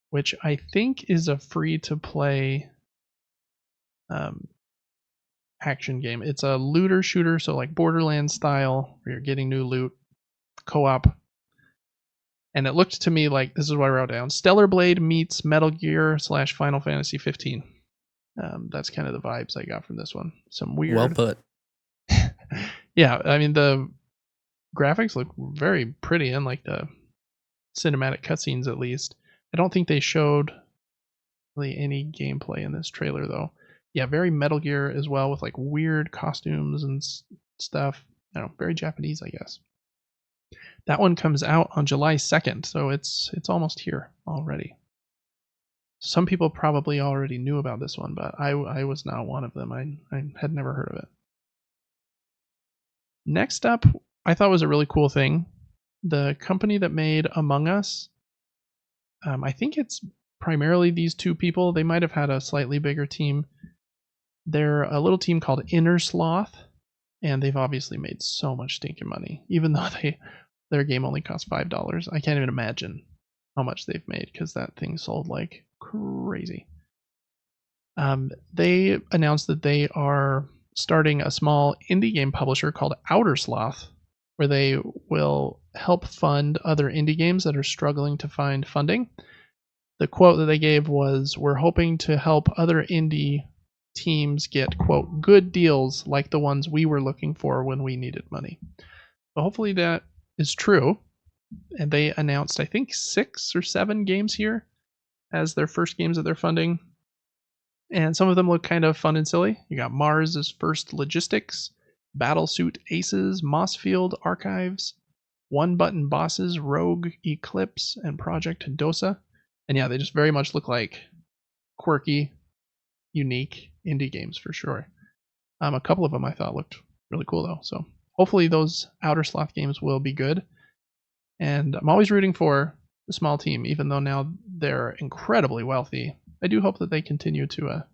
which I think is a free-to-play action game. It's a looter shooter, so like Borderlands style, where you're getting new loot, co-op. And it looked to me like, this is what I wrote down, Stellar Blade meets Metal Gear / Final Fantasy 15. That's kind of the vibes I got from this one. Some weird. Well put. Yeah, I mean, the graphics look very pretty in like the cinematic cutscenes, at least. I don't think they showed really any gameplay in this trailer, though. Yeah, very Metal Gear as well, with like weird costumes and stuff. I don't know, very Japanese, I guess. That one comes out on July 2nd, so it's almost here already. Some people probably already knew about this one, but I was not one of them. I had never heard of it. Next up, I thought was a really cool thing. The company that made Among Us, I think it's primarily these two people. They might have had a slightly bigger team. They're a little team called Inner Sloth, and they've obviously made so much stinking money, even though their game only cost $5. I can't even imagine how much they've made because that thing sold like crazy. They announced that they are starting a small indie game publisher called Outer Sloth, where they will help fund other indie games that are struggling to find funding. The quote that they gave was, "We're hoping to help other indie teams get, quote, good deals like the ones we were looking for when we needed money." So hopefully that is true. And they announced, I think, 6 or 7 games here as their first games that they're funding. And some of them look kind of fun and silly. You got Mars' First Logistics, Battlesuit Aces, Mossfield Archives, One Button Bosses, Rogue Eclipse, and Project Dosa. And yeah, they just very much look like quirky, unique indie games for sure. A couple of them I thought looked really cool though. So hopefully those Outer Sloth games will be good. And I'm always rooting for the small team, even though now they're incredibly wealthy. I do hope that they continue to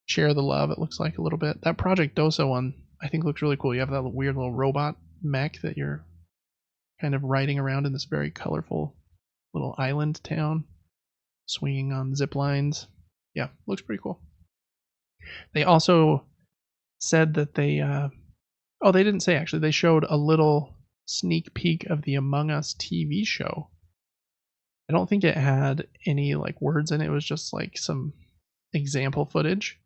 share the love, it looks like, a little bit. That Project Dosa one, I think, looks really cool. You have that weird little robot mech that you're kind of riding around in this very colorful little island town, swinging on zip lines. Yeah, looks pretty cool. They also said that they didn't say actually. They showed a little sneak peek of the Among Us TV show. I don't think it had any like words in it. It was just like some example footage,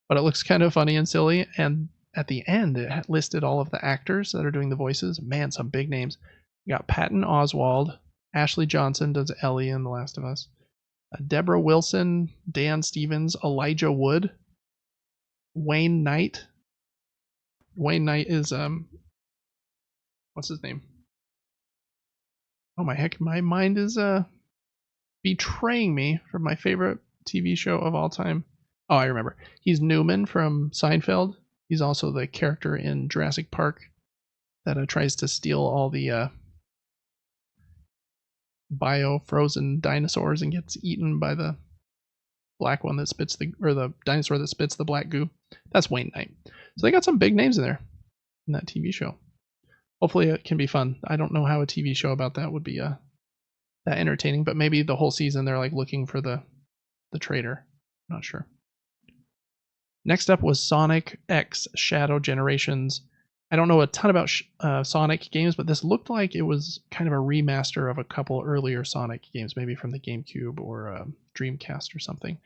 but it looks kind of funny and silly. And at the end, it listed all of the actors that are doing the voices. Man, some big names. You got Patton Oswalt, Ashley Johnson does Ellie in The Last of Us, Deborah Wilson, Dan Stevens, Elijah Wood, Wayne Knight. Wayne Knight is what's his name? Oh my heck, my mind is betraying me from my favorite TV show of all time. Oh, I remember. He's Newman from Seinfeld. He's also the character in Jurassic Park that tries to steal all the bio-frozen dinosaurs and gets eaten by the black one that spits the dinosaur that spits the black goo. That's Wayne Knight. So they got some big names in there in that TV show. Hopefully it can be fun. I don't know how a TV show about that would be that entertaining, but maybe the whole season they're like looking for the traitor. I'm not sure. Next up was Sonic X Shadow Generations. I don't know a ton about Sonic games, but this looked like it was kind of a remaster of a couple earlier Sonic games, maybe from the GameCube or Dreamcast or something.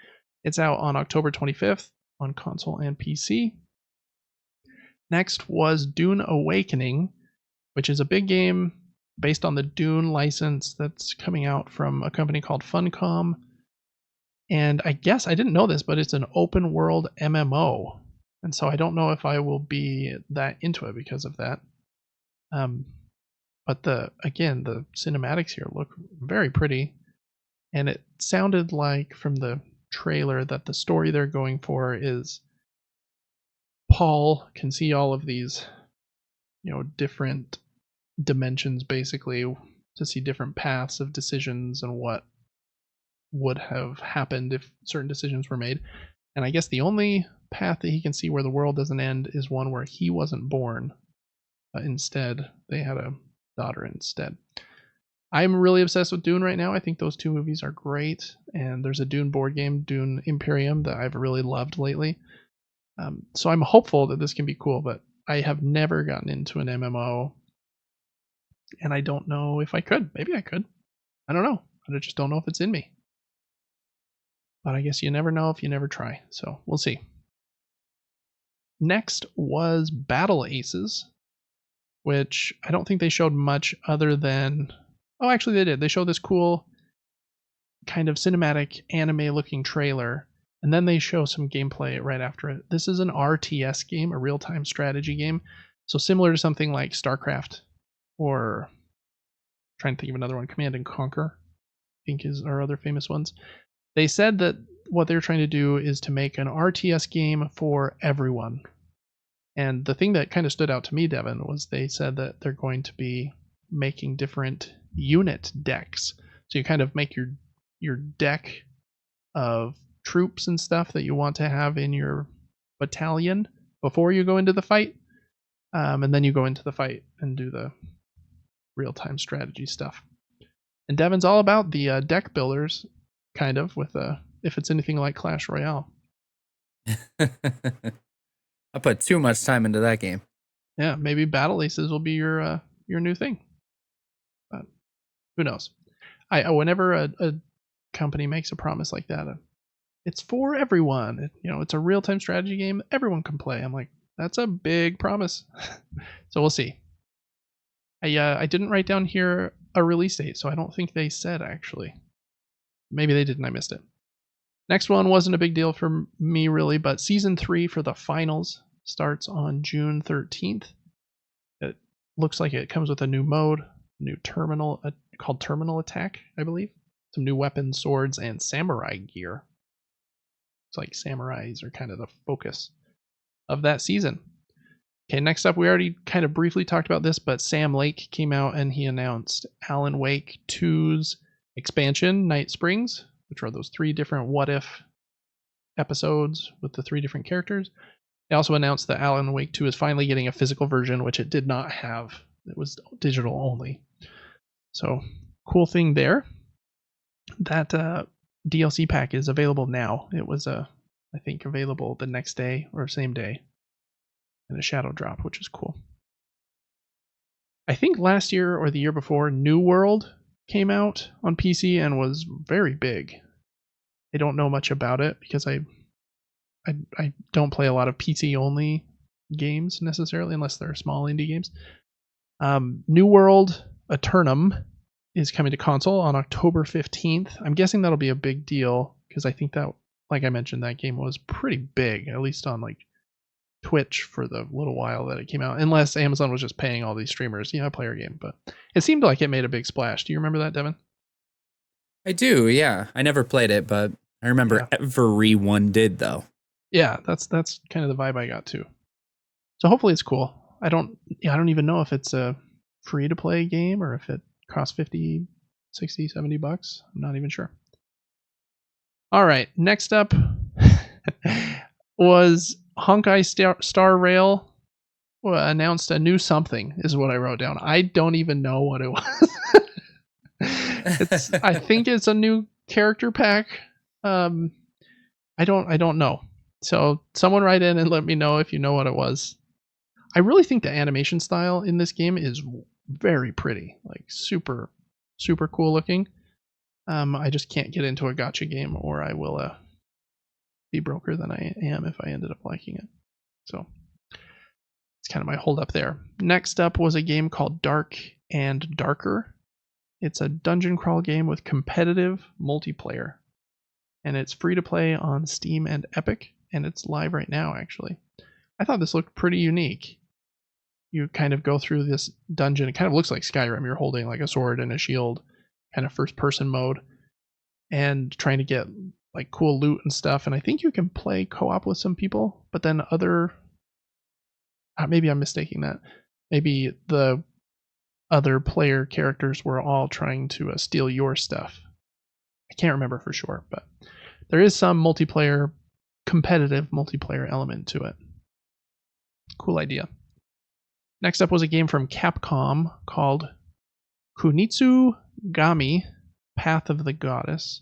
It's out on October 25th on console and PC. Next was Dune Awakening, which is a big game based on the Dune license that's coming out from a company called Funcom. And I guess I didn't know this, but it's an open world MMO. And so I don't know if I will be that into it because of that. But the cinematics here look very pretty. And it sounded like from the trailer that the story they're going for is Paul can see all of these, different dimensions basically, to see different paths of decisions and what would have happened if certain decisions were made. And I guess the only path that he can see where the world doesn't end is one where he wasn't born. Instead, they had a daughter instead. I'm really obsessed with Dune right now. I think those two movies are great. And there's a Dune board game, Dune Imperium, that I've really loved lately. So I'm hopeful that this can be cool, but I have never gotten into an MMO. And I don't know if I could. Maybe I could. I don't know. I just don't know if it's in me. But I guess you never know if you never try. So we'll see. Next was Battle Aces, which I don't think they showed much other than... Oh, actually they did. They showed this cool kind of cinematic anime-looking trailer, and then they show some gameplay right after it. This is an RTS game, a real-time strategy game. So similar to something like StarCraft, or I'm trying to think of another one, Command and Conquer, I think are other famous ones. They said that what they're trying to do is to make an RTS game for everyone. And the thing that kind of stood out to me, Devin, was they said that they're going to be making different unit decks. So you kind of make your deck of troops and stuff that you want to have in your battalion before you go into the fight. And then you go into the fight and do the real-time strategy stuff. And Devin's all about the deck builders, kind of, with if it's anything like Clash Royale. I put too much time into that game. Yeah, maybe Battle Aces will be your new thing. But who knows? Whenever a company makes a promise like that, it's for everyone. It's a real-time strategy game everyone can play. I'm like, that's a big promise. So we'll see. I didn't write down here a release date, so I don't think they said, actually. Maybe they didn't, I missed it. Next one wasn't a big deal for me, really, but Season 3 for the finals starts on June 13th. It looks like it comes with a new mode, new terminal called Terminal Attack, I believe. Some new weapons, swords, and samurai gear. It's like samurais are kind of the focus of that season. Okay, next up, we already kind of briefly talked about this, but Sam Lake came out and he announced Alan Wake 2's expansion, Night Springs, which are those 3 different what-if episodes with the 3 different characters. They also announced that Alan Wake 2 is finally getting a physical version, which it did not have. It was digital only. So, cool thing there. That DLC pack is available now. It was, I think, available the next day or same day in a shadow drop, which is cool. I think last year or the year before, New World came out on PC and was very big. I don't know much about it because I don't play a lot of PC only games necessarily, unless they're small indie games. New World Eternum is coming to console on October 15th. I'm guessing that'll be a big deal because I think that, like I mentioned, that game was pretty big, at least on like Twitch for the little while that it came out, unless Amazon was just paying all these streamers, play our game. But it seemed like it made a big splash. Do you remember that, Devin? I do, yeah. I never played it, but I remember everyone did, though. Yeah, that's kind of the vibe I got too. So hopefully it's cool. I don't even know if it's a free to play game or if it costs 50, 60, 70 bucks. I'm not even sure. All right, next up was Honkai Star Rail announced a new something, is what I wrote down. I don't even know what it was. I think it's a new character pack. I don't know. So someone write in and let me know if you know what it was. I really think the animation style in this game is very pretty, like super, super cool looking. I just can't get into a gacha game, or I will be broker than I am if I ended up liking it. So it's kind of my hold up there. Next up was a game called Dark and Darker. It's a dungeon crawl game with competitive multiplayer, and it's free to play on Steam and Epic, and it's live right now, actually. I thought this looked pretty unique. You kind of go through this dungeon. It kind of looks like Skyrim. You're holding like a sword and a shield, kind of first person mode, and trying to get like cool loot and stuff. And I think you can play co-op with some people, but then maybe I'm mistaking that. Maybe the other player characters were all trying to steal your stuff. I can't remember for sure, but there is some competitive multiplayer element to it. Cool idea. Next up was a game from Capcom called Kunitsu Gami, Path of the Goddess.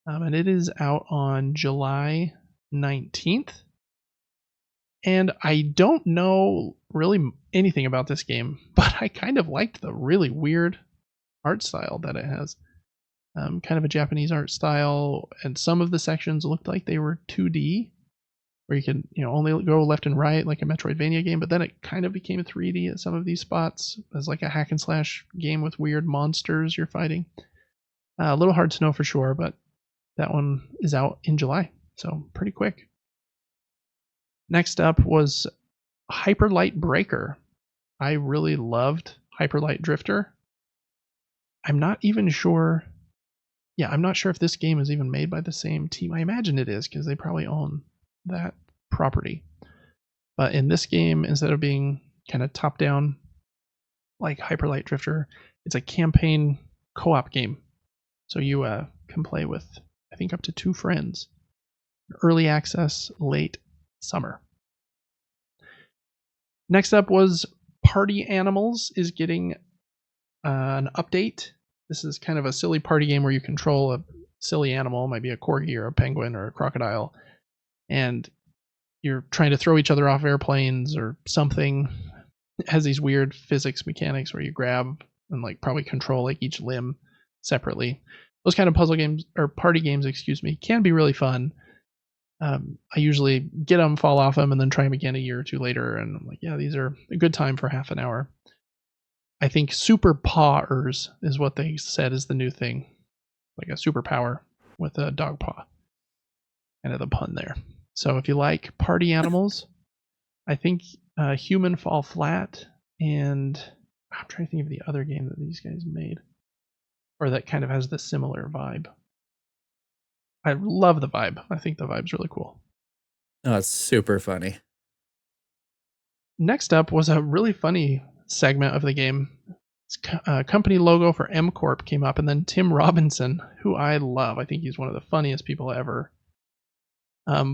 And it is out on July 19th. And I don't know really anything about this game, but I kind of liked the really weird art style that it has. Kind of a Japanese art style, and some of the sections looked like they were 2D, where you could only go left and right like a Metroidvania game, but then it kind of became 3D at some of these spots as like a hack and slash game with weird monsters you're fighting. A little hard to know for sure, but that one is out in July, so pretty quick. Next up was Hyperlight Breaker. I really loved Hyperlight Drifter. I'm not even sure. Yeah, I'm not sure if this game is even made by the same team. I imagine it is because they probably own that property. But in this game, instead of being kind of top down like Hyperlight Drifter, it's a campaign co-op game. So you can play with, I think, up to 2 friends. Early access, late summer. Next up was Party Animals is getting an update. This is kind of a silly party game where you control a silly animal, might be a corgi or a penguin or a crocodile, and you're trying to throw each other off airplanes or something. It has these weird physics mechanics where you grab and like probably control like each limb separately. Those kind of puzzle games or party games, can be really fun. I usually get them, fall off them, and then try them again a year or two later. And I'm like, yeah, these are a good time for half an hour. I think Super Pawers is what they said is the new thing, like a superpower with a dog paw. Kind of the pun there. So if you like party animals, I think Human Fall Flat, and I'm trying to think of the other game that these guys made, or that kind of has the similar vibe. I love the vibe. I think the vibe's really cool. Oh, it's super funny. Next up was a really funny segment of the game. Company logo for M Corp came up, and then Tim Robinson, who I love, I think he's one of the funniest people ever,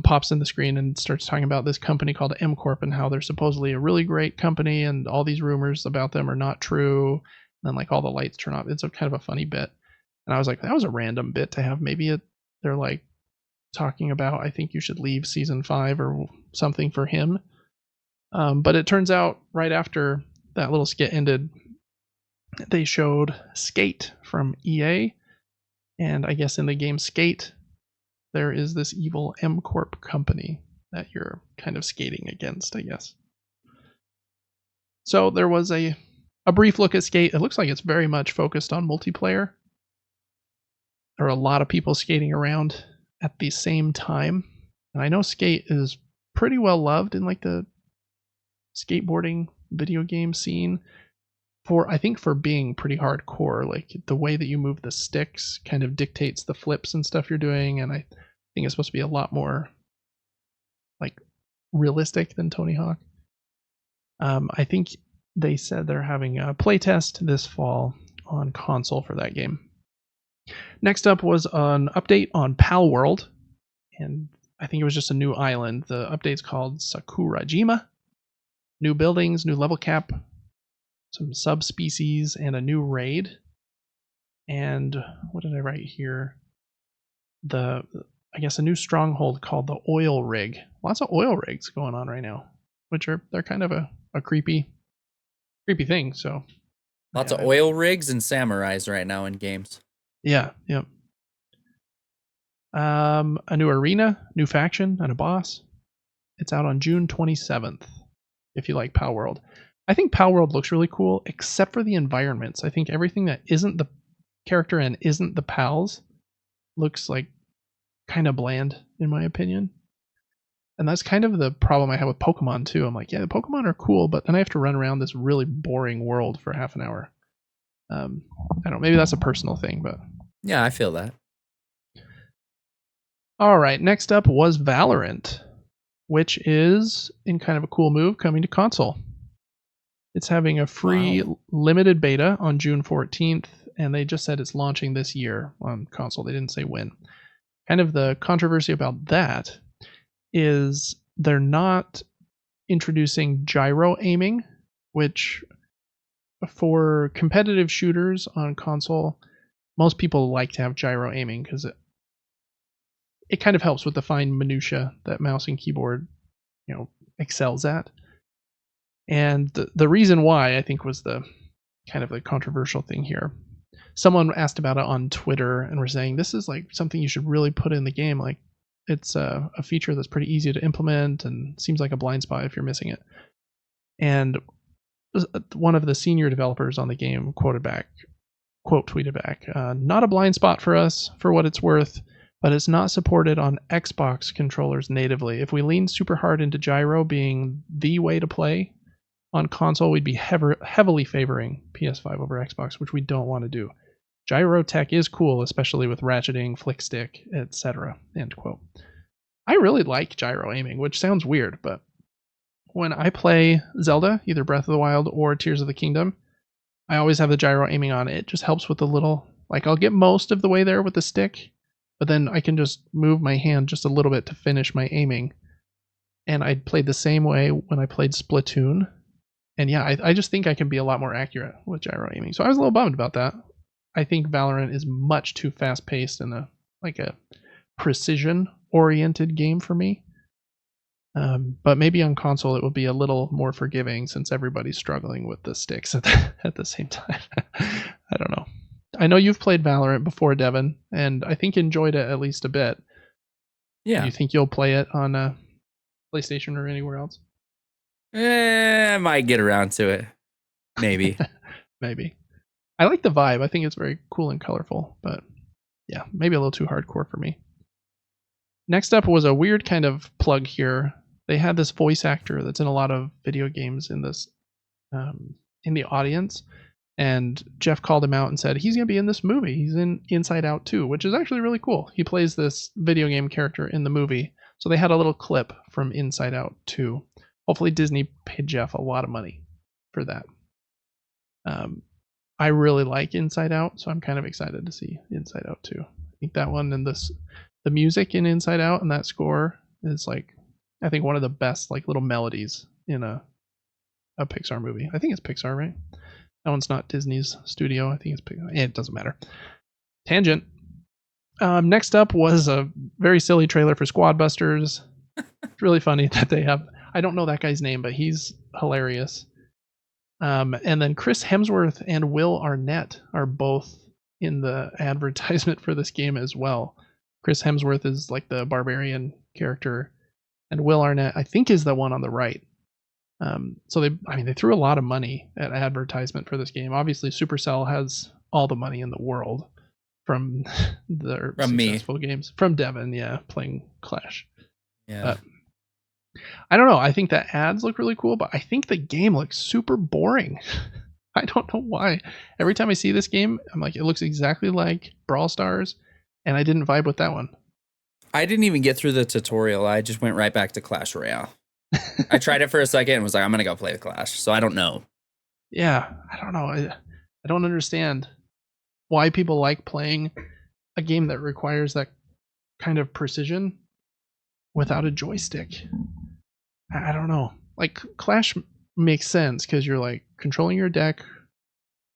pops in the screen and starts talking about this company called M Corp and how they're supposedly a really great company, and all these rumors about them are not true. And then like all the lights turn off. It's a kind of a funny bit, and I was like, that was a random bit to have. Maybe they're like talking about, I think you should leave season 5 or something for him. But it turns out right after that little skit ended, they showed Skate from EA, and I guess in the game Skate, there is this evil M Corp company that you're kind of skating against, I guess. So there was a brief look at Skate. It looks like it's very much focused on multiplayer. There are a lot of people skating around at the same time. And I know Skate is pretty well loved in like the skateboarding video game scene for being pretty hardcore. Like the way that you move the sticks kind of dictates the flips and stuff you're doing, and I think it's supposed to be a lot more like realistic than Tony Hawk. I think they said they're having a playtest this fall on console for that game. Next up was an update on Pal World, and I think it was just a new island. The update's called Sakurajima. New buildings, new level cap, some subspecies, and a new raid. And what did I write here? I guess a new stronghold called the Oil Rig. Lots of oil rigs going on right now, which they're kind of a creepy thing. So lots of oil rigs and samurais right now in games. Yeah, yep. A new arena, new faction, and a boss. It's out on June 27th. If you like Pal World, I think Pal World looks really cool, except for the environments. I think everything that isn't the character and isn't the pals looks like kind of bland, in my opinion. And that's kind of the problem I have with Pokemon too. I'm like, yeah, the Pokemon are cool, but then I have to run around this really boring world for half an hour. I don't know, maybe that's a personal thing, but yeah, I feel that. All right, next up was Valorant, which is, in kind of a cool move, coming to console. It's having a free limited beta on June 14th, and they just said it's launching this year on console. They didn't say when. Kind of the controversy about that is they're not introducing gyro aiming, which for competitive shooters on console, most people like to have gyro aiming because it kind of helps with the fine minutia that mouse and keyboard, excels at. And the reason why, I think, was the kind of the controversial thing here. Someone asked about it on Twitter and were saying this is like something you should really put in the game. Like it's a feature that's pretty easy to implement and seems like a blind spot if you're missing it. And one of the senior developers on the game tweeted back, not a blind spot for us for what it's worth, but it's not supported on Xbox controllers natively. If we lean super hard into gyro being the way to play on console, we'd be heavily favoring PS5 over Xbox, which we don't want to do. Gyro tech is cool, especially with ratcheting, flick stick, etc. End quote. I really like gyro aiming, which sounds weird, but when I play Zelda, either Breath of the Wild or Tears of the Kingdom, I always have the gyro aiming on. It just helps with the little, like I'll get most of the way there with the stick, but then I can just move my hand just a little bit to finish my aiming. And I played the same way when I played Splatoon. And yeah, I just think I can be a lot more accurate with gyro aiming. So I was a little bummed about that. I think Valorant is much too fast-paced and a precision-oriented game for me. But maybe on console it will be a little more forgiving since everybody's struggling with the sticks at the same time. I don't know. I know you've played Valorant before, Devin, and I think enjoyed it at least a bit. Yeah. Do you think you'll play it on PlayStation or anywhere else? I might get around to it. Maybe. Maybe. I like the vibe. I think it's very cool and colorful, but yeah, maybe a little too hardcore for me. Next up was a weird kind of plug here. They had this voice actor that's in a lot of video games in this in the audience, and Jeff called him out and said he's going to be in this movie. He's in Inside Out 2, which is actually really cool. He plays this video game character in the movie. So they had a little clip from Inside Out 2. Hopefully Disney paid Jeff a lot of money for that. I really like Inside Out, so I'm kind of excited to see Inside Out 2. I think that one and the music in Inside Out and that score is like, I think one of the best like little melodies in a Pixar movie. I think it's Pixar, right? That one's not Disney's studio. I think it's Pixar. It doesn't matter. Tangent. Next up was a very silly trailer for Squad Busters. It's really funny that they have, I don't know that guy's name, but he's hilarious. And then Chris Hemsworth and Will Arnett are both in the advertisement for this game as well. Chris Hemsworth is like the barbarian character, and Will Arnett, I think, is the one on the right. So they threw a lot of money at advertisement for this game. Obviously, Supercell has all the money in the world from their successful games. From Devin, yeah, playing Clash. Yeah. I don't know. I think the ads look really cool, but I think the game looks super boring. I don't know why. Every time I see this game, I'm like, it looks exactly like Brawl Stars, and I didn't vibe with that one. I didn't even get through the tutorial. I just went right back to Clash Royale. I tried it for a second and was like, I'm going to go play the Clash. So I don't know. Yeah, I don't know. I don't understand why people like playing a game that requires that kind of precision without a joystick. I don't know. Like Clash makes sense because you're like controlling your deck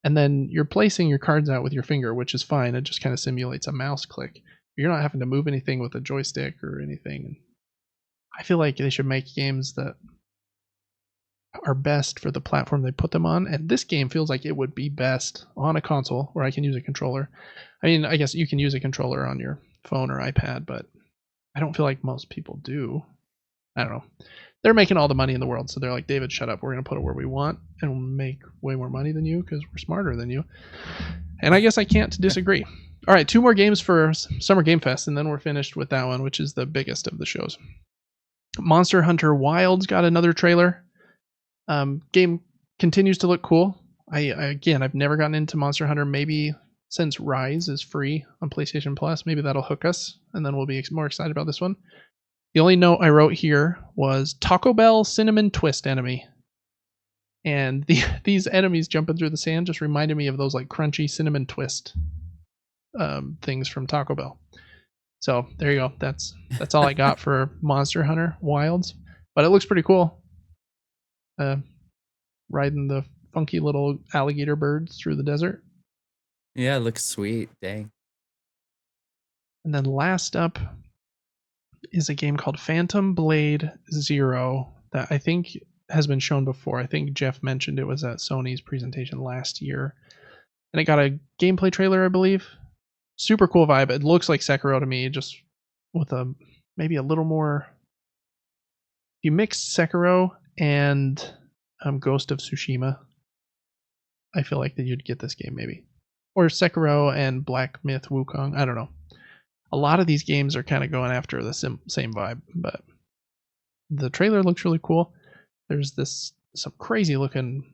and then you're placing your cards out with your finger, which is fine. It just kind of simulates a mouse click. You're not having to move anything with a joystick or anything. I feel like they should make games that are best for the platform they put them on. And this game feels like it would be best on a console where I can use a controller. I mean, I guess you can use a controller on your phone or iPad, but I don't feel like most people do. I don't know. They're making all the money in the world, so they're like, David, shut up. We're going to put it where we want and we'll make way more money than you because we're smarter than you. And I guess I can't disagree. All right, 2 more games for Summer Game Fest, and then we're finished with that one, which is the biggest of the shows. Monster Hunter Wilds got another trailer. Game continues to look cool. I've never gotten into Monster Hunter. Maybe since Rise is free on PlayStation Plus, maybe that'll hook us, and then we'll be more excited about this one. The only note I wrote here was Taco Bell Cinnamon Twist enemy. And these enemies jumping through the sand just reminded me of those like crunchy cinnamon twist things from Taco Bell. So there you go. That's all I got for Monster Hunter Wilds. But it looks pretty cool. Riding the funky little alligator birds through the desert. Yeah, it looks sweet. Dang. And then last up is a game called Phantom Blade Zero. that I think has been shown before. I think Jeff mentioned it was at Sony's presentation last year. And it got a gameplay trailer, I believe. Super cool vibe. It looks like Sekiro to me, just with maybe a little more. If you mix Sekiro and Ghost of Tsushima, I feel like that you'd get this game maybe. Or Sekiro and Black Myth Wukong. I don't know. A lot of these games are kind of going after the same vibe, but the trailer looks really cool. There's some crazy looking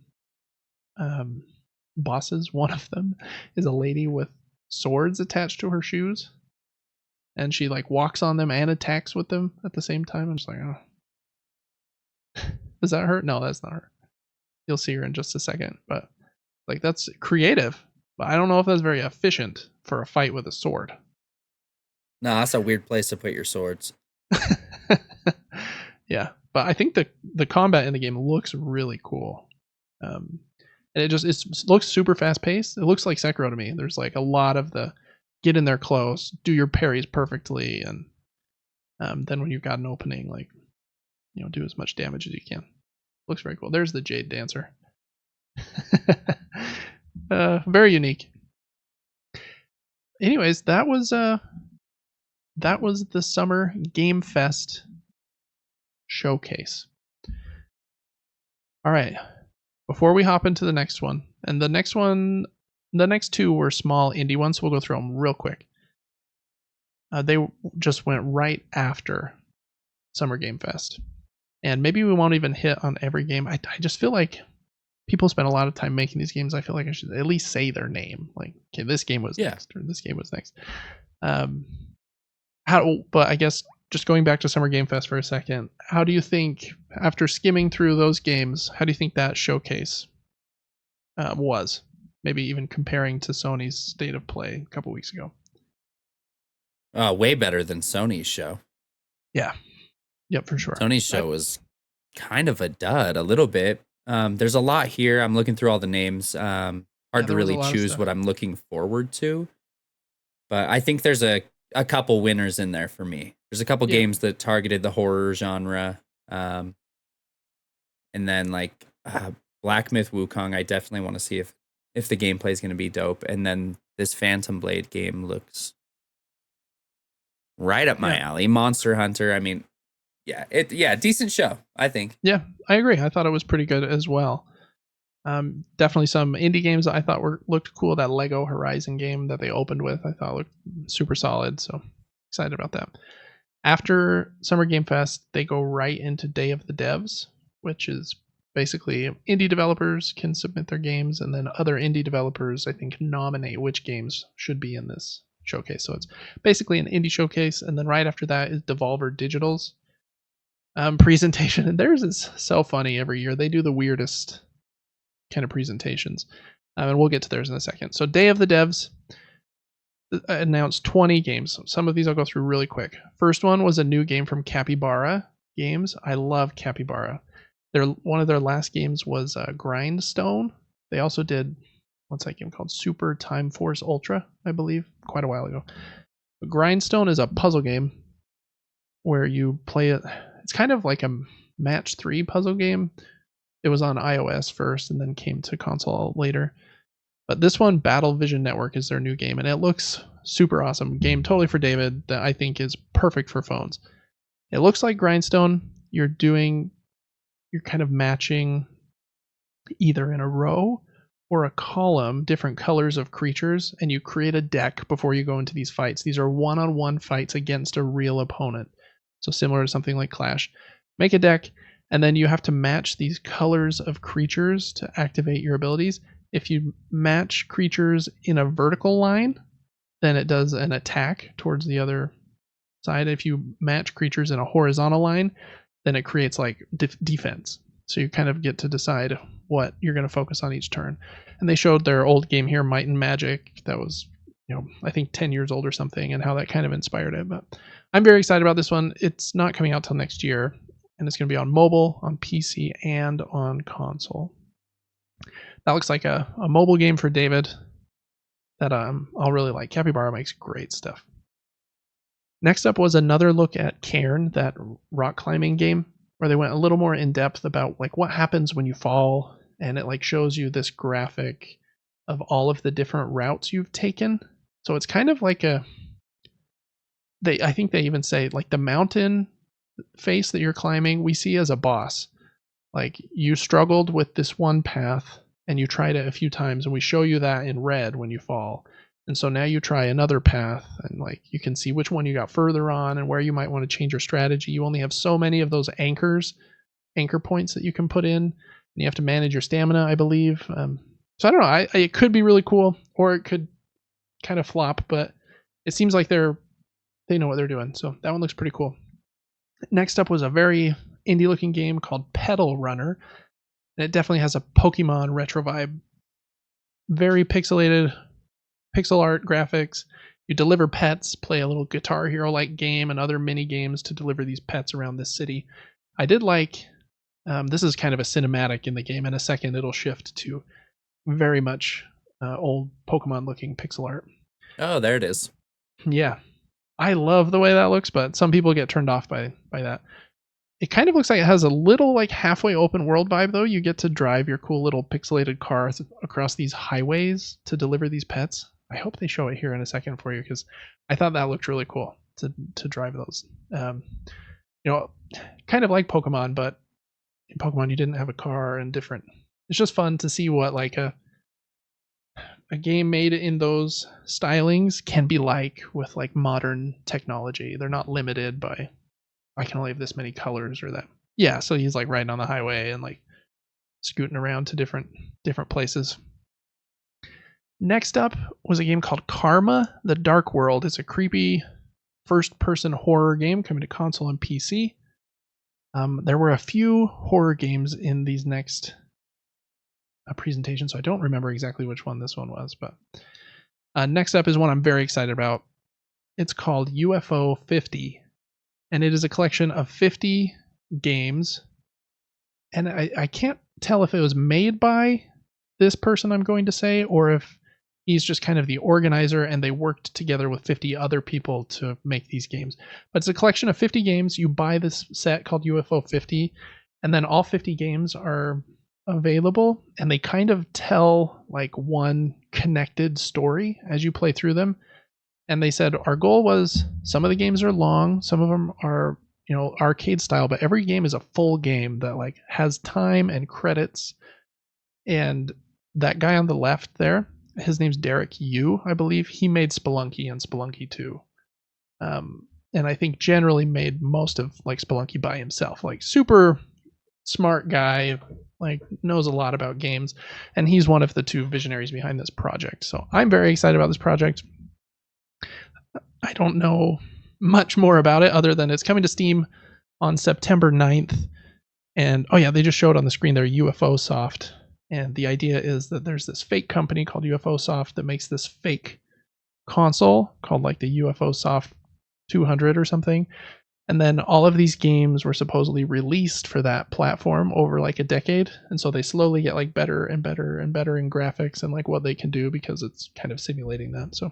bosses. One of them is a lady with swords attached to her shoes, and she like walks on them and attacks with them at the same time. I'm just like, oh, is that her? No, that's not her. You'll see her in just a second, but like that's creative, but I don't know if that's very efficient for a fight with a sword. No, that's a weird place to put your swords. Yeah, but I think the combat in the game looks really cool. And it looks super fast paced. It looks like Sekiro to me. There's like a lot of the get in there close, do your parries perfectly, and then when you've got an opening, like do as much damage as you can. Looks very cool. There's the Jade Dancer. Very unique. Anyways, that was the Summer Game Fest showcase. All right. Before we hop into the next one, and the next two were small indie ones, so we'll go through them real quick. They just went right after Summer Game Fest. And maybe we won't even hit on every game. I just feel like people spend a lot of time making these games. I feel like I should at least say their name. Like, okay, this game was next, or this game was next. But I guess just going back to Summer Game Fest for a second, how do you think, after skimming through those games, how do you think that showcase was? Maybe even comparing to Sony's State of Play a couple weeks ago. Way better than Sony's show. Yeah. Yep, for sure. Sony's show was kind of a dud, a little bit. There's a lot here. I'm looking through all the names. Hard to really choose what I'm looking forward to. But I think there's a couple winners in there for me. There's a couple games that targeted the horror genre. And then like Black Myth Wukong, I definitely want to see if the gameplay is going to be dope. And then this Phantom Blade game looks right up my alley. Monster Hunter, I mean, decent show, I think. Yeah, I agree. I thought it was pretty good as well. Definitely some indie games that I thought looked cool. That Lego Horizon game that they opened with, I thought looked super solid. So excited about that. After Summer Game Fest, they go right into Day of the Devs, which is basically indie developers can submit their games, and then other indie developers, I think, nominate which games should be in this showcase. So it's basically an indie showcase, and then right after that is Devolver Digital's presentation, and theirs is so funny every year. They do the weirdest kind of presentations, and we'll get to theirs in a second. So Day of the Devs announced 20 games. Some of these I'll go through really quick. First one was a new game from Capybara Games. I love Capybara. One of their last games was Grindstone. They also did, what's that game called? Super Time Force Ultra, I believe, quite a while ago. But Grindstone is a puzzle game where you play it. It's kind of like a match 3 puzzle game. It was on iOS first and then came to console later. But this one, Battle Vision Network, is their new game, and it looks super awesome. Game totally for David that I think is perfect for phones. It looks like Grindstone. You're kind of matching either in a row or a column different colors of creatures, and you create a deck before you go into these fights. These are one-on-one fights against a real opponent. So similar to something like Clash. Make a deck, and then you have to match these colors of creatures to activate your abilities. If you match creatures in a vertical line, then it does an attack towards the other side. If you match creatures in a horizontal line, then it creates like defense. So you kind of get to decide what you're going to focus on each turn. And they showed their old game here, Might and Magic, that was, I think 10 years old or something, and how that kind of inspired it. But I'm very excited about this one. It's not coming out till next year, and it's going to be on mobile, on PC, and on console. That looks like a mobile game for David that I'll really like. Capybara makes great stuff. Next up was another look at Cairn, that rock climbing game where they went a little more in depth about like what happens when you fall, and it like shows you this graphic of all of the different routes you've taken. So it's kind of like I think they even say like the mountain face that you're climbing we see as a boss. Like you struggled with this one path and you tried it a few times, and we show you that in red when you fall. And so now you try another path, and like you can see which one you got further on and where you might want to change your strategy. You only have so many of those anchor points that you can put in, and you have to manage your stamina, I believe. So I don't know. It could be really cool, or it could kind of flop, but it seems like they know what they're doing. So that one looks pretty cool. Next up was a very indie-looking game called Pedal Runner. And it definitely has a Pokemon retro vibe. Very pixelated, pixel art graphics. You deliver pets, play a little Guitar Hero-like game and other mini games to deliver these pets around this city. I did like, this is kind of a cinematic in the game. In a second, it'll shift to very much old Pokemon-looking pixel art. Oh, there it is. Yeah. I love the way that looks, but some people get turned off by that. It kind of looks like it has a little like halfway open world vibe though. You get to drive your cool little pixelated car across these highways to deliver these pets. I hope they show it here in a second for you, because I thought that looked really cool to drive those. Kind of like Pokemon, but in Pokemon you didn't have a car and different. It's just fun to see what like a game made in those stylings can be like with like modern technology. They're not limited by I can only have this many colors or that. Yeah, so he's like riding on the highway and like scooting around to different places. Next up was a game called Karma: The Dark World. It's a creepy first-person horror game coming to console and PC. There were a few horror games in these next presentations, so I don't remember exactly which one this one was. But next up is one I'm very excited about. It's called UFO 50. And it is a collection of 50 games. And I can't tell if it was made by this person I'm going to say, or if he's just kind of the organizer and they worked together with 50 other people to make these games. But it's a collection of 50 games. You buy this set called UFO 50, and then all 50 games are available, and they kind of tell like one connected story as you play through them. And they said our goal was some of the games are long, some of them are, arcade style, but every game is a full game that like has time and credits. And that guy on the left there, his name's Derek Yu, I believe. He made Spelunky and Spelunky 2. And I think generally made most of like Spelunky by himself. Like super smart guy, like knows a lot about games. And he's one of the two visionaries behind this project. So I'm very excited about this project. I don't know much more about it other than it's coming to Steam on September 9th. And oh yeah, they just showed on the screen there Ubisoft. And the idea is that there's this fake company called Ubisoft that makes this fake console called like the Ubisoft 200 or something. And then all of these games were supposedly released for that platform over like a decade. And so they slowly get like better and better and better in graphics and like what they can do, because it's kind of simulating that. So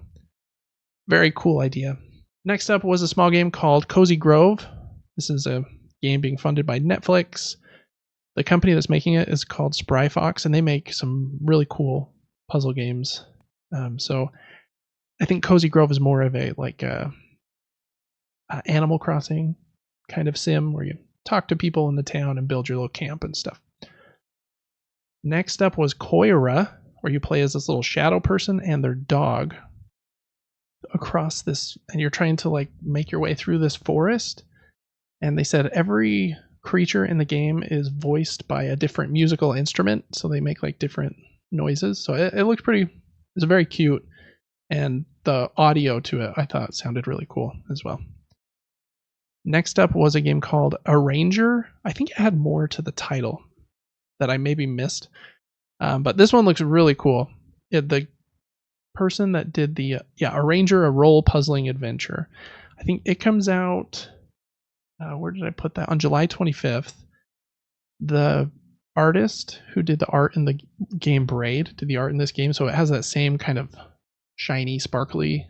very cool idea. Next up was a small game called Cozy Grove. This is a game being funded by Netflix. The company that's making it is called Spry Fox, and they make some really cool puzzle games. So I think Cozy Grove is more of a like Animal Crossing kind of sim where you talk to people in the town and build your little camp and stuff. Next up was Koira, where you play as this little shadow person and their dog across this, and you're trying to like make your way through this forest. And they said every creature in the game is voiced by a different musical instrument, so they make like different noises. So it looked it's very cute, and the audio to it I thought sounded really cool as well. Next up was a game called Arranger. I think it had more to the title that I maybe missed, but this one looks really cool. The person that did the Arranger, a role puzzling adventure, I think it comes out where did I put that? On July 25th. The artist who did the art in the game Braid did the art in this game, so it has that same kind of shiny, sparkly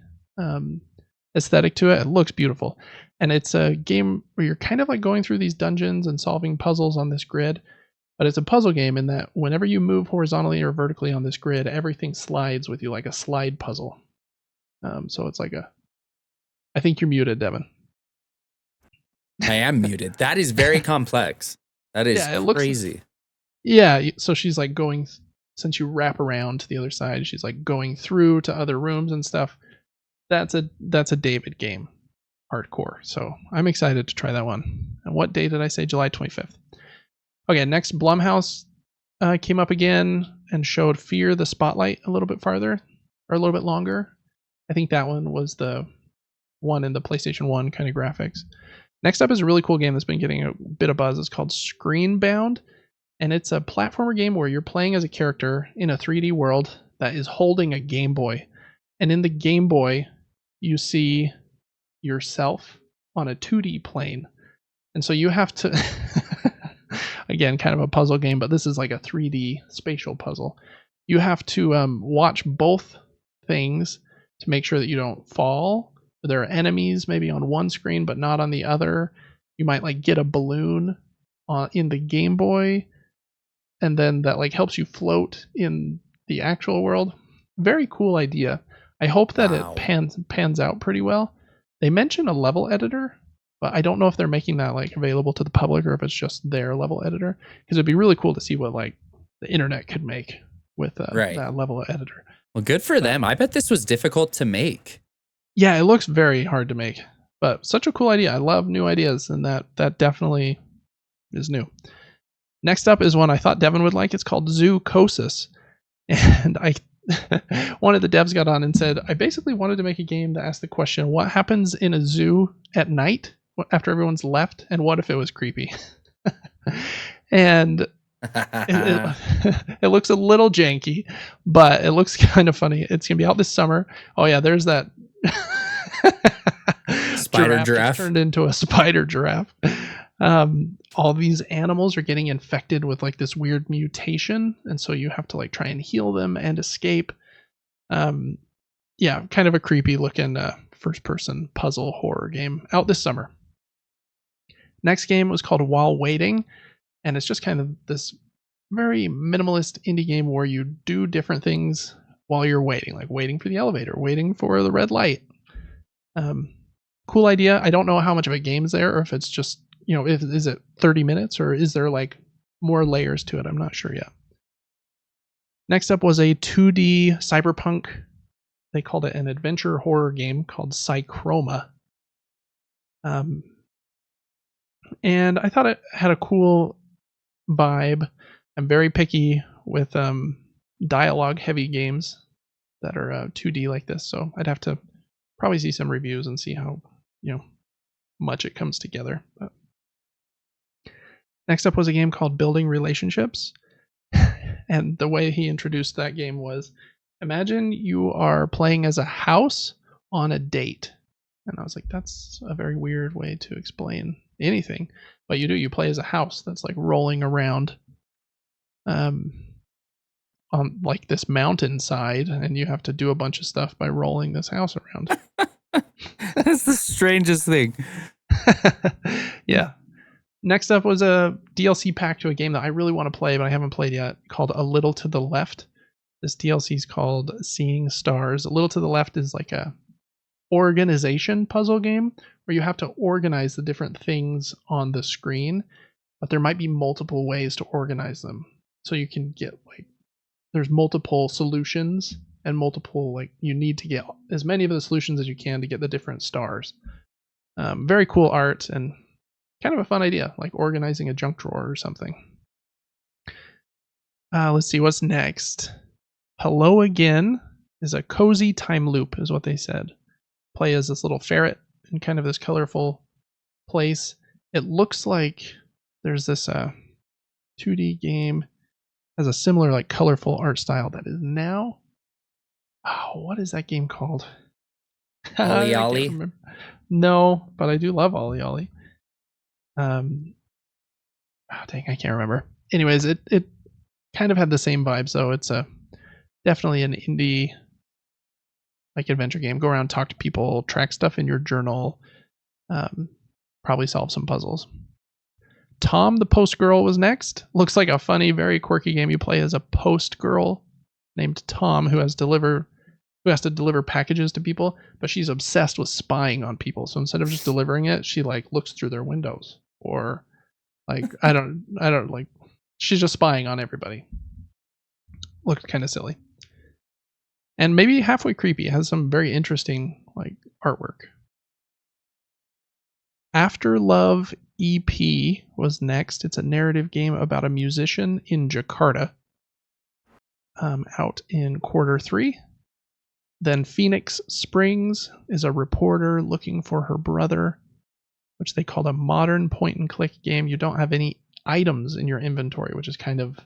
aesthetic to it. It looks beautiful. And it's a game where you're kind of like going through these dungeons and solving puzzles on this grid. But it's a puzzle game in that whenever you move horizontally or vertically on this grid, everything slides with you like a slide puzzle. So it's like I think you're muted, Devin. I am muted. That is very complex. That is crazy. Yeah, so she's like going, since you wrap around to the other side, she's like going through to other rooms and stuff. That's a David game, hardcore. So I'm excited to try that one. And what day did I say? July 25th. Okay, next, Blumhouse came up again and showed Fear the Spotlight a little bit farther, or a little bit longer. I think that one was the one in the PlayStation 1 kind of graphics. Next up is a really cool game that's been getting a bit of buzz. It's called Screenbound, and it's a platformer game where you're playing as a character in a 3D world that is holding a Game Boy. And in the Game Boy, you see yourself on a 2D plane. And so you have to... Again, kind of a puzzle game, but this is like a 3D spatial puzzle. You have to watch both things to make sure that you don't fall. There are enemies maybe on one screen, but not on the other. You might like get a balloon in the Game Boy, and then that like helps you float in the actual world. Very cool idea. I hope that it pans out pretty well. They mention a level editor, but I don't know if they're making that like available to the public or if it's just their level editor. Because it'd be really cool to see what like the internet could make with that level editor. Well, good for them. I bet this was difficult to make. Yeah, it looks very hard to make, but such a cool idea. I love new ideas, and that definitely is new. Next up is one I thought Devin would like. It's called Zoocosis, and one of the devs got on and said, I basically wanted to make a game that asked the question, what happens in a zoo at night after everyone's left, and what if it was creepy? And it looks a little janky, but it looks kind of funny. It's gonna be out this summer. Oh yeah, there's that spider giraffe turned into a spider giraffe. All these animals are getting infected with like this weird mutation, and so you have to like try and heal them and escape. Yeah, kind of a creepy looking first person puzzle horror game out this summer. Next game was called While Waiting, and it's just kind of this very minimalist indie game where you do different things while you're waiting, like waiting for the elevator, waiting for the red light. Cool idea. I don't know how much of a game is there, or if it's just, is it 30 minutes, or is there like more layers to it? I'm not sure yet. Next up was a 2D cyberpunk. They called it an adventure horror game called Psychroma. And I thought it had a cool vibe. I'm very picky with dialogue heavy games that are 2D like this, so I'd have to probably see some reviews and see how much it comes together. But next up was a game called Building Relationships, and the way he introduced that game was, imagine you are playing as a house on a date. And I was like, that's a very weird way to explain anything, but you play as a house that's like rolling around on like this mountainside, and you have to do a bunch of stuff by rolling this house around. That's the strangest thing. Yeah. Next up was a DLC pack to a game that I really want to play, but I haven't played yet, called A Little to the Left. This DLC is called Seeing Stars. A Little to the Left is like a organization puzzle game where you have to organize the different things on the screen, but there might be multiple ways to organize them. So you can get like, there's multiple solutions and multiple, like, you need to get as many of the solutions as you can to get the different stars. Very cool art and kind of a fun idea, like organizing a junk drawer or something. Let's see what's next. Hello Again is a cozy time loop, is what they said. Play as this little ferret in kind of this colorful place. It looks like there's this 2D game has a similar like colorful art style that is now. Oh, what is that game called? Ollie Ollie? No, but I do love Ollie Ollie. Dang, I can't remember. Anyways, it kind of had the same vibe, so it's definitely an indie like adventure game. Go around, talk to people, track stuff in your journal. probably solve some puzzles. Tom the Post Girl was next. Looks like a funny, very quirky game. You play as a post girl named Tom who has to deliver packages to people, but she's obsessed with spying on people. So instead of just delivering it, she like looks through their windows, or like I don't like, she's just spying on everybody. Looked kind of silly. And maybe halfway creepy. It has some very interesting like artwork. After Love EP was next. It's a narrative game about a musician in Jakarta, out in Q3. Then Phoenix Springs is a reporter looking for her brother, which they called a modern point-and-click game. You don't have any items in your inventory, which is kind of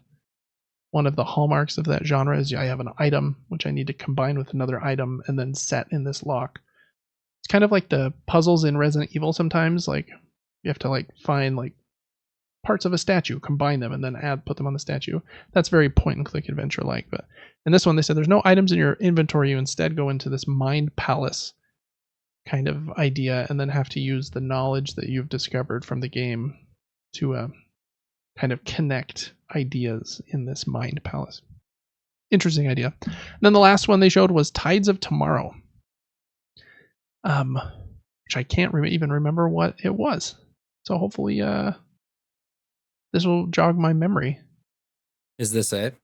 one of the hallmarks of that genre. Is I have an item which I need to combine with another item and then set in this lock. It's kind of like the puzzles in Resident Evil sometimes. Like you have to like find like parts of a statue, combine them, and then put them on the statue. That's very point-and-click adventure-like. But in this one, they said there's no items in your inventory. You instead go into this mind palace kind of idea, and then have to use the knowledge that you've discovered from the game to kind of connect ideas in this mind palace. Interesting idea. And then the last one they showed was Tides of Tomorrow, which I can't even remember what it was. So hopefully this will jog my memory. Is this it?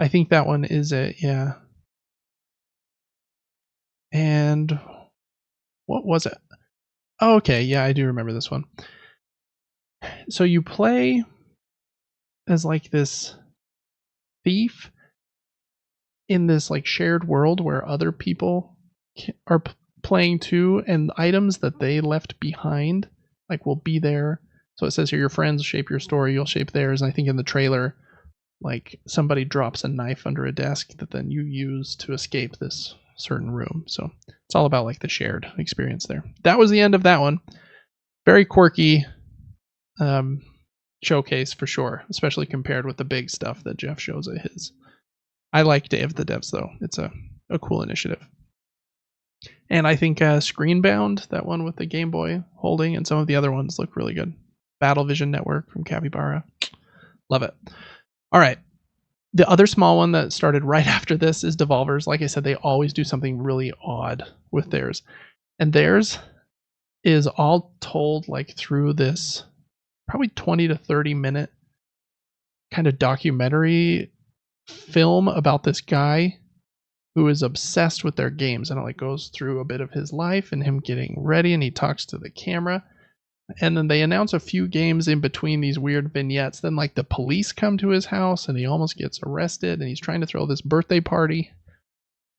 I think that one is it, yeah. And what was it? Oh, okay, yeah, I do remember this one. So you play as like this thief in this like shared world where other people are playing too, and items that they left behind like will be there. So it says here your friends shape your story, you'll shape theirs. And I think in the trailer, like somebody drops a knife under a desk that then you use to escape this certain room. So it's all about like the shared experience there. That was the end of that one. Very quirky showcase for sure, especially compared with the big stuff that Jeff shows at his. I like Day of the Devs though. It's a cool initiative. And I think Screenbound, that one with the Game Boy holding, and some of the other ones look really good. Battle Vision Network from Capybara. Love it. All right. The other small one that started right after this is Devolver's. Like I said, they always do something really odd with theirs. And theirs is all told like through this probably 20 to 30 minute kind of documentary film about this guy who is obsessed with their games, and it like goes through a bit of his life and him getting ready, and he talks to the camera. And then they announce a few games in between these weird vignettes. Then like the police come to his house and he almost gets arrested, and he's trying to throw this birthday party.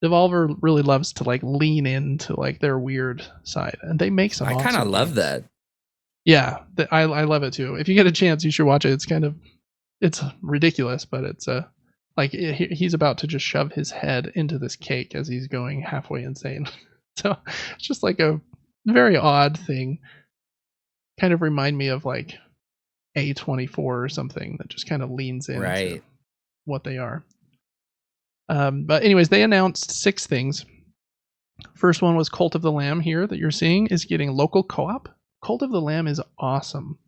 Devolver really loves to like lean into like their weird side, and they make some. I kind of love that. Yeah, I love it too. If you get a chance, you should watch it. It's ridiculous, but it's like he's about to just shove his head into this cake as he's going halfway insane. So it's just like a very odd thing. Kind of remind me of like A24 or something that just kind of leans into what they are. But anyways, they announced 6 things. First one was Cult of the Lamb here that you're seeing is getting local co-op. Cult of the Lamb is awesome.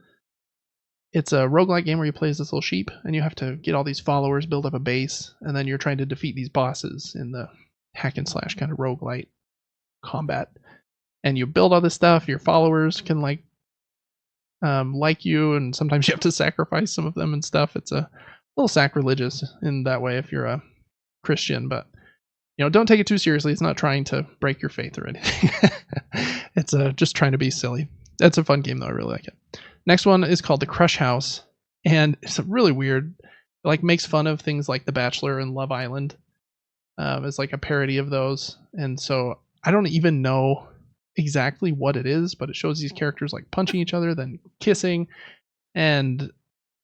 It's a roguelike game where you play as this little sheep, and you have to get all these followers, build up a base, and then you're trying to defeat these bosses in the hack and slash kind of roguelite combat. And you build all this stuff, your followers can like you, and sometimes you have to sacrifice some of them and stuff. It's a little sacrilegious in that way if you're a Christian, but don't take it too seriously. It's not trying to break your faith or anything. It's just trying to be silly. That's a fun game though. I really like it. Next one is called The Crush House, and it's really weird. It like makes fun of things like The Bachelor and Love Island. It's like a parody of those, and so I don't even know exactly what it is, but it shows these characters like punching each other, then kissing, and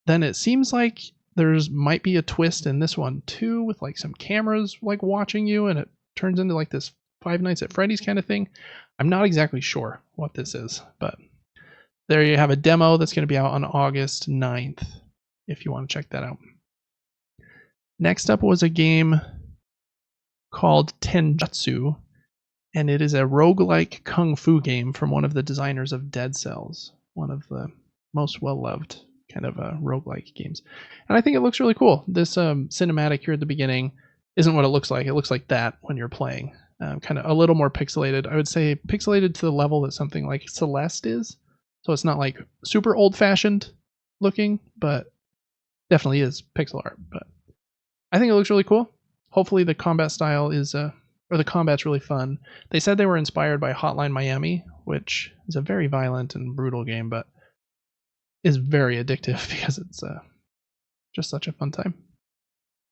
then it seems like there's might be a twist in this one too, with like some cameras like watching you, and it turns into like this Five Nights at Freddy's kind of thing. I'm not exactly sure what this is, but there you have a demo that's going to be out on August 9th if you want to check that out. Next up was a game called Tenjutsu, and it is a roguelike kung fu game from one of the designers of Dead Cells, one of the most well-loved kind of roguelike games. And I think it looks really cool. This cinematic here at the beginning isn't what it looks like. It looks like that when you're playing. Kind of a little more pixelated. I would say pixelated to the level that something like Celeste is. So it's not like super old-fashioned looking, but definitely is pixel art. But I think it looks really cool. Hopefully the combat style is or the combat's really fun. They said they were inspired by Hotline Miami, which is a very violent and brutal game, but is very addictive because it's just such a fun time.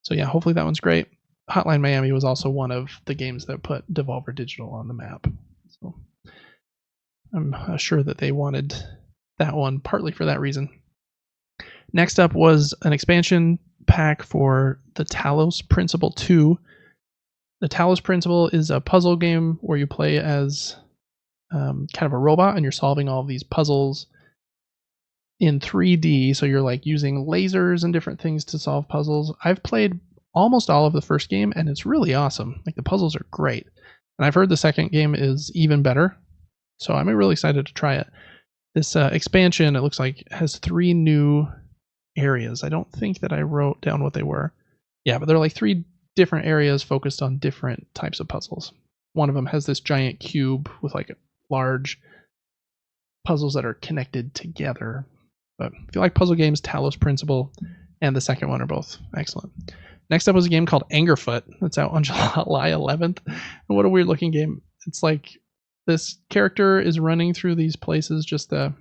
So yeah, hopefully that one's great. Hotline Miami was also one of the games that put Devolver Digital on the map. So I'm sure that they wanted that one partly for that reason. Next up was an expansion pack for the Talos Principle 2. The Talos Principle is a puzzle game where you play as kind of a robot and you're solving all of these puzzles in 3D. So you're like using lasers and different things to solve puzzles. I've played almost all of the first game and it's really awesome. Like the puzzles are great. And I've heard the second game is even better. So I'm really excited to try it. This expansion, it looks like, has 3 new areas. I don't think that I wrote down what they were. Yeah, but they're like 3 different areas focused on different types of puzzles. One of them has this giant cube with like large puzzles that are connected together. But if you like puzzle games, Talos Principle and the second one are both excellent. Next up was a game called Angerfoot that's out on July 11th. And what a weird looking game. It's like this character is running through these places, just it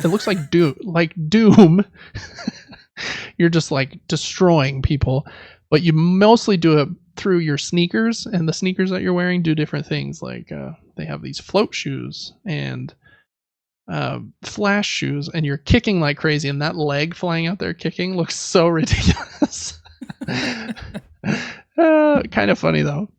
looks like Doom. You're just like destroying people, but you mostly do it through your sneakers, and the sneakers that you're wearing do different things. Like they have these float shoes and flash shoes, and you're kicking like crazy, and that leg flying out there kicking looks so ridiculous. Kind of funny though.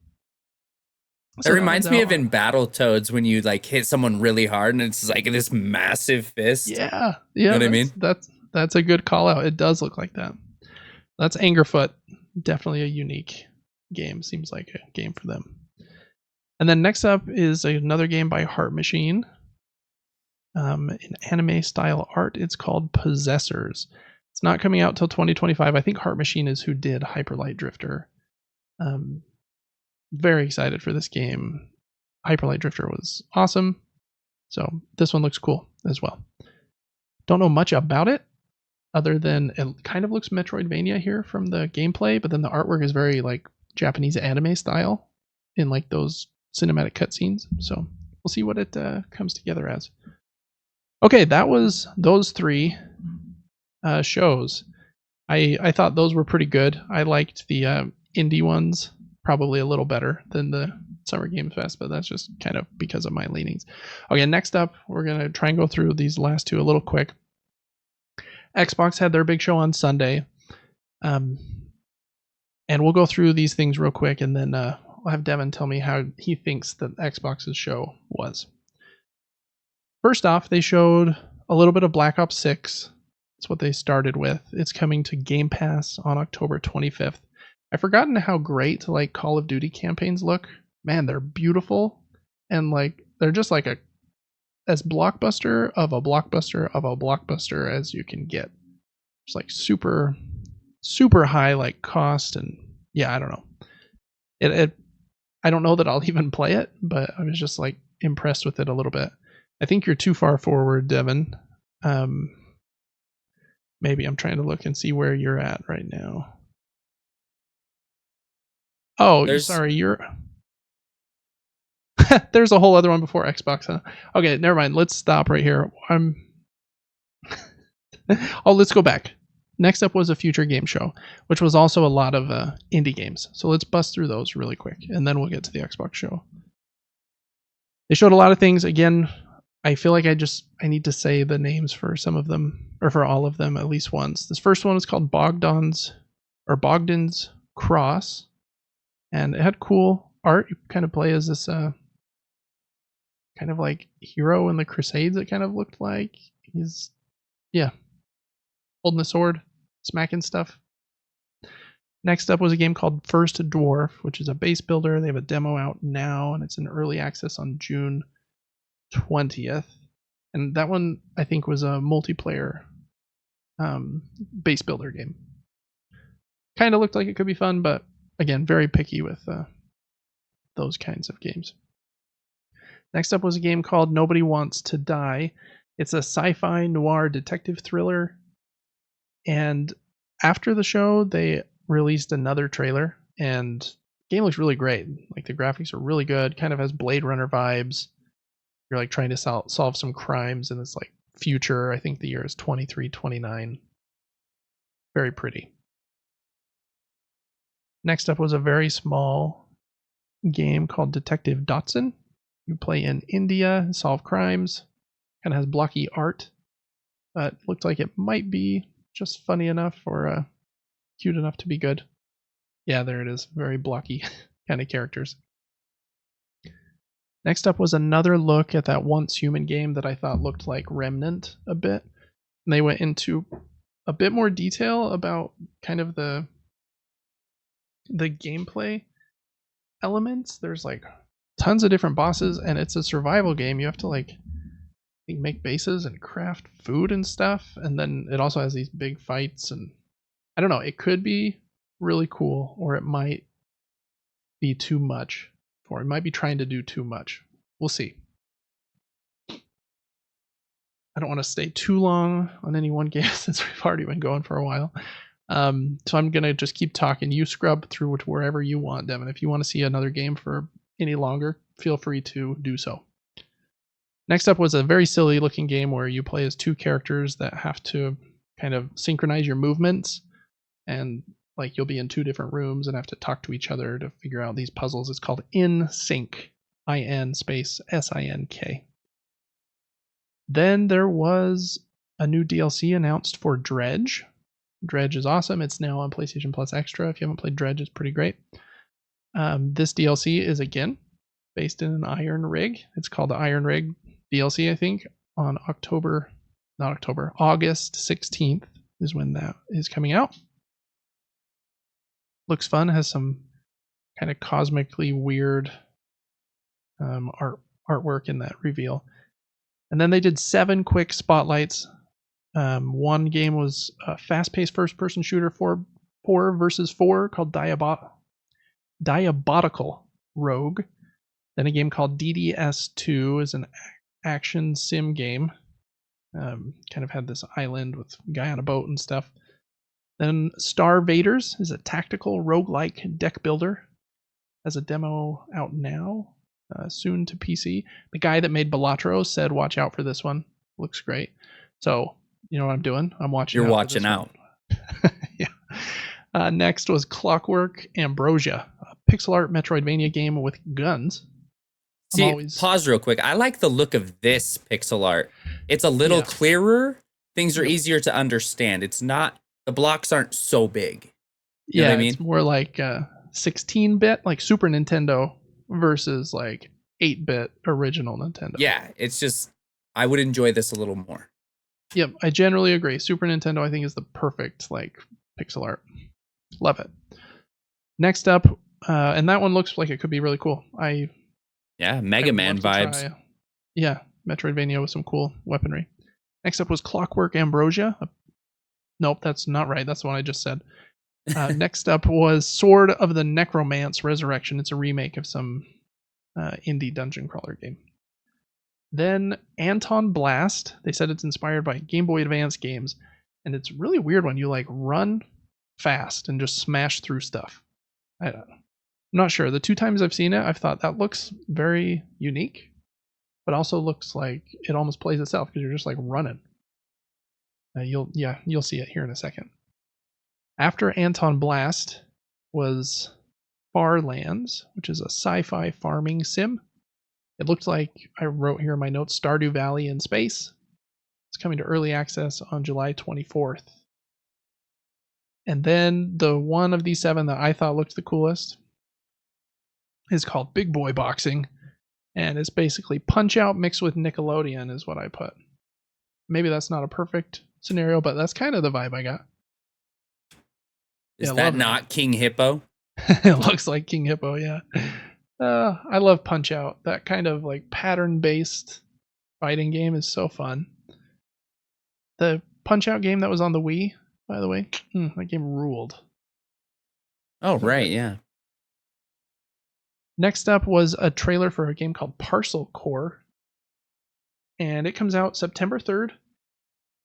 So it reminds me of in Battletoads when you like hit someone really hard and it's like this massive fist. Yeah, you know what I mean? That's a good call out. It does look like that. That's Angerfoot. Definitely a unique game. Seems like a game for them. And then next up is another game by Heart Machine. In anime style art, it's called Possessors. It's not coming out till 2025. I think Heart Machine is who did Hyper Light Drifter. Very excited for this game. Hyper Light Drifter was awesome, so this one looks cool as well. Don't know much about it other than it kind of looks Metroidvania here from the gameplay, but then the artwork is very like Japanese anime style in like those cinematic cutscenes. So we'll see what it comes together as. Okay, that was those 3 shows. I thought those were pretty good. I liked the indie ones probably a little better than the Summer Game Fest, but that's just kind of because of my leanings. Okay, next up, we're going to try and go through these last 2 a little quick. Xbox had their big show on Sunday. And we'll go through these things real quick, and then I'll have Devin tell me how he thinks that Xbox's show was. First off, they showed a little bit of Black Ops 6. That's what they started with. It's coming to Game Pass on October 25th. I've forgotten how great like Call of Duty campaigns look. Man, they're beautiful, and like they're just like as blockbuster of a blockbuster of a blockbuster as you can get. It's like super high like cost, and yeah, I don't know. I don't know that I'll even play it, but I was just like impressed with it a little bit. I think you're too far forward, Devin. Maybe I'm trying to look and see where you're at right now. Oh, sorry, you're... There's a whole other one before Xbox, huh? Okay, never mind. Let's stop right here. Oh, let's go back. Next up was a future game show, which was also a lot of indie games. So let's bust through those really quick, and then we'll get to the Xbox show. They showed a lot of things. Again, I feel like I need to say the names for some of them, or for all of them at least once. This first one is called Bogdan's Cross. And it had cool art. You kind of play as this kind of like hero in the Crusades, it kind of looked like. He's, yeah, holding a sword, smacking stuff. Next up was a game called First Dwarf, which is a base builder. They have a demo out now, and it's in early access on June 20th. And that one, I think, was a multiplayer base builder game. Kind of looked like it could be fun, but again, very picky with those kinds of games. Next up was a game called Nobody Wants to Die. It's a sci-fi noir detective thriller. And after the show, they released another trailer, and the game looks really great. Like, the graphics are really good, kind of has Blade Runner vibes. You're like trying to solve some crimes, and it's like future. I think the year is 2329. Very pretty. Next up was a very small game called Detective Dotson. You play in India, solve crimes, kind of has blocky art, but looked like it might be just funny enough or cute enough to be good. Yeah, there it is. Very blocky kind of characters. Next up was another look at that Once Human game that I thought looked like Remnant a bit. And they went into a bit more detail about kind of the gameplay elements. There's like tons of different bosses, and it's a survival game. You have to like make bases and craft food and stuff, and then it also has these big fights, and I don't know, it could be really cool, or it might be too much, or it might be trying to do too much. We'll see. I don't want to stay too long on any one game since we've already been going for a while. So I'm going to just keep talking. You scrub through to wherever you want, Devin. If you want to see another game for any longer, feel free to do so. Next up was a very silly looking game where you play as two characters that have to kind of synchronize your movements, and like you'll be in two different rooms and have to talk to each other to figure out these puzzles. It's called In Sync, IN space SINK. Then there was a new DLC announced for Dredge. Dredge is awesome. It's now on PlayStation Plus Extra. If you haven't played Dredge, it's pretty great. This DLC is again based in an Iron Rig. It's called the Iron Rig DLC, I think, on August 16th is when that is coming out. Looks fun, has some kind of cosmically weird artwork in that reveal. And then they did 7 quick spotlights. One game was a fast-paced first-person shooter 4 versus 4 called Diabolical Rogue. Then a game called DDS2 is an action sim game. Kind of had this island with a guy on a boat and stuff. Then Star Vaders is a tactical roguelike deck builder. Has a demo out now, soon to PC. The guy that made Balatro said, "Watch out for this one. Looks great." So you know what I'm doing? I'm watching. You're watching out. Yeah. Next was Clockwork Ambrosia, a pixel art Metroidvania game with guns. See, pause real quick. I like the look of this pixel art. It's a little clearer. Things are easier to understand. It's not, the blocks aren't so big. You know what I mean? It's more like 16-bit, like Super Nintendo versus like 8-bit original Nintendo. Yeah, it's just, I would enjoy this a little more. Yep, I generally agree. Super Nintendo, I think, is the perfect like pixel art. Love it. Next up, and that one looks like it could be really cool. Yeah, Mega Man vibes. Yeah, Metroidvania with some cool weaponry. Next up was Clockwork Ambrosia. Nope, that's not right. That's the one I just said. Next up was Sword of the Necromance Resurrection. It's a remake of some indie dungeon crawler game. Then Anton Blast. They said it's inspired by Game Boy Advance games, and it's really weird when you like run fast and just smash through stuff. I don't know. I'm not sure. The 2 times I've seen it, I've thought that looks very unique, but also looks like it almost plays itself because you're just like running. You'll see it here in a second. After Anton Blast was Farlands, which is a sci-fi farming sim. It looked like, I wrote here in my notes, Stardew Valley in space. It's coming to early access on July 24th. And then the one of these 7 that I thought looked the coolest is called Big Boy Boxing, and it's basically Punch-Out mixed with Nickelodeon is what I put. Maybe that's not a perfect scenario, but that's kind of the vibe I got. Is that not King Hippo? It looks like King Hippo, yeah. I love Punch-Out. That kind of like pattern-based fighting game is so fun. The Punch-Out game that was on the Wii, by the way, that game ruled. Oh, right, yeah. Next up was a trailer for a game called Parcel Core, and it comes out September 3rd.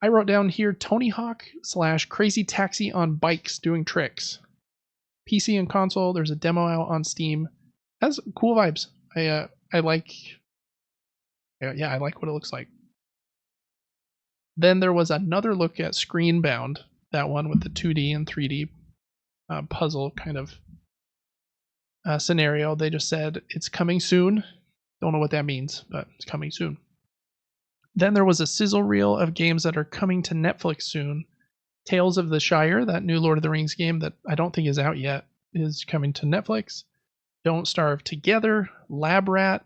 I wrote down here Tony Hawk / Crazy Taxi on bikes doing tricks. PC and console. There's a demo out on Steam. Has cool vibes. I like. Yeah, I like what it looks like. Then there was another look at Screenbound. That one with the 2D and 3D puzzle kind of scenario. They just said it's coming soon. Don't know what that means, but it's coming soon. Then there was a sizzle reel of games that are coming to Netflix soon. Tales of the Shire, that new Lord of the Rings game that I don't think is out yet, is coming to Netflix. Don't Starve Together, Lab Rat.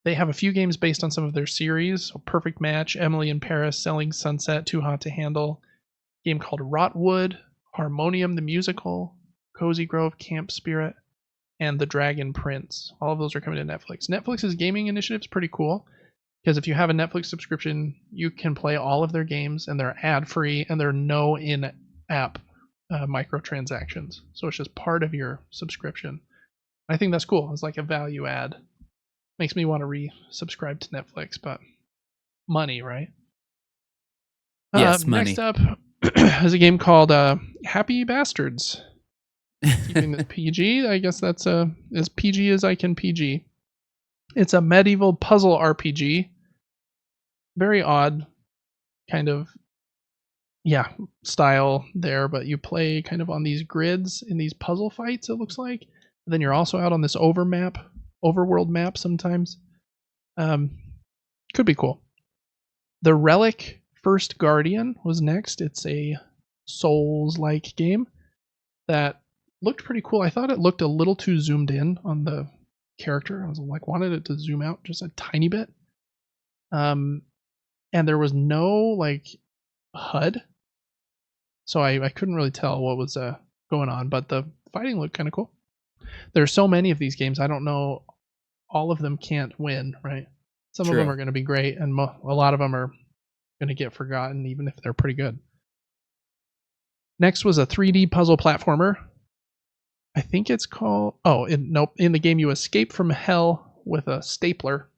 They have a few games based on some of their series. So Perfect Match, Emily in Paris, Selling Sunset, Too Hot to Handle. A game called Rotwood, Harmonium the Musical, Cozy Grove, Camp Spirit, and The Dragon Prince. All of those are coming to Netflix. Netflix's gaming initiative is pretty cool. Because if you have a Netflix subscription, you can play all of their games, and they're ad-free, and there are no in-app microtransactions. So it's just part of your subscription. I think that's cool. It's like a value add. Makes me want to resubscribe to Netflix, but money, right? Yes, money. Next up is a game called Happy Bastards. Keeping this PG. I guess that's as PG as I can PG. It's a medieval puzzle RPG. Very odd kind of style there, but you play kind of on these grids in these puzzle fights, it looks like. And then you're also out on this overworld map sometimes. Could be cool. The Relic First Guardian was next. It's a Souls-like game that looked pretty cool. I thought it looked a little too zoomed in on the character. I was like, wanted it to zoom out just a tiny bit. And there was no like HUD, so I couldn't really tell what was going on, but the fighting looked kind of cool. There's so many of these games, I don't know, all of them can't win, right? Some of them are going to be great, and a lot of them are going to get forgotten, even if they're pretty good. Next was a 3D puzzle platformer. I think it's called... in the game you escape from hell with a stapler,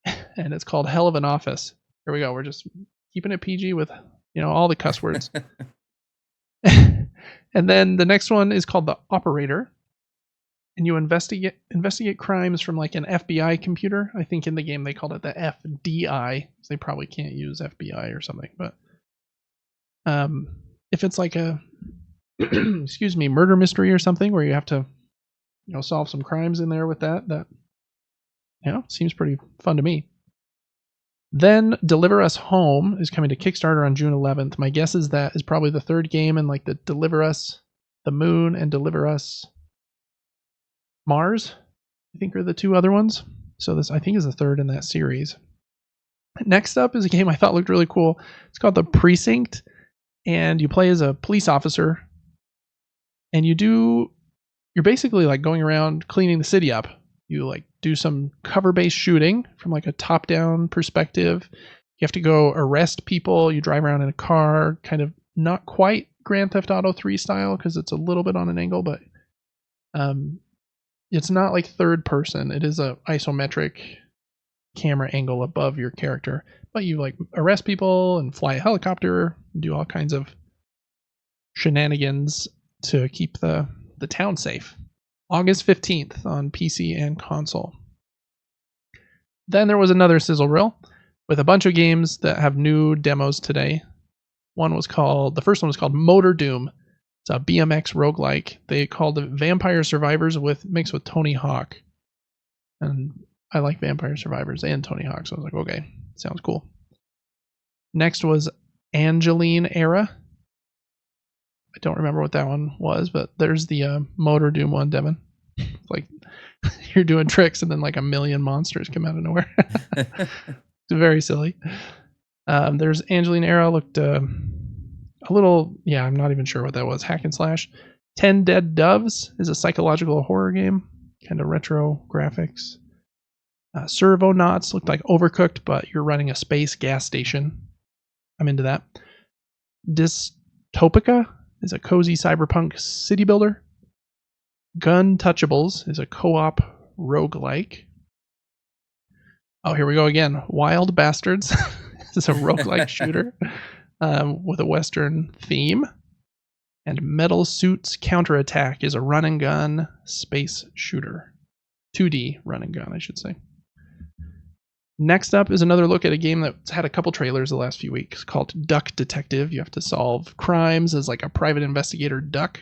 and it's called Hell of an Office. Here we go. We're just keeping it PG with, all the cuss words. And then the next one is called The Operator, and you investigate crimes from like an FBI computer. I think in the game they called it the FDI. So they probably can't use FBI or something, but if it's like a murder mystery or something where you have to solve some crimes in there with that seems pretty fun to me. Then Deliver Us Home is coming to Kickstarter on June 11th. My guess is that is probably the third game in like the Deliver Us the Moon and Deliver Us Mars, I think, are the two other ones. So this, I think, is the third in that series. Next up is a game I thought looked really cool. It's called The Precinct, and you play as a police officer, and you're basically like going around cleaning the city up. You like do some cover-based shooting from like a top-down perspective. You have to go arrest people. You drive around in a car, kind of not quite Grand Theft Auto 3 style because it's a little bit on an angle, but it's not like third person. It is a isometric camera angle above your character, but you like arrest people and fly a helicopter, do all kinds of shenanigans to keep the town safe. August 15th on PC and console. Then there was another sizzle reel with a bunch of games that have new demos today. The first one was called Motor Doom. It's a BMX roguelike. They called it Vampire Survivors mixed with Tony Hawk. And I like Vampire Survivors and Tony Hawk, so I was like, okay, sounds cool. Next was Angeline Era. I don't remember what that one was, but there's the Motor Doom one, Devin. Like you're doing tricks and then like a million monsters come out of nowhere. It's very silly. There's Angeline Era, looked a little, yeah, I'm not even sure what that was. Hack and slash. 10 Dead Doves is a psychological horror game, kind of retro graphics. Servonauts looked like Overcooked, but you're running a space gas station. I'm into that. Dystopica is a cozy cyberpunk city builder. Gun Touchables is a co-op roguelike. Oh, here we go again. Wild Bastards is a roguelike shooter with a Western theme. And Metal Suits Counterattack is a run and gun space shooter. 2D run and gun, I should say. Next up is another look at a game that's had a couple trailers the last few weeks called Duck Detective. You have to solve crimes as like a private investigator duck.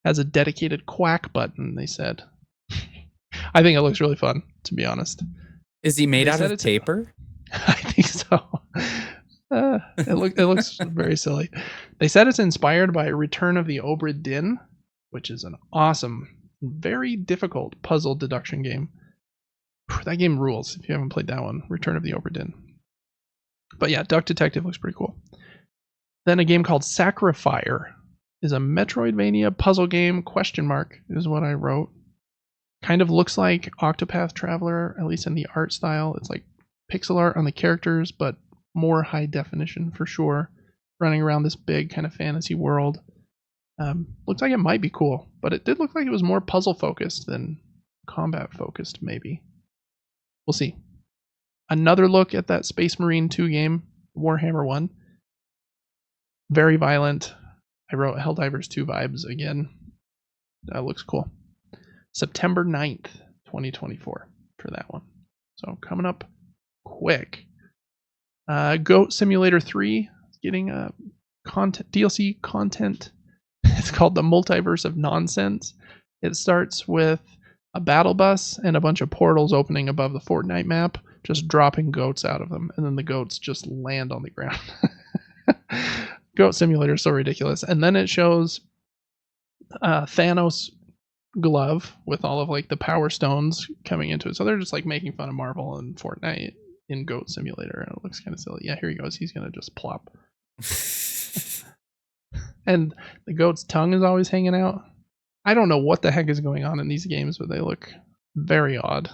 Has a dedicated quack button, they said. I think it looks really fun, to be honest. Is he made out of paper? I think so. It looks very silly. They said it's inspired by Return of the Obra Dinn, which is an awesome, very difficult puzzle deduction game. That game rules if you haven't played that one, Return of the Obra Dinn. But yeah, Duck Detective looks pretty cool. Then a game called Sacrifier is a Metroidvania puzzle game, ? Is what I wrote. Kind of looks like Octopath Traveler, at least in the art style. It's like pixel art on the characters, but more high definition for sure. Running around this big kind of fantasy world. Looks like it might be cool, but it did look like it was more puzzle focused than combat focused, maybe. We'll see. Another look at that Space Marine 2 game, Warhammer 1. Very violent. I wrote Helldivers 2 vibes again. That looks cool. September 9th, 2024 for that one. So coming up quick. Goat Simulator 3 getting DLC content. It's called the Multiverse of Nonsense. It starts with a battle bus and a bunch of portals opening above the Fortnite map, just dropping goats out of them, and then the goats just land on the ground. Goat Simulator is so ridiculous. And then it shows Thanos glove with all of like the power stones coming into it. So they're just like making fun of Marvel and Fortnite in Goat Simulator, and it looks kind of silly. Yeah, here he goes. He's gonna just plop. And the goat's tongue is always hanging out. I don't know what the heck is going on in these games, but they look very odd.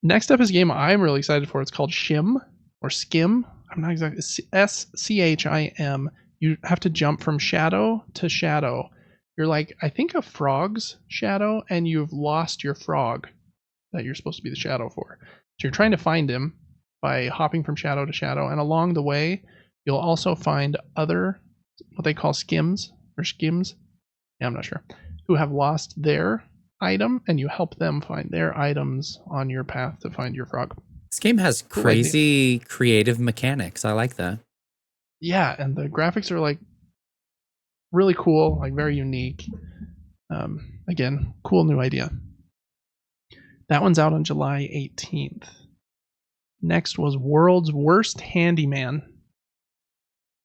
Next up is a game I'm really excited for. It's called Shim or Skim. I'm not exactly. SCHIM. You have to jump from shadow to shadow. You're like, I think a frog's shadow, and you've lost your frog that you're supposed to be the shadow for. So you're trying to find him by hopping from shadow to shadow, and along the way, you'll also find other, what they call skims, or skims, yeah, I'm not sure, who have lost their item, and you help them find their items on your path to find your frog. This game has crazy creative mechanics. I like that. Yeah, and the graphics are like really cool, like very unique. Again, cool new idea. That one's out on July 18th. Next was World's Worst Handyman.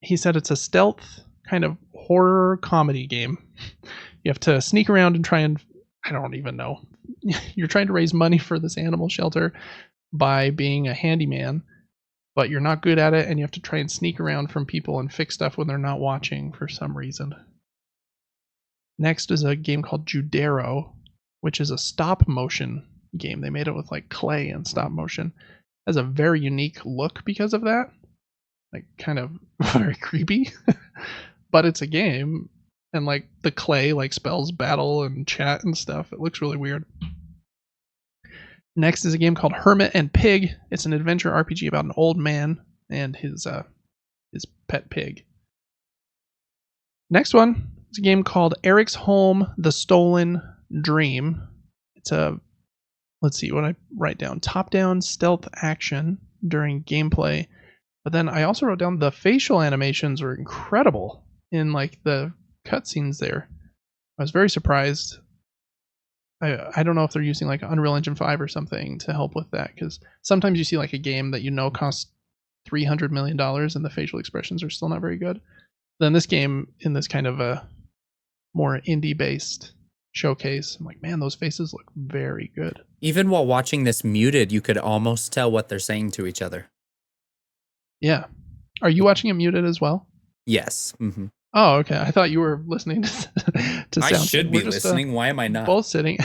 He said it's a stealth kind of horror comedy game. You have to sneak around and try and, I don't even know. You're trying to raise money for this animal shelter by being a handyman, but you're not good at it, and you have to try and sneak around from people and fix stuff when they're not watching for some reason. Next is a game called Judero, which is a stop motion game. They made it with like clay and stop motion. It has a very unique look because of that. Like kind of very creepy. But it's a game, and like the clay like spells battle and chat and stuff. It looks really weird. Next is a game called Hermit and Pig. It's an adventure RPG about an old man and his pet pig. Next one is a game called Eric's Home: The Stolen Dream. It's a, let's see what I write down, top-down stealth action during gameplay. But then I also wrote down the facial animations were incredible in like the cutscenes there. I was very surprised. I don't know if they're using like Unreal Engine 5 or something to help with that, because sometimes you see like a game that you know costs $300 million and the facial expressions are still not very good. Then this game, in this kind of a more indie-based showcase, I'm like, man, those faces look very good. Even while watching this muted, you could almost tell what they're saying to each other. Yeah. Are you watching it muted as well? Yes. Mm-hmm. Oh, okay. I thought you were listening to I sound. should be listening. Why am I not? Both sitting.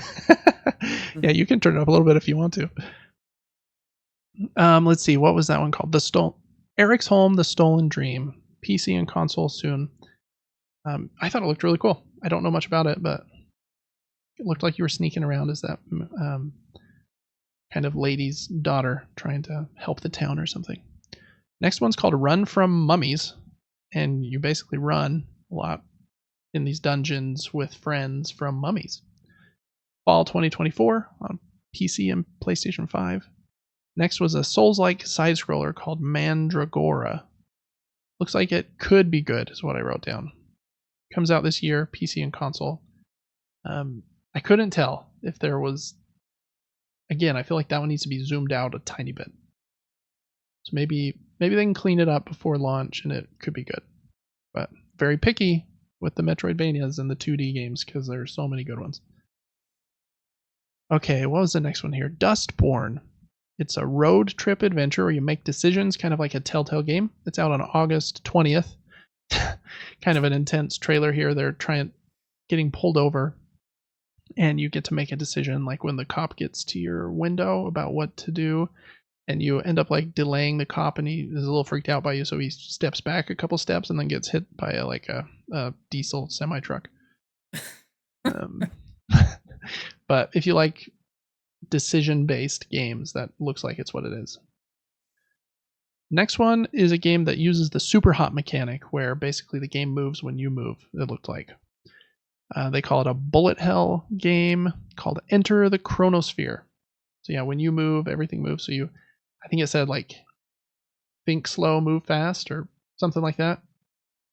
Yeah, you can turn it up a little bit if you want to. Let's see. What was that one called? Eric's Home, The Stolen Dream. PC and console soon. I thought it looked really cool. I don't know much about it, but it looked like you were sneaking around as that kind of lady's daughter trying to help the town or something. Next one's called Run from Mummies, and you basically run a lot in these dungeons with friends from mummies. Fall 2024 on PC and PlayStation 5. Next was a Souls-like side-scroller called Mandragora. Looks like it could be good, is what I wrote down. Comes out this year, PC and console. I couldn't tell if there was... Again, I feel like that one needs to be zoomed out a tiny bit. So maybe they can clean it up before launch and it could be good. But very picky with the Metroidvanias and the 2D games because there's so many good ones. Okay, what was the next one here? Dustborn. It's a road trip adventure where you make decisions, kind of like a Telltale game. It's out on August 20th. Kind of an intense trailer here. They're getting pulled over, and you get to make a decision, like when the cop gets to your window about what to do, and you end up like delaying the cop, and he is a little freaked out by you, so he steps back a couple steps and then gets hit by a diesel semi truck. But if you like decision-based games, that looks like it's what it is. Next one is a game that uses the super hot mechanic, where basically the game moves when you move, it looked like. They call it a bullet hell game called Enter the Chronosphere. So yeah, when you move, everything moves. So I think it said like think slow, move fast, or something like that.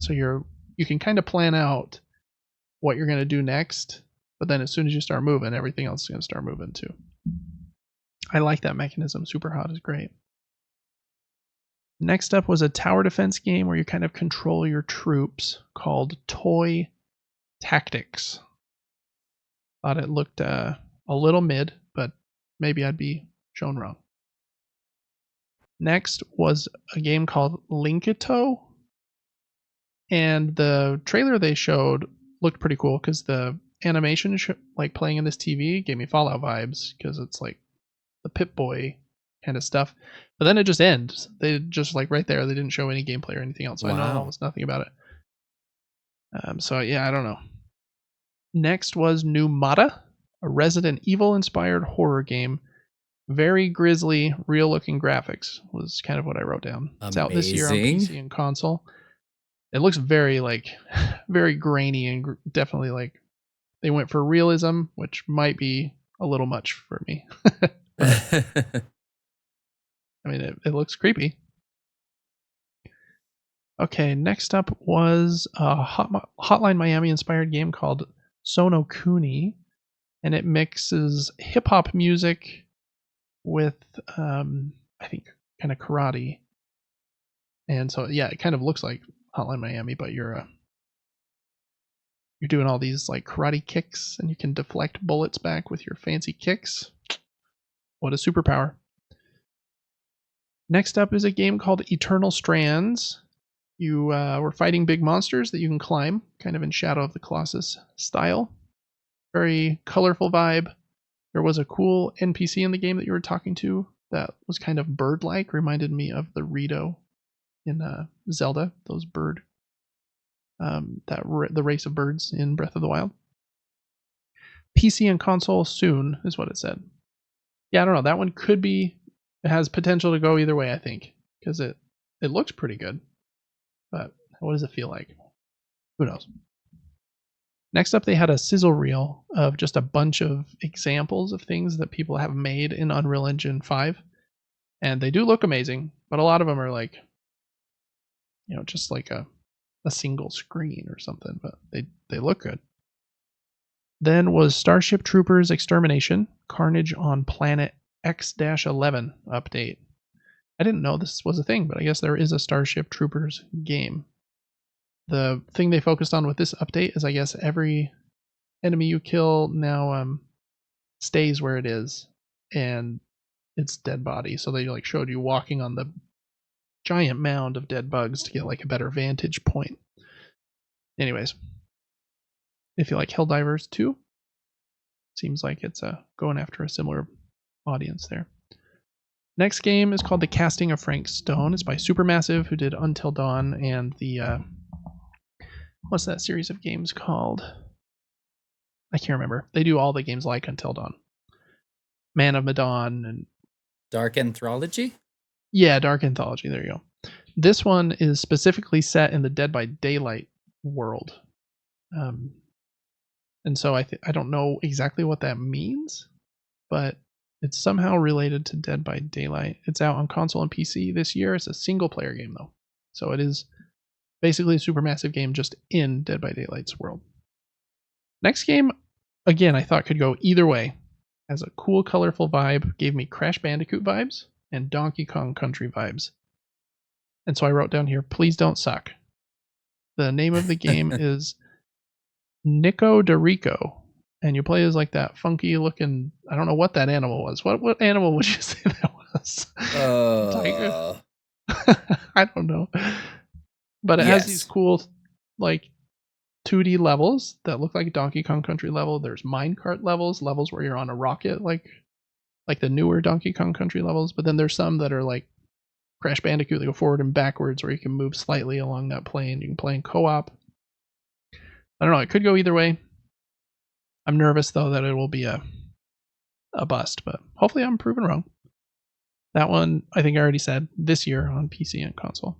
So you can kind of plan out what you're going to do next, but then as soon as you start moving, everything else is going to start moving too. I like that mechanism. Super hot is great. Next up was a tower defense game where you kind of control your troops called Toy Tactics. Thought it looked a little mid, but maybe I'd be shown wrong. Next was a game called Linkito, and the trailer they showed looked pretty cool because the animation like playing in this TV gave me Fallout vibes because it's like the Pip-Boy kind of stuff. But then it just ends. They just like right there, they didn't show any gameplay or anything else. So wow. I know almost nothing about it. So yeah, I don't know. Next was Numata, a Resident Evil inspired horror game. Very grisly, real looking graphics was kind of what I wrote down. It's out this year on PC and console. It looks very very grainy and definitely like they went for realism, which might be a little much for me. But, I mean, it looks creepy. Okay, next up was a Hotline Miami inspired game called Sono Kuni, and it mixes hip hop music with I think kind of karate. And so yeah, it kind of looks like Hotline Miami, but you're doing all these like karate kicks and you can deflect bullets back with your fancy kicks. What a superpower. Next up is a game called Eternal Strands. You were fighting big monsters that you can climb, kind of in Shadow of the Colossus style. Very colorful vibe. There was a cool NPC in the game that you were talking to that was kind of bird-like, reminded me of the Rito in Zelda, those bird, the race of birds in Breath of the Wild. PC and console soon is what it said. Yeah, I don't know. That one could be, it has potential to go either way, I think, because it looks pretty good. But what does it feel like? Who knows? Next up, they had a sizzle reel of just a bunch of examples of things that people have made in Unreal Engine 5. And they do look amazing, but a lot of them are like, just like a single screen or something, but they look good. Then was Starship Troopers Extermination, Carnage on Planet X-11 update. I didn't know this was a thing, but I guess there is a Starship Troopers game. The thing they focused on with this update is I guess every enemy you kill now stays where it is and it's dead body. So they like showed you walking on the giant mound of dead bugs to get like a better vantage point. Anyways, if you like Helldivers 2, seems like it's going after a similar audience there. Next game is called The Casting of Frank Stone. It's by Supermassive, who did Until Dawn and the what's that series of games called? I can't remember. They do all the games like Until Dawn. Man of Medan and Dark Anthology? Yeah, Dark Anthology. There you go. This one is specifically set in the Dead by Daylight world. And so I don't know exactly what that means, but it's somehow related to Dead by Daylight. It's out on console and PC this year. It's a single player game though. So it is basically a Supermassive game just in Dead by Daylight's world. Next game, again, I thought could go either way. Has a cool, colorful vibe, gave me Crash Bandicoot vibes and Donkey Kong Country vibes. And so I wrote down here, please don't suck. The name of the game is Nico DeRico. And you play as like that funky looking, I don't know what that animal was. What animal would you say that was? Tiger? I don't know. But it has these cool like 2D levels that look like Donkey Kong Country level. There's minecart levels where you're on a rocket like the newer Donkey Kong Country levels. But then there's some that are like Crash Bandicoot, they go forward and backwards where you can move slightly along that plane. You can play in co-op. I don't know. It could go either way. I'm nervous though that it will be a bust, but hopefully I'm proven wrong. That one, I think I already said, this year on PC and console.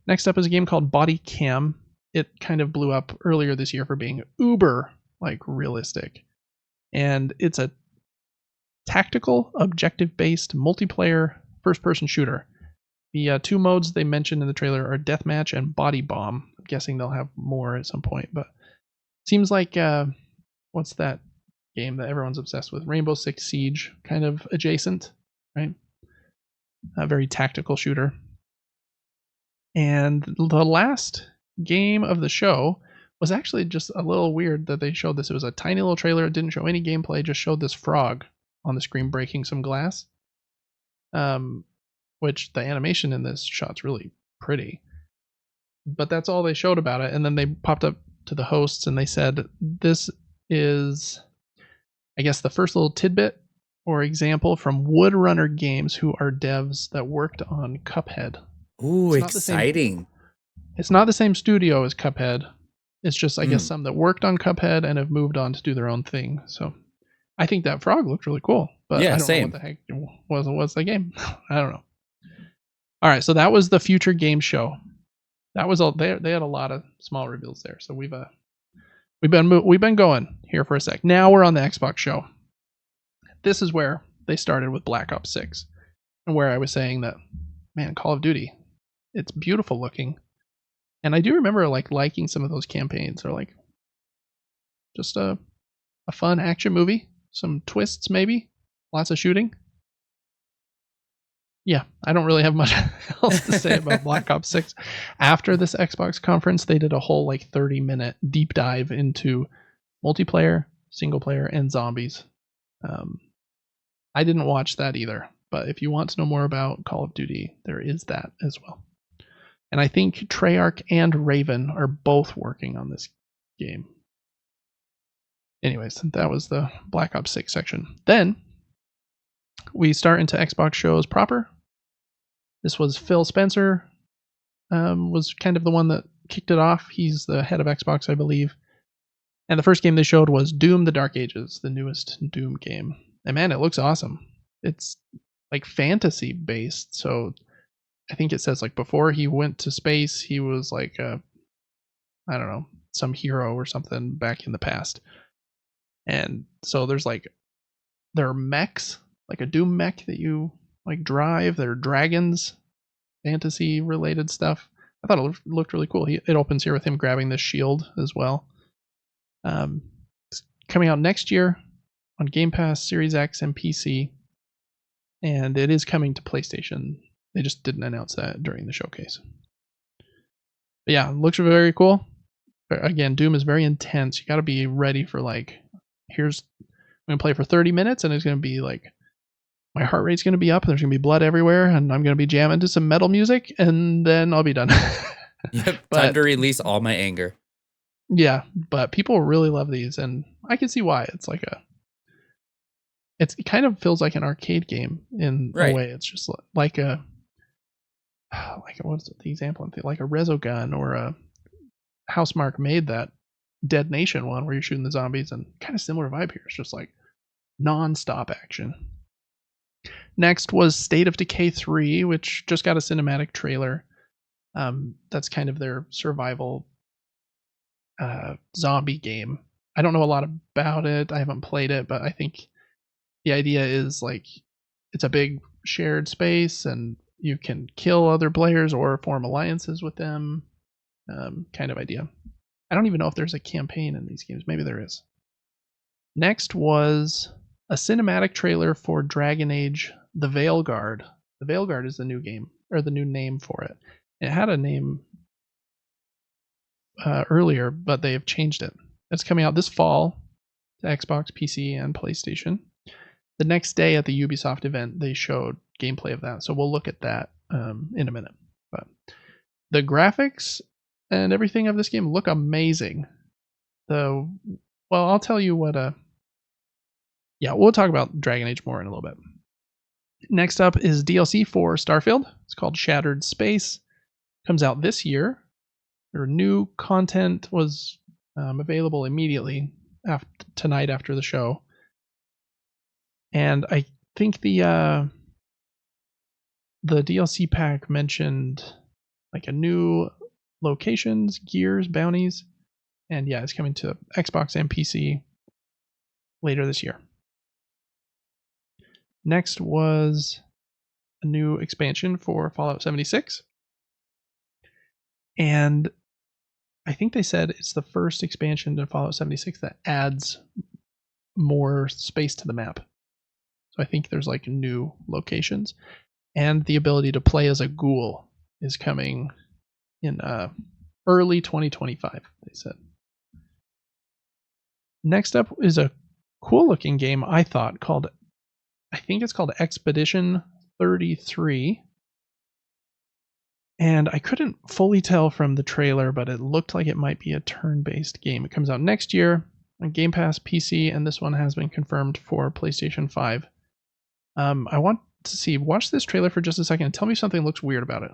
Next up is a game called Body Cam. It kind of blew up earlier this year for being uber like realistic. And it's a tactical, objective-based multiplayer first-person shooter. The two modes they mentioned in the trailer are Deathmatch and Body Bomb. I'm guessing they'll have more at some point, but seems like what's that game that everyone's obsessed with? Rainbow Six Siege, kind of adjacent, right? A very tactical shooter. And the last game of the show was actually just a little weird that they showed this. It was a tiny little trailer. It didn't show any gameplay, just showed this frog on the screen breaking some glass. Which the animation in this shot's really pretty. But that's all they showed about it. And then they popped up to the hosts and they said, this is, I guess, the first little tidbit or example from Woodrunner Games, who are devs that worked on Cuphead. Ooh, exciting. It's not the same studio as Cuphead. It's just, I guess, some that worked on Cuphead and have moved on to do their own thing. So I think that frog looked really cool. But I don't know what the heck was the game. I don't know. All right, so that was the Future Game Show. That was all. They had a lot of small reveals there. So we've been going here for a sec. Now we're on the Xbox show. This is where they started with Black Ops 6, and where I was saying that, man, Call of Duty, it's beautiful looking, and I do remember like liking some of those campaigns. They're like just a fun action movie, some twists maybe, lots of shooting. Yeah, I don't really have much else to say about Black Ops 6. After this Xbox conference, they did a whole like 30-minute deep dive into multiplayer, single player, and zombies. I didn't watch that either, but if you want to know more about Call of Duty, there is that as well. And I think Treyarch and Raven are both working on this game. Anyways, that was the Black Ops 6 section. Then we start into Xbox shows proper. This was Phil Spencer, was kind of the one that kicked it off. He's the head of Xbox, I believe. And the first game they showed was Doom: The Dark Ages, the newest Doom game. And man, it looks awesome. It's like fantasy based. So I think it says like before he went to space, he was like I don't know, some hero or something back in the past. And so there are mechs, like a Doom mech that you like drive. There are dragons, fantasy related stuff. I thought it looked really cool. It opens here with him grabbing this shield as well. It's coming out next year on Game Pass, Series X, and PC. And it is coming to PlayStation. They just didn't announce that during the showcase. But yeah, it looks very cool. But again, Doom is very intense. You got to be ready for like, I'm going to play for 30 minutes and it's going to be like my heart rate's going to be up, there's going to be blood everywhere, and I'm going to be jamming to some metal music, and then I'll be done. Yep, time to release all my anger. Yeah, but people really love these, and I can see why. It's like it kind of feels like an arcade game in a way. It's just like what's the example? Like a Resogun or a Housemarque made that Dead Nation one where you're shooting the zombies, and kind of similar vibe here. It's just like non-stop action. Next was State of Decay 3, which just got a cinematic trailer. That's kind of their survival zombie game. I don't know a lot about it. I haven't played it, but I think the idea is like it's a big shared space and you can kill other players or form alliances with them, kind of idea. I don't even know if there's a campaign in these games. Maybe there is. Next was a cinematic trailer for Dragon Age The Veilguard. The Veilguard is the new game, or the new name for it. It had a name earlier, but they have changed it. It's coming out this fall to Xbox, PC, and PlayStation. The next day at the Ubisoft event, they showed gameplay of that, so we'll look at that in a minute. But the graphics and everything of this game look amazing. Well, I'll tell you what. Yeah, we'll talk about Dragon Age more in a little bit. Next up is DLC for Starfield. It's called Shattered Space. Comes out this year. Their new content was available immediately tonight after the show. And I think the DLC pack mentioned like a new locations, gears, bounties, and yeah, it's coming to Xbox and PC later this year. Next was a new expansion for Fallout 76. And I think they said it's the first expansion to Fallout 76 that adds more space to the map. So I think there's like new locations. And the ability to play as a ghoul is coming in early 2025, they said. Next up is a cool looking game, I thought, I think it's called Expedition 33. And I couldn't fully tell from the trailer, but it looked like it might be a turn-based game. It comes out next year on Game Pass, PC, and this one has been confirmed for PlayStation 5. I want to see, watch this trailer for just a second and tell me if something looks weird about it.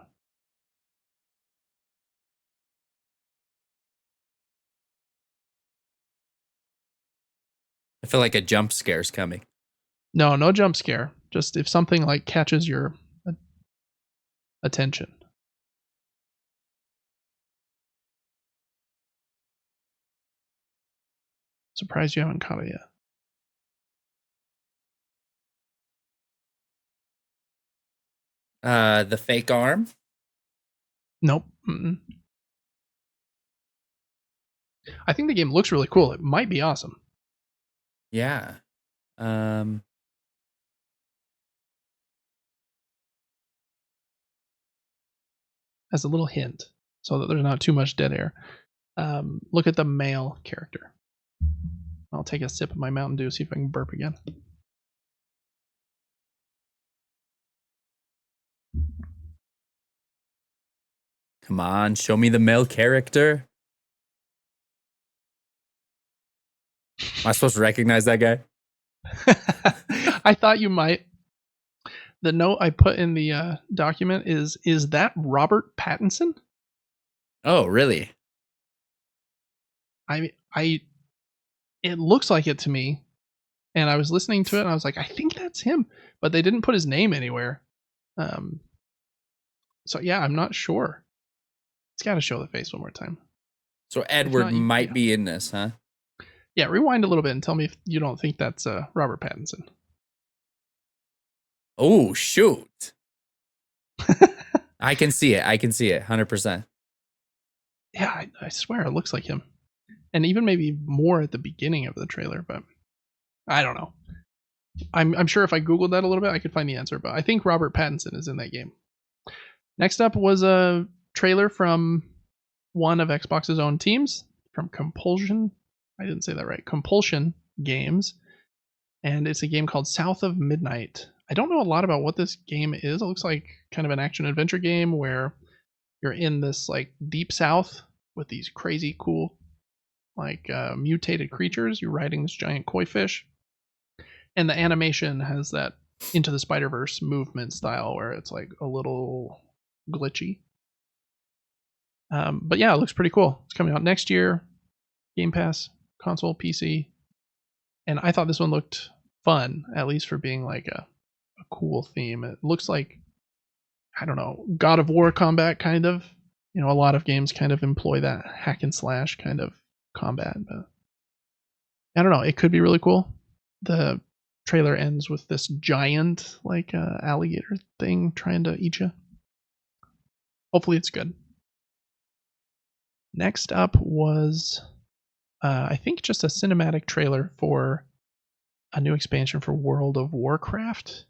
I feel like a jump scare's coming. No jump scare. Just if something like catches your attention. Surprised you haven't caught it yet. The fake arm? Nope. Mm-mm. I think the game looks really cool. It might be awesome. Yeah. As a little hint, so that there's not too much dead air. Look at the male character. I'll take a sip of my Mountain Dew, see if I can burp again. Come on, show me the male character. Am I supposed to recognize that guy? I thought you might. The note I put in the document is that Robert Pattinson? Oh, really? It looks like it to me, and I was listening to it and I was like, I think that's him, but they didn't put his name anywhere. So yeah, I'm not sure. It's got to show the face one more time. So Edward might be in this, huh? Yeah, rewind a little bit and tell me if you don't think that's Robert Pattinson. Oh, shoot. I can see it. 100%. Yeah, I swear it looks like him. And even maybe more at the beginning of the trailer, but I don't know. I'm sure if I Googled that a little bit, I could find the answer, but I think Robert Pattinson is in that game. Next up was a trailer from one of Xbox's own teams, from Compulsion. I didn't say that right. Compulsion Games. And it's a game called South of Midnight. I don't know a lot about what this game is. It looks like kind of an action adventure game where you're in this like deep south with these crazy cool like mutated creatures. You're riding this giant koi fish, and the animation has that Into the Spider-Verse movement style where it's like a little glitchy. But yeah, it looks pretty cool. It's coming out next year. Game Pass, console, PC. And I thought this one looked fun, at least for being like a cool theme. It looks like, I don't know, God of War combat kind of. You know, a lot of games kind of employ that hack and slash kind of combat. But I don't know, it could be really cool. The trailer ends with this giant like alligator thing trying to eat you. Hopefully it's good. Next up was I think just a cinematic trailer for a new expansion for World of Warcraft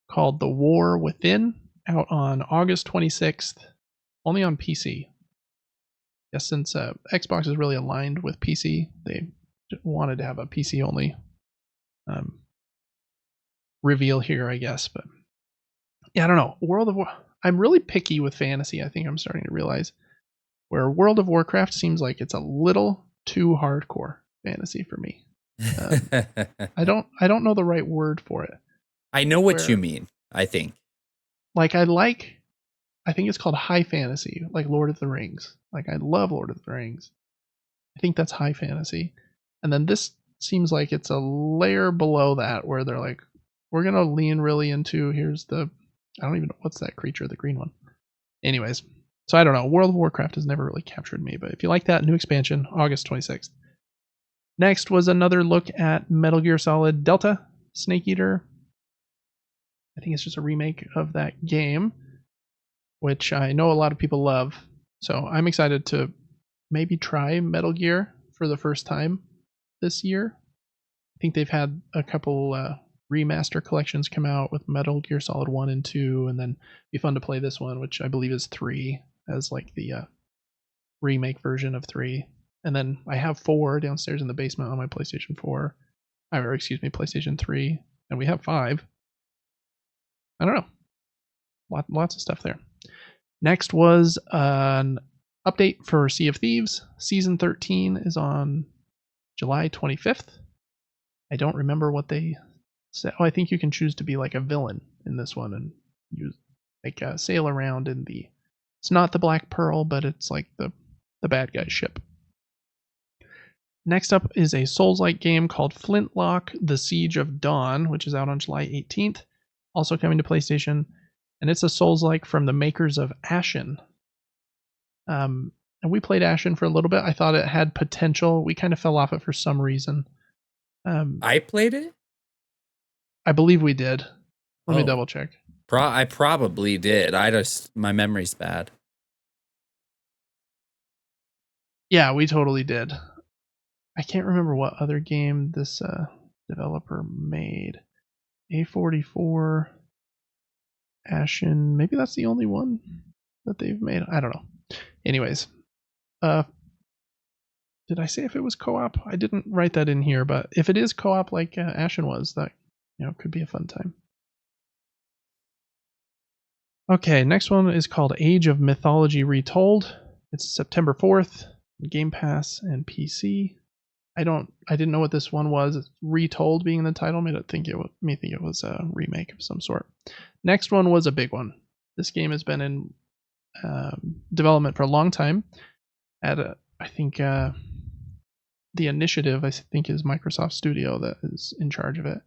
called The War Within, out on August 26th, only on PC. Yes, since Xbox is really aligned with PC, they wanted to have a PC only reveal here, I guess. But yeah, I don't know. World of War. I'm really picky with fantasy. I think I'm starting to realize where World of Warcraft seems like it's a little too hardcore fantasy for me. I don't know the right word for it. I know what you mean. I think I think it's called high fantasy, like Lord of the Rings. Like I love Lord of the Rings. I think that's high fantasy. And then this seems like it's a layer below that where they're like, we're gonna lean really into I don't even know what's that creature, the green one. Anyways, so I don't know. World of Warcraft has never really captured me, but if you like that, new expansion, August 26th. Next was another look at Metal Gear Solid Delta Snake Eater. I think it's just a remake of that game, which I know a lot of people love. So I'm excited to maybe try Metal Gear for the first time this year. I think they've had a couple remaster collections come out with Metal Gear Solid 1 and 2, and then it'd be fun to play this one, which I believe is 3, as like the remake version of 3. And then I have 4 downstairs in the basement on my PlayStation 4, or excuse me, PlayStation 3, and we have 5. I don't know. Lots of stuff there. Next was an update for Sea of Thieves. Season 13 is on July 25th. I don't remember what they said. Oh, I think you can choose to be like a villain in this one and use like sail around in it's not the Black Pearl, but it's like the bad guy's ship. Next up is a Souls-like game called Flintlock: The Siege of Dawn, which is out on July 18th, also coming to PlayStation. And it's a Souls-like from the makers of Ashen. And we played Ashen for a little bit. I thought it had potential. We kind of fell off it for some reason. I played it? I believe we did. Let me double check. I probably did. My memory's bad. Yeah, we totally did. I can't remember what other game this developer made. A44, Ashen. Maybe that's the only one that they've made. I don't know. Anyways, did I say if it was co-op? I didn't write that in here, but if it is co-op like Ashen was, that could be a fun time. Okay, next one is called Age of Mythology Retold. It's September 4th, Game Pass and PC. I didn't know what this one was. It's Retold being in the title made me think it was a remake of some sort. Next one was a big one. This game has been in development for a long time. I think the Initiative, I think, is Microsoft Studio that is in charge of it.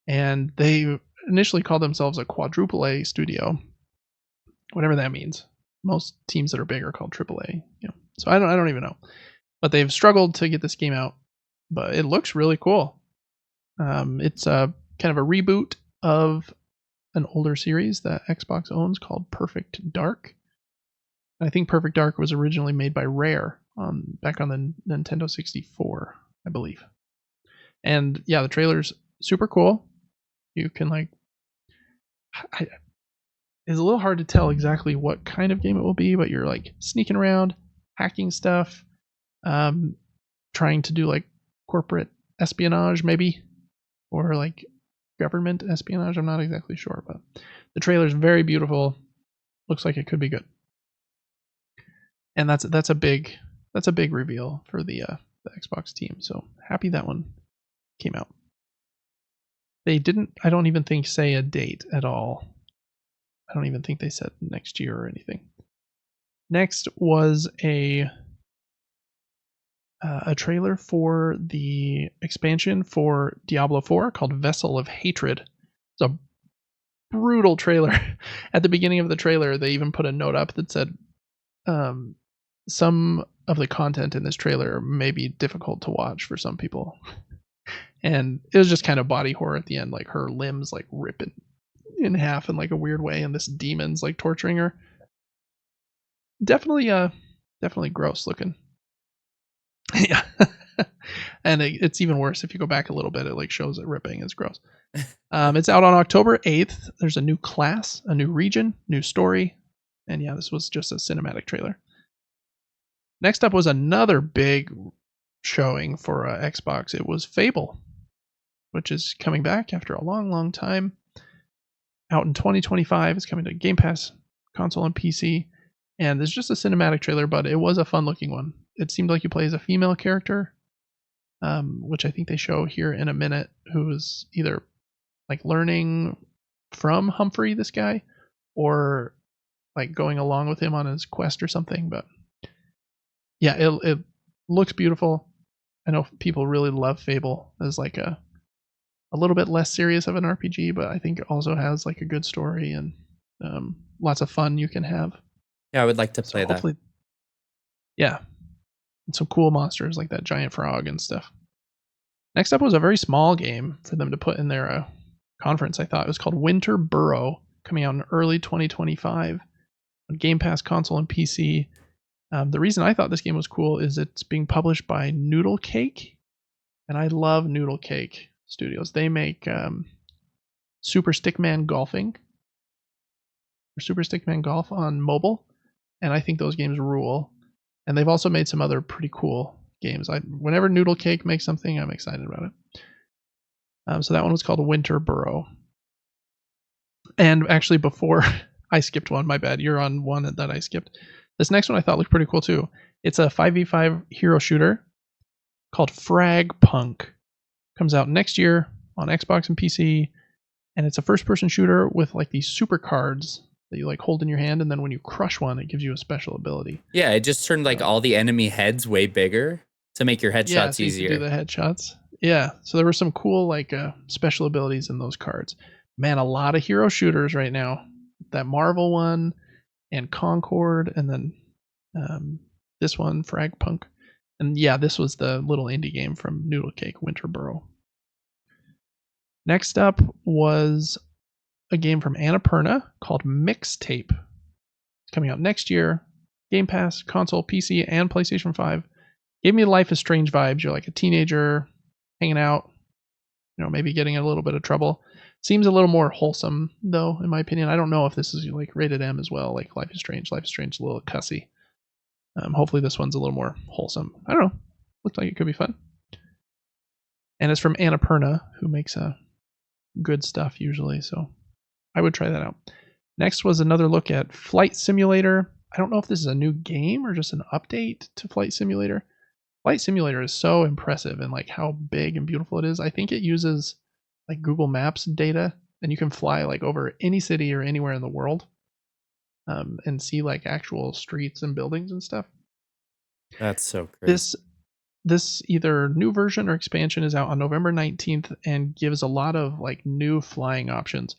And they initially called themselves a quadruple A studio, whatever that means. Most teams that are big are called AAA. So I don't even know. But they've struggled to get this game out, but it looks really cool. It's a kind of a reboot of an older series that Xbox owns called Perfect Dark. I think Perfect Dark was originally made by Rare back on the Nintendo 64, I believe. And yeah, the trailer's super cool. You can it's a little hard to tell exactly what kind of game it will be, but you're like sneaking around, hacking stuff, trying to do like corporate espionage maybe, or like government espionage. I'm not exactly sure, but the trailer is very beautiful. Looks like it could be good. And that's a big reveal for the Xbox team. So happy that one came out. They didn't, I don't even think, say a date at all. I don't even think they said next year or anything. Next was a trailer for the expansion for Diablo 4 called Vessel of Hatred. It's a brutal trailer. At the beginning of the trailer, they even put a note up that said, some of the content in this trailer may be difficult to watch for some people. And it was just kind of body horror at the end, like her limbs like ripping in half in like a weird way, and this demon's like torturing her. Definitely gross looking. Yeah. And it's even worse if you go back a little bit. It like shows it ripping. It's gross. It's out on October 8th. There's a new class, a new region, new story. And yeah, this was just a cinematic trailer. Next up was another big showing for Xbox. It was Fable, which is coming back after a long, long time. Out in 2025. It's coming to Game Pass, console, and PC. And it's just a cinematic trailer, but it was a fun-looking one. It seemed like you play as a female character, which I think they show here in a minute, who is either like learning from Humphrey, this guy, or like going along with him on his quest or something. But yeah, it looks beautiful. I know people really love Fable as like a little bit less serious of an RPG, but I think it also has like a good story and lots of fun you can have. Yeah, I would like to play that. Yeah. And some cool monsters like that giant frog and stuff. Next up was a very small game for them to put in their conference, I thought. It was called Winter Burrow, coming out in early 2025 on Game Pass, console, and PC. The reason I thought this game was cool is it's being published by Noodle Cake, and I love Noodle Cake Studios. They make Super Stickman Golfing, or Super Stickman Golf on mobile, and I think those games rule. And they've also made some other pretty cool games. Whenever Noodle Cake makes something, I'm excited about it. So that one was called Winter Burrow. And actually, before I skipped one, my bad. You're on one that I skipped. This next one I thought looked pretty cool too. It's a 5v5 hero shooter called Frag Punk. Comes out next year on Xbox and PC, and it's a first-person shooter with like these super cards that you like hold in your hand, and then when you crush one, it gives you a special ability. Yeah, it just turned like all the enemy heads way bigger to make your headshots easier. You can do the headshots. Yeah, so there were some cool like special abilities in those cards. Man, a lot of hero shooters right now. That Marvel one and Concord, and then this one, Frag Punk. And yeah, this was the little indie game from Noodle Cake, Winter Burrow. Next up was a game from Annapurna called Mixtape. It's coming out next year. Game Pass, console, PC, and PlayStation 5. Gave me Life is Strange vibes. You're like a teenager hanging out, maybe getting in a little bit of trouble. Seems a little more wholesome, though, in my opinion. I don't know if this is like rated M as well, like Life is Strange. Life is Strange is a little cussy. Hopefully this one's a little more wholesome. I don't know. Looks like it could be fun. And it's from Annapurna, who makes good stuff usually, so I would try that out. Next was another look at Flight Simulator. I don't know if this is a new game or just an update to Flight Simulator. Flight Simulator is so impressive and like how big and beautiful it is. I think it uses like Google Maps data, and you can fly like over any city or anywhere in the world. And see like actual streets and buildings and stuff. That's so great. This either new version or expansion is out on November 19th and gives a lot of like new flying options.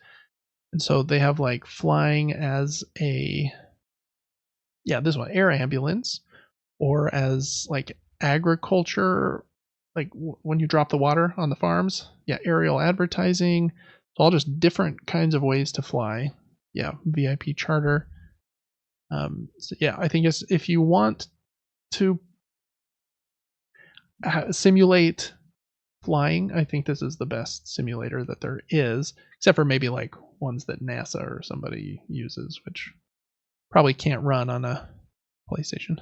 And so they have like flying as this one, air ambulance, or as like agriculture, like when you drop the water on the farms. Yeah, aerial advertising. All just different kinds of ways to fly. Yeah, VIP charter. So yeah, I think if you want to simulate flying, I think this is the best simulator that there is, except for maybe like ones that NASA or somebody uses, which probably can't run on a PlayStation.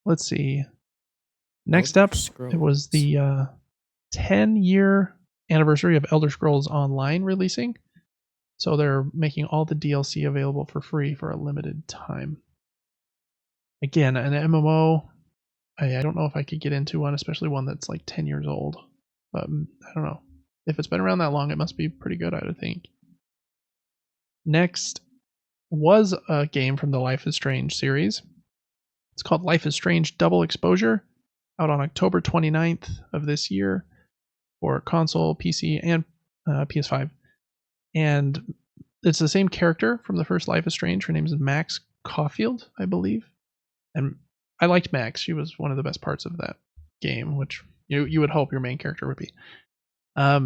Let's see. Next up, it was the 10-year anniversary of Elder Scrolls Online releasing. So they're making all the DLC available for free for a limited time. Again, an MMO, I don't know if I could get into one, especially one that's like 10 years old. But I don't know. If it's been around that long, it must be pretty good, I would think. Next was a game from the Life is Strange series. It's called Life is Strange Double Exposure, out on October 29th of this year for console, PC, and PS5. And it's the same character from the first Life is Strange. Her name is Max Caulfield, I believe. And I liked Max. She was one of the best parts of that game, which you would hope your main character would be.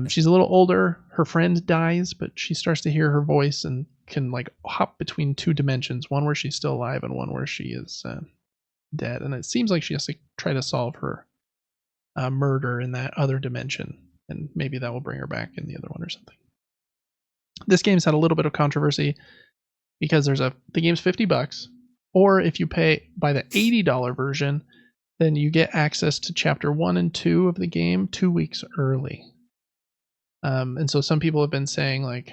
She's a little older. Her friend dies, but she starts to hear her voice and can like hop between two dimensions, one where she's still alive and one where she is dead. And it seems like she has to try to solve her murder in that other dimension, and maybe that will bring her back in the other one or something. This game's had a little bit of controversy because the game's $50, or if you buy the $80 version, then you get access to chapter 1 and 2 of the game 2 weeks early. And so some people have been saying like,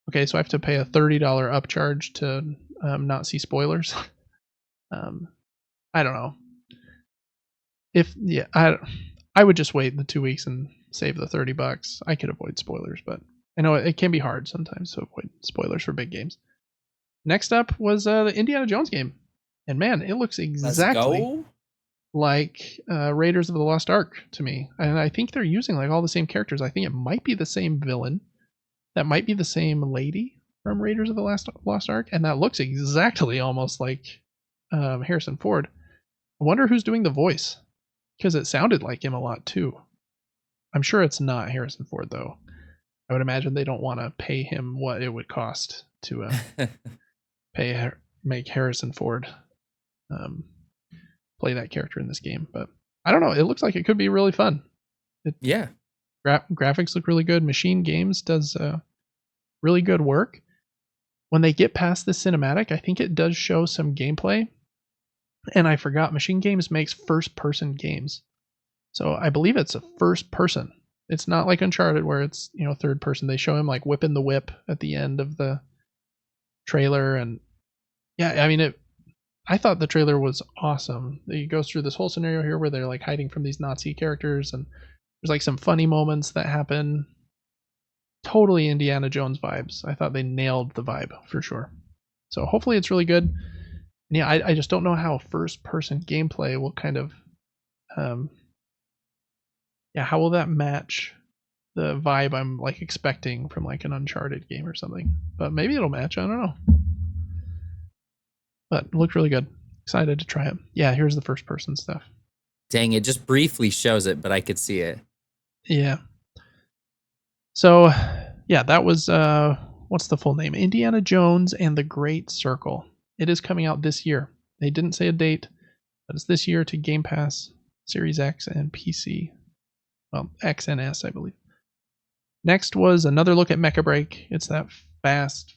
okay, so I have to pay a $30 upcharge to not see spoilers. I don't know. I would just wait the 2 weeks and save the $30. I could avoid spoilers, but I know it can be hard sometimes to avoid spoilers for big games. Next up was the Indiana Jones game, and man, it looks exactly like Raiders of the Lost Ark to me. And I think they're using like all the same characters. I think it might be the same villain. That might be the same lady from Raiders of the Lost Ark, and that looks exactly almost like Harrison Ford. I wonder who's doing the voice, because it sounded like him a lot too. I'm sure it's not Harrison Ford though. I would imagine they don't want to pay him what it would cost to make Harrison Ford play that character in this game. But I don't know. It looks like it could be really fun. Graphics look really good. Machine Games does really good work. When they get past the cinematic, I think it does show some gameplay. And I forgot, Machine Games makes first-person games. So I believe it's a first person. It's not like Uncharted where it's, third person. They show him like whipping the whip at the end of the trailer. And yeah, I mean, I thought the trailer was awesome. It goes through this whole scenario here where they're like hiding from these Nazi characters, and there's like some funny moments that happen. Totally Indiana Jones vibes. I thought they nailed the vibe for sure. So hopefully it's really good. And yeah, I just don't know how first person gameplay will kind of how will that match the vibe I'm like expecting from like an Uncharted game or something? But maybe it'll match. I don't know. But it looked really good. Excited to try it. Yeah, here's the first person stuff. Dang, it just briefly shows it, but I could see it. Yeah. So, yeah, that was what's the full name? Indiana Jones and the Great Circle. It is coming out this year. They didn't say a date, but it's this year to Game Pass, Series X, and PC. Well, X and S, I believe. Next was another look at Mecha Break. It's that fast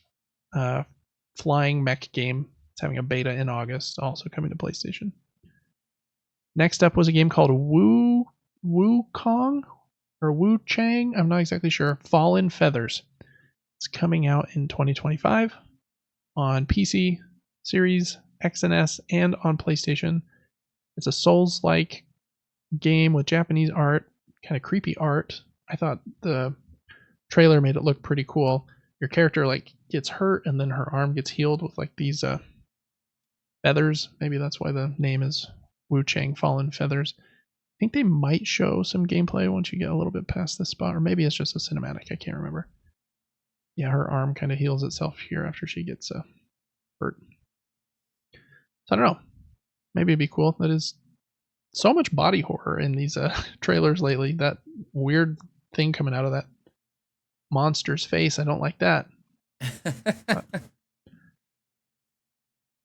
flying mech game. It's having a beta in August, also coming to PlayStation. Next up was a game called Wukong or Wu Chang. I'm not exactly sure. Fallen Feathers. It's coming out in 2025 on PC, Series X and S, and on PlayStation. It's a Souls-like game with Japanese art, kind of creepy art. I thought the trailer made it look pretty cool. Your character like gets hurt and then her arm gets healed with like these feathers. Maybe that's why the name is Wu Chang Fallen Feathers. I think they might show some gameplay once you get a little bit past this spot, or maybe it's just a cinematic. I can't remember. Yeah, her arm kind of heals itself here after she gets hurt. So I don't know. Maybe it'd be cool. That is so much body horror in these trailers lately. That weird thing coming out of that monster's face. I don't like that.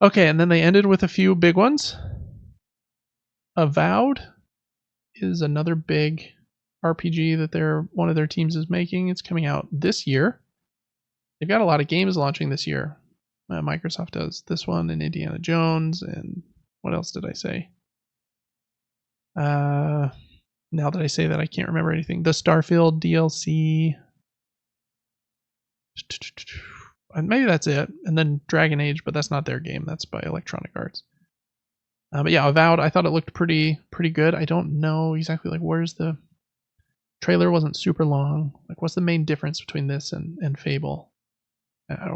Okay, and then they ended with a few big ones. Avowed is another big RPG that one of their teams is making. It's coming out this year. They've got a lot of games launching this year. Microsoft does this one, and Indiana Jones, and what else did I say? Now that I say that, I can't remember anything. The Starfield DLC. And maybe that's it. And then Dragon Age, but that's not their game. That's by Electronic Arts. But yeah, Avowed, I thought it looked pretty good. I don't know exactly like where's the trailer wasn't super long. Like what's the main difference between this and Fable?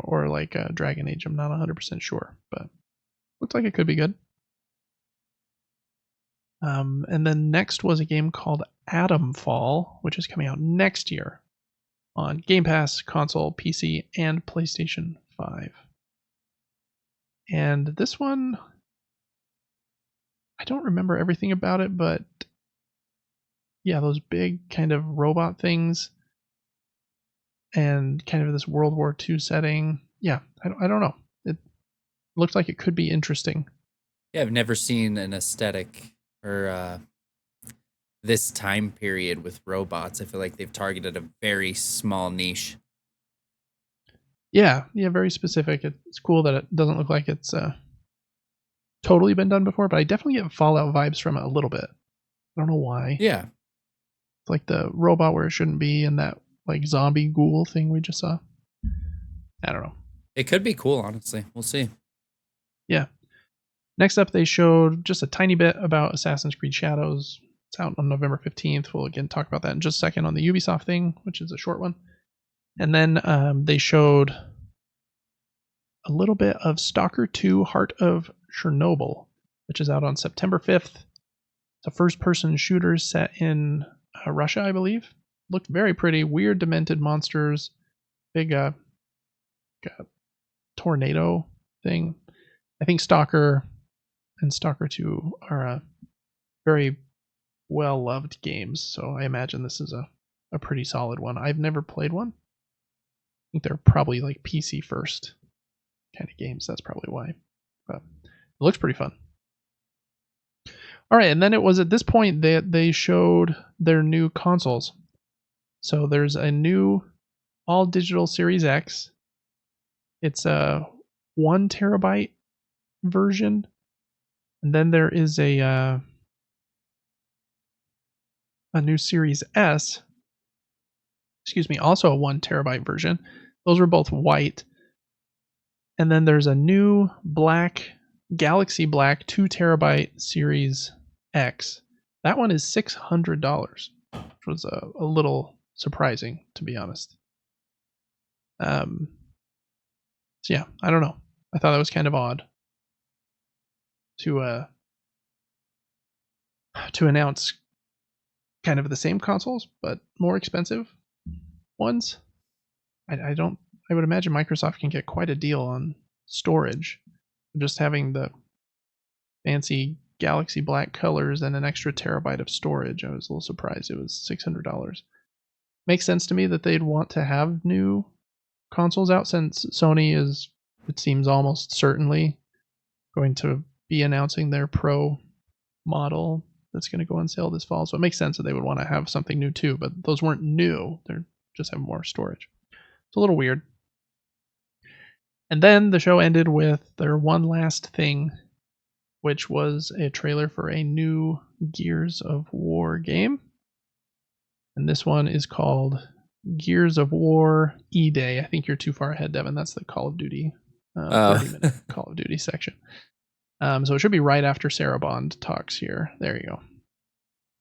Or like Dragon Age? I'm not 100% sure, but looks like it could be good. And then next was a game called Atomfall, which is coming out next year on Game Pass, console, PC, and PlayStation 5. And this one, I don't remember everything about it, but yeah, those big kind of robot things and kind of this World War II setting. Yeah, I don't know. It looks like it could be interesting. Yeah, I've never seen an aesthetic or this time period with robots. I feel like they've targeted a very small niche. Yeah, very specific. It's cool that it doesn't look like it's totally been done before, but I definitely get Fallout vibes from it a little bit. I don't know why. Yeah. It's like the robot where it shouldn't be and that like zombie ghoul thing we just saw. I don't know. It could be cool, honestly. We'll see. Yeah. Next up, they showed just a tiny bit about Assassin's Creed Shadows. It's out on November 15th. We'll again talk about that in just a second on the Ubisoft thing, which is a short one. And then they showed a little bit of Stalker 2 Heart of Chernobyl, which is out on September 5th. It's a first-person shooter set in Russia, I believe. Looked very pretty. Weird, demented monsters. Big tornado thing. I think Stalker and Stalker 2 are very well-loved games, so I imagine this is a pretty solid one. I've never played one. I think they're probably like PC first kind of games. That's probably why. But it looks pretty fun. All right, and then it was at this point that they showed their new consoles. So there's a new all-digital Series X. It's a 1 terabyte version, and then there is a new Series S. Excuse me, also a 1 terabyte version. Those were both white. And then there's a new black, Galaxy Black 2 terabyte Series X. That one is $600, which was a little surprising, to be honest. So yeah, I don't know. I thought that was kind of odd to announce kind of the same consoles, but more expensive ones. I would imagine Microsoft can get quite a deal on storage. Just having the fancy Galaxy Black colors and an extra terabyte of storage. I was a little surprised it was $600. Makes sense to me that they'd want to have new consoles out since Sony is, it seems almost certainly, going to be announcing their Pro model that's going to go on sale this fall. So it makes sense that they would want to have something new too, but those weren't new. They're just have more storage. It's a little weird. And then the show ended with their one last thing, which was a trailer for a new Gears of War game. And this one is called Gears of War E-Day. I think you're too far ahead, Devin. That's the Call of Duty 30-minute Call of Duty section. So it should be right after Sarah Bond talks here. There you go.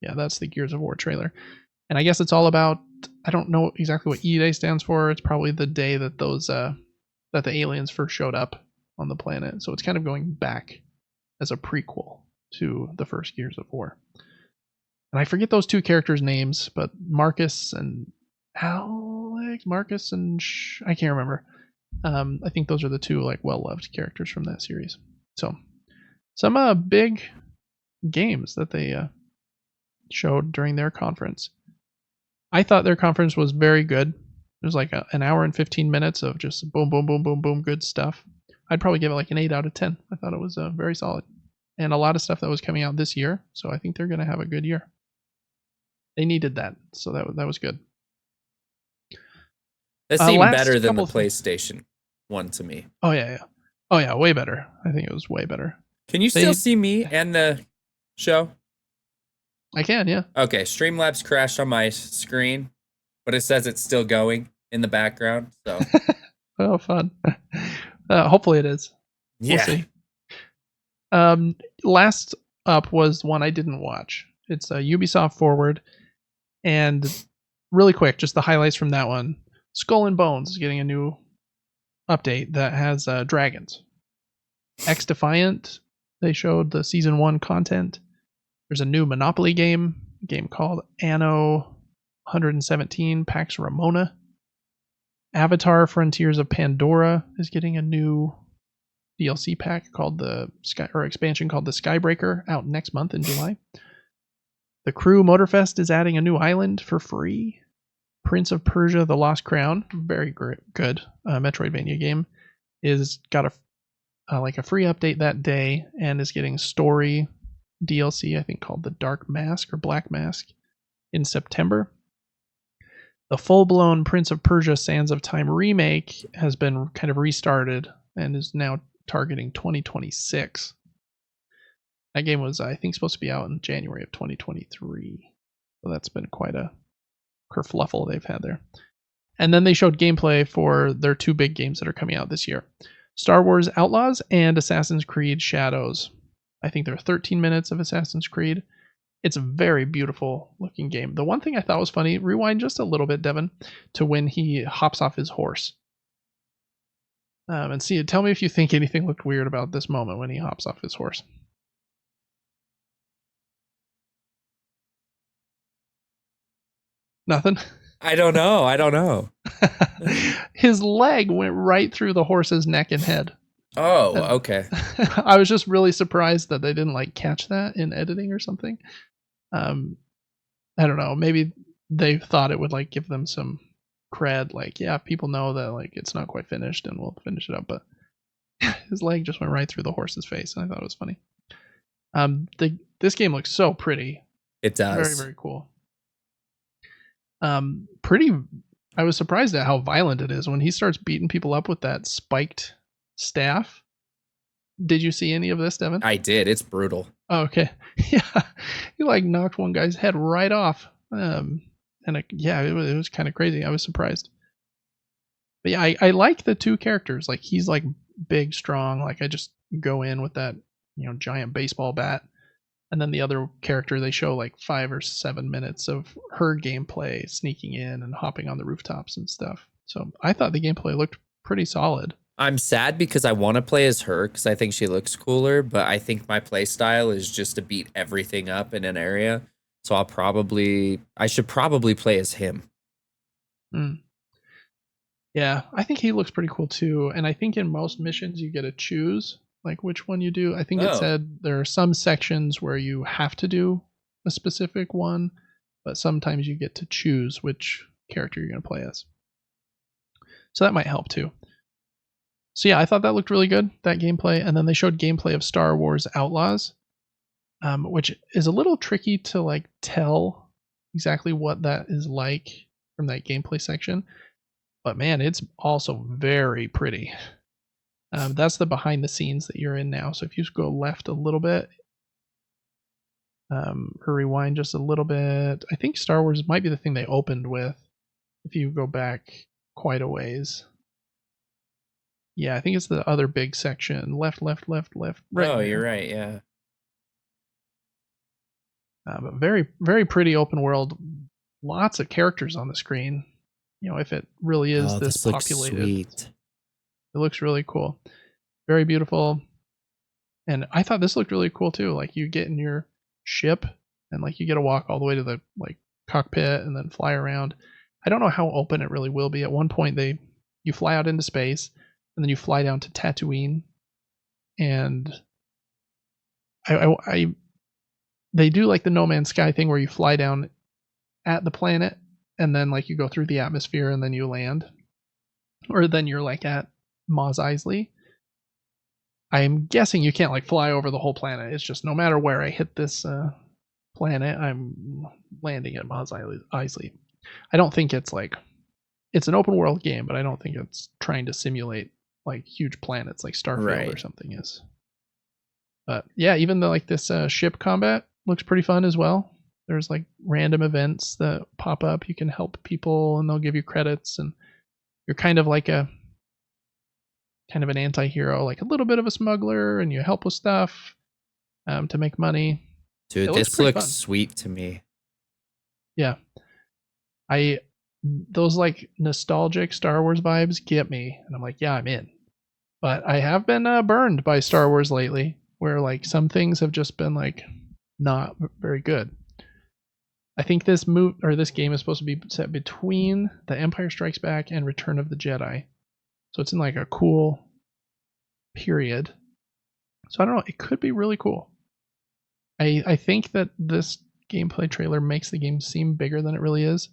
Yeah, that's the Gears of War trailer. And I guess it's all about, I don't know exactly what E-Day stands for. It's probably the day that those that the aliens first showed up on the planet. So it's kind of going back as a prequel to the first Gears of War. And I forget those two characters' names, but Marcus and Alex, Marcus and I can't remember. I think those are the two like well-loved characters from that series. So some big games that they showed during their conference. I thought their conference was very good. It was like an hour and 15 minutes of just boom, boom, boom, boom, boom, good stuff. I'd probably give it like an 8 out of 10. I thought it was very solid. And a lot of stuff that was coming out this year. So I think they're going to have a good year. They needed that. So that was good. That seemed better than the PlayStation one to me. Oh, yeah. Oh, yeah. Way better. I think it was way better. Can you still see me and the show? I can, yeah. Okay, Streamlabs crashed on my screen, but it says it's still going in the background. So, oh, fun. Hopefully it is. We'll see. Last up was one I didn't watch. It's Ubisoft Forward, and really quick, just the highlights from that one. Skull and Bones is getting a new update that has dragons. X Defiant, they showed the season 1 content. There's a new Monopoly game called Anno 117 Pax Ramona. Avatar Frontiers of Pandora is getting a new DLC pack called expansion called the Skybreaker, out next month in July. The Crew Motorfest is adding a new island for free. Prince of Persia: The Lost Crown, very good Metroidvania game, is got a free update that day and is getting story DLC, I think called the Dark Mask or Black Mask, in September. The full-blown Prince of Persia: Sands of Time remake has been kind of restarted and is now targeting 2026. That game was, I think, supposed to be out in January of 2023. So that's been quite a kerfluffle they've had there. And then they showed gameplay for their 2 big games that are coming out this year. Star Wars Outlaws and Assassin's Creed Shadows. I think there are 13 minutes of Assassin's Creed. It's a very beautiful looking game. The one thing I thought was funny, rewind just a little bit, Devin, to when he hops off his horse. And see, tell me if you think anything looked weird about this moment when he hops off his horse. Nothing? I don't know. His leg went right through the horse's neck and head. Oh, okay. I was just really surprised that they didn't catch that in editing or something. I don't know. Maybe they thought it would give them some cred. Yeah, people know that it's not quite finished and we'll finish it up. But his leg just went right through the horse's face, and I thought it was funny. This game looks so pretty. It does. Very, very cool. I was surprised at how violent it is when he starts beating people up with that spiked staff. Did you see any of this, Devin? I did. It's brutal. Oh, okay. Yeah. He knocked one guy's head right off. It was kind of crazy. I was surprised. But yeah, I like the 2 characters. He's big, strong. I just go in with that, giant baseball bat. And then the other character, they show 5 or 7 minutes of her gameplay, sneaking in and hopping on the rooftops and stuff. So I thought the gameplay looked pretty solid. I'm sad because I want to play as her because I think she looks cooler, but I think my play style is just to beat everything up in an area. So I should probably play as him. Yeah, I think he looks pretty cool too. And I think in most missions you get to choose which one you do. I think it said there are some sections where you have to do a specific one, but sometimes you get to choose which character you're going to play as. So that might help too. So yeah, I thought that looked really good, that gameplay. And then they showed gameplay of Star Wars Outlaws, which is a little tricky to tell exactly what that is like from that gameplay section. But man, it's also very pretty. That's the behind the scenes that you're in now. So if you go left a little bit, or rewind just a little bit, I think Star Wars might be the thing they opened with. If you go back quite a ways. Yeah, I think it's the other big section. Left. Right. Oh, you're right. Yeah. But very, very pretty open world. Lots of characters on the screen. If it really is this populated. Sweet. It looks really cool. Very beautiful. And I thought this looked really cool too. You get in your ship and you get to walk all the way to the cockpit and then fly around. I don't know how open it really will be. At one point you fly out into space and then you fly down to Tatooine, and they do the No Man's Sky thing where you fly down at the planet and then you go through the atmosphere and then you land, or then you're at Mos Eisley. I'm guessing you can't fly over the whole planet. It's just no matter where I hit this planet, I'm landing at Mos Eisley. I don't think it's it's an open world game, but I don't think it's trying to simulate huge planets like Starfield or something is. But yeah, even though this ship combat looks pretty fun as well. There's like random events that pop up. You can help people and they'll give you credits, and you're kind of like an anti-hero, like a little bit of a smuggler, and you help with stuff to make money. Dude, this looks sweet to me. Yeah. Those like nostalgic Star Wars vibes get me, and I'm like, yeah, I'm in. But I have been burned by Star Wars lately, where like some things have just been like not very good. I think this game is supposed to be set between The Empire Strikes Back and Return of the Jedi, so it's in like a cool period. So I don't know. It could be really cool. I think that this gameplay trailer makes the game seem bigger than it really is.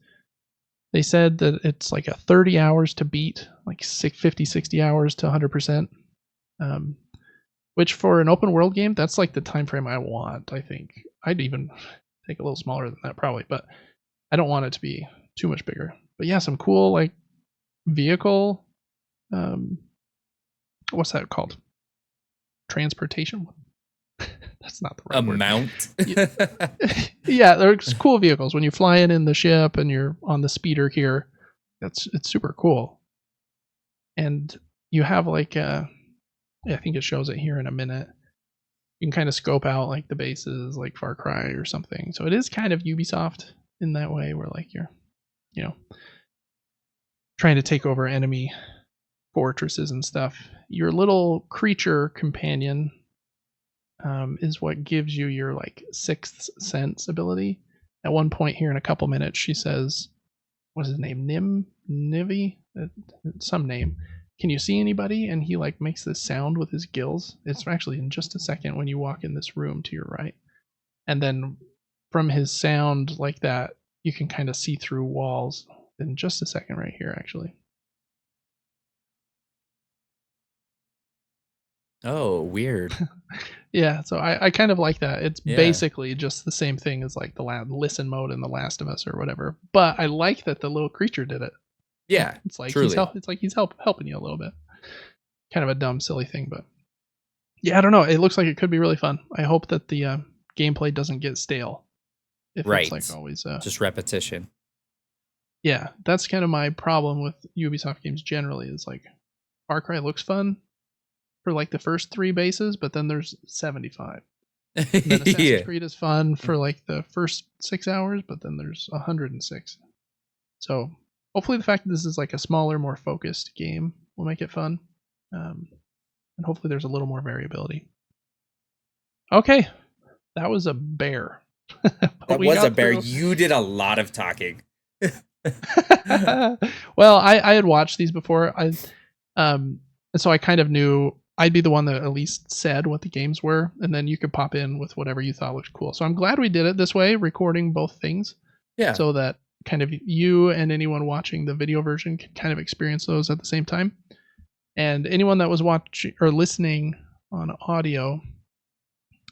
They said that it's like a 30 hours to beat, like 50, 60 hours to 100%. Which for an open world game, that's like the time frame I want, I think. I'd even take a little smaller than that probably, but I don't want it to be too much bigger. But yeah, some cool like vehicle, what's that called? Transportation? That's not the right word. Mount? Yeah, there's cool vehicles. When you fly in the ship and you're on the speeder here, it's super cool. And you have like I think it shows it here in a minute. You can kind of scope out like the bases, like Far Cry or something. So it is kind of Ubisoft in that way, where like you're, trying to take over enemy fortresses and stuff. Your little creature companion is what gives you your like sixth sense ability. At one point here in a couple minutes, she says, "What's his name? Nivi? Some name. Can you see anybody?" And he like makes this sound with his gills. It's actually in just a second when you walk in this room to your right. And then from his sound like that, you can kind of see through walls in just a second right here, actually. Oh, weird. Yeah, so I kind of like that. It's basically just the same thing as like the listen mode in The Last of Us or whatever. But I like that the little creature did it. Yeah, it's like truly. he's helping you a little bit. Kind of a dumb, silly thing, but yeah, I don't know. It looks like it could be really fun. I hope that the gameplay doesn't get stale. If right. It's like always just repetition. Yeah, that's kind of my problem with Ubisoft games generally. Is like Far Cry looks fun for like the first 3 bases, but then there's 75. And then Assassin's Creed is fun for like the first 6 hours, but then there's 106. So hopefully the fact that this is like a smaller, more focused game will make it fun. And hopefully there's a little more variability. Okay, that was a bear. That was a bear. You did a lot of talking. Well, I had watched these before. And so I kind of knew I'd be the one that at least said what the games were, and then you could pop in with whatever you thought looked cool. So I'm glad we did it this way, recording both things. Yeah. So that kind of you and anyone watching the video version can kind of experience those at the same time. And anyone that was watching or listening on audio,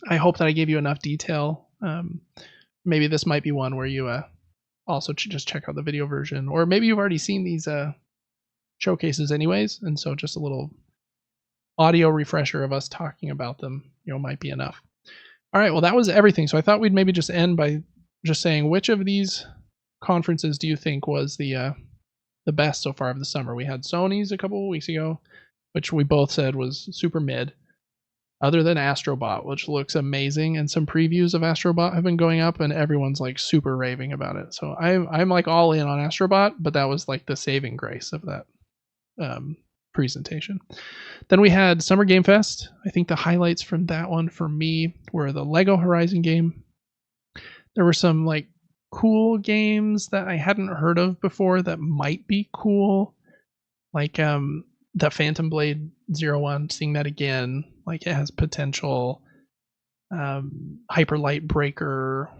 I hope that I gave you enough detail. Maybe this might be one where you also just check out the video version, or maybe you've already seen these showcases anyways, and so just a little audio refresher of us talking about them, might be enough. All right, well, that was everything. So I thought we'd maybe just end by just saying, which of these conferences do you think was the best so far of the summer? We had Sony's a couple of weeks ago, which we both said was super mid, other than Astrobot, which looks amazing, and some previews of Astrobot have been going up, and everyone's like super raving about it. So I'm like all in on Astrobot, but that was like the saving grace of that presentation. Then we had Summer Game Fest. I think the highlights from that one for me were the Lego Horizon game. There were some like cool games that I hadn't heard of before that might be cool, like the Phantom Blade 01, seeing that again, like it has potential. Hyper Light Breaker,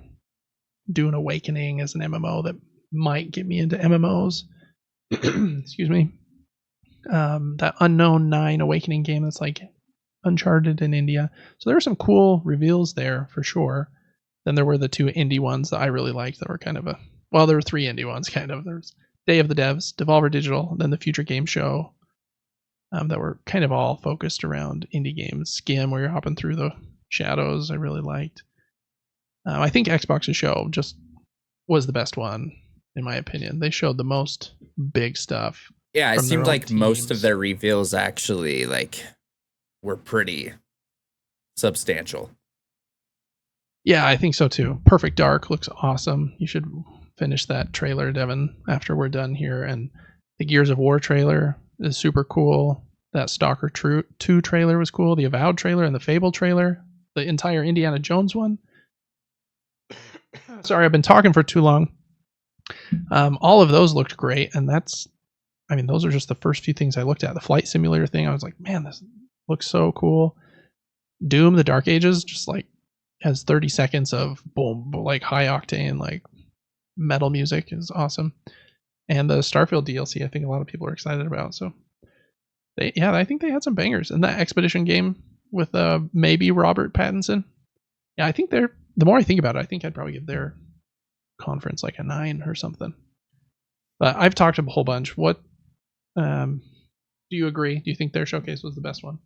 Dune Awakening as an MMO that might get me into MMOs. Excuse me. That Unknown 9 Awakening game that's like Uncharted in India. So there were some cool reveals there for sure. Then there were the 2 indie ones that I really liked that were kind of there were 3 indie ones kind of. There's Day of the Devs, Devolver Digital, then the Future Game Show, that were kind of all focused around indie games. Skim, where you're hopping through the shadows, I really liked. I think Xbox's show just was the best one, in my opinion. They showed the most big stuff. Yeah, it from their seemed own like most of teams. their reveals actually were pretty substantial. Yeah, I think so too. Perfect Dark looks awesome. You should finish that trailer, Devin, after we're done here. And the Gears of War trailer is super cool. That Stalker 2 trailer was cool. The Avowed trailer and the Fable trailer. The entire Indiana Jones one. Sorry, I've been talking for too long. All of those looked great, and those are just the first few things I looked at. The flight simulator thing, I was like, man, this looks so cool. Doom, the Dark Ages, just like has 30 seconds of boom, like high octane, like metal music is awesome. And the Starfield DLC, I think a lot of people are excited about. So I think they had some bangers. And that Expedition game with maybe Robert Pattinson. Yeah, I think the more I think about it, I think I'd probably give their conference like a 9 or something. But I've talked a whole bunch. What do you agree? Do you think their showcase was the best one?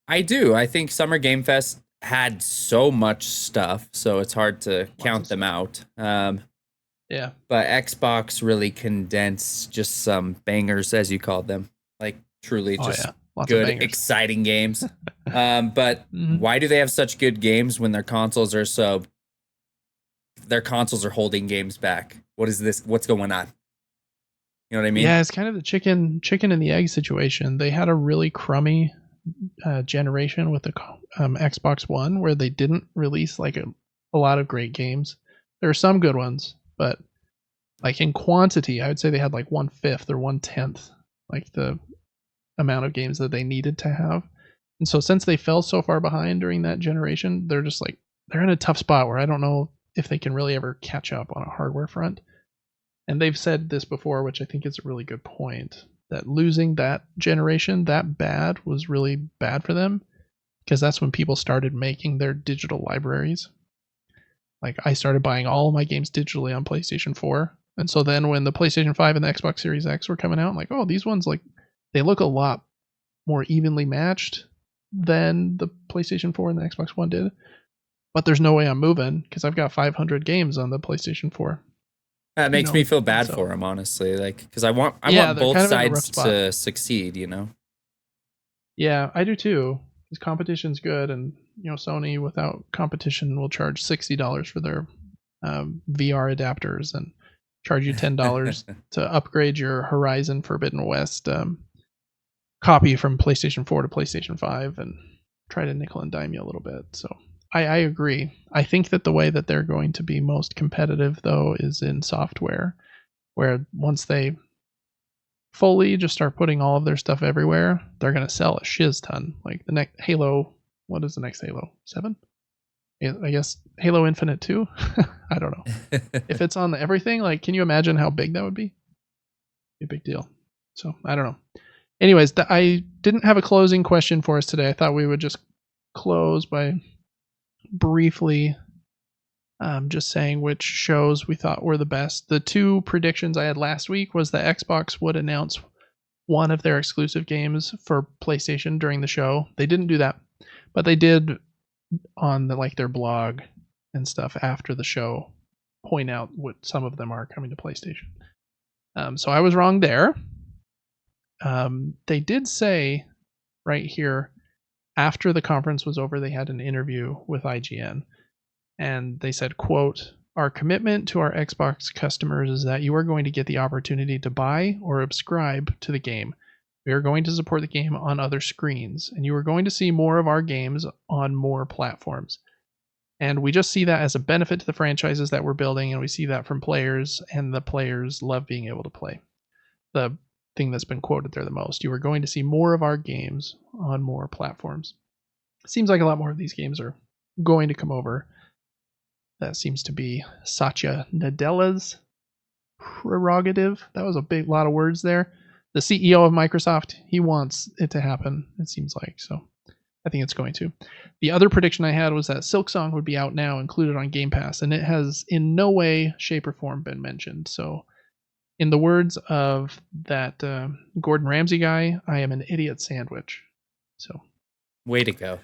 I do. I think Summer Game Fest had so much stuff, so it's hard to count them out. Yeah. But Xbox really condensed just some bangers, as you called them. Like, truly just good, exciting games. But why do they have such good games when their consoles are holding games back? What is this? What's going on? You know what I mean? Yeah, it's kind of the chicken and the egg situation. They had a really crummy generation with the Xbox One where they didn't release like a lot of great games. There are some good ones, but like in quantity, I would say they had like 1/5 or 1/10, like the amount of games that they needed to have. And so since they fell so far behind during that generation, they're just like, they're in a tough spot where I don't know if they can really ever catch up on a hardware front. And they've said this before, which I think is a really good point, that losing that generation that bad was really bad for them, because that's when people started making their digital libraries. Like I started buying all of my games digitally on PlayStation 4. And so then when the PlayStation 5 and the Xbox Series X were coming out, I'm like, oh, these ones, like, they look a lot more evenly matched than the PlayStation 4 and the Xbox One did. But there's no way I'm moving because I've got 500 games on the PlayStation 4. That makes me feel bad for them, honestly. Like, because I want both sides to succeed, you know? Yeah, I do too. Because competition's good, and Sony without competition will charge $60 for their VR adapters and charge you $10 to upgrade your Horizon Forbidden West copy from PlayStation 4 to PlayStation 5 and try to nickel and dime you a little bit. So I agree. I think that the way that they're going to be most competitive, though, is in software, where once they fully just start putting all of their stuff everywhere, they're going to sell a shiz ton. Like the next Halo, what is the next Halo? 7? I guess Halo Infinite 2? I don't know. If it's on everything, like, can you imagine how big that would be? Be a big deal. So, I don't know. Anyways, I didn't have a closing question for us today. I thought we would just close by briefly just saying which shows we thought were the best. The 2 predictions I had last week was that Xbox would announce one of their exclusive games for PlayStation during the show. They didn't do that, but they did on their blog and stuff after the show point out what some of them are coming to PlayStation. So I was wrong there. They did say right here, after the conference was over, they had an interview with IGN, and they said, quote, "Our commitment to our Xbox customers is that you are going to get the opportunity to buy or subscribe to the game. We are going to support the game on other screens, and you are going to see more of our games on more platforms. And we just see that as a benefit to the franchises that we're building, and we see that from players, and the players love being able to play." The thing that's been quoted there the most. You are going to see more of our games on more platforms. Seems like a lot more of these games are going to come over. That seems to be Satya Nadella's prerogative. That was a big lot of words there. The CEO of Microsoft, he wants it to happen, it seems like. So I think it's going to. The other prediction I had was that Silksong would be out now, included on Game Pass, and it has in no way, shape, or form been mentioned. So in the words of that Gordon Ramsay guy, I am an idiot sandwich. So, way to go.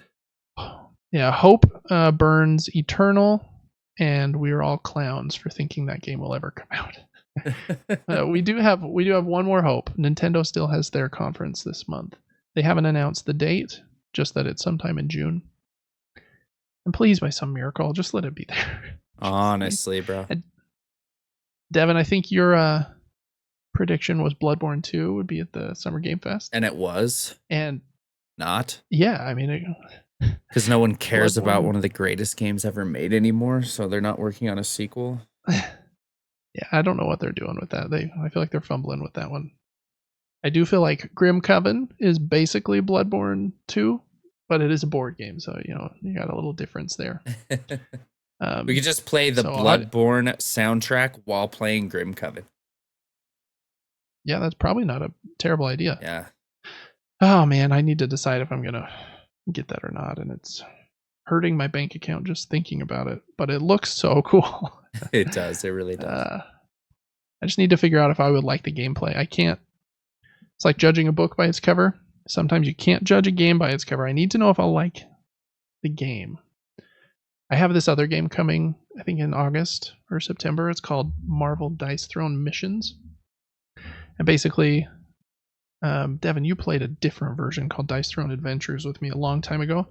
Yeah, hope burns eternal. and we are all clowns for thinking that game will ever come out. We do have one more hope. Nintendo still has their conference this month. They haven't announced the date, just that it's sometime in June. And please, by some miracle, just let it be there. Honestly, bro. And Devin, I think your prediction was Bloodborne 2 would be at the Summer Game Fest. And it was. And not. Yeah, I mean, because no one cares about one of the greatest games ever made anymore, so they're not working on a sequel. Yeah, I don't know what they're doing with that. I feel like they're fumbling with that one. I do feel like Grimcoven is basically Bloodborne 2, but it is a board game, so you got a little difference there. We could just play the Bloodborne soundtrack while playing Grimcoven. Yeah, that's probably not a terrible idea. Yeah. Oh man, I need to decide if I'm gonna get that or not, and it's hurting my bank account just thinking about it. But it looks so cool. It does. It really does. I just need to figure out if I would like the gameplay. I can't. It's like judging a book by its cover. Sometimes you can't judge a game by its cover. I need to know if I'll like the game. I have this other game coming, I think in August or September. It's called Marvel Dice Throne Missions. And basically, Devin, you played a different version called Dice Throne Adventures with me a long time ago.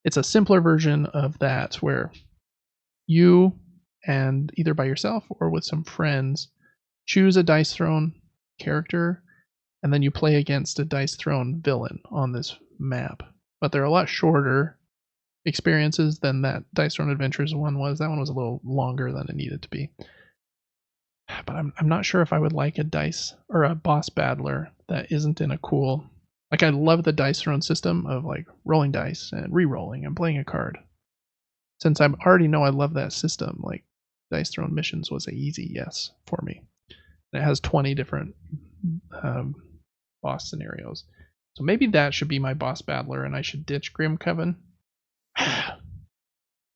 It's a simpler version of that where you, and either by yourself or with some friends, choose a Dice Throne character, and then you play against a Dice Throne villain on this map. But they're a lot shorter experiences than that Dice Throne Adventures one was. That one was a little longer than it needed to be. But I'm not sure if I would like a dice or a boss battler that isn't in a cool... Like, I love the Dice Throne system of, like, rolling dice and re-rolling and playing a card. Since I already know I love that system, like, Dice Throne Missions was an easy yes for me. And it has 20 different boss scenarios. So maybe that should be my boss battler, and I should ditch Grimcoven.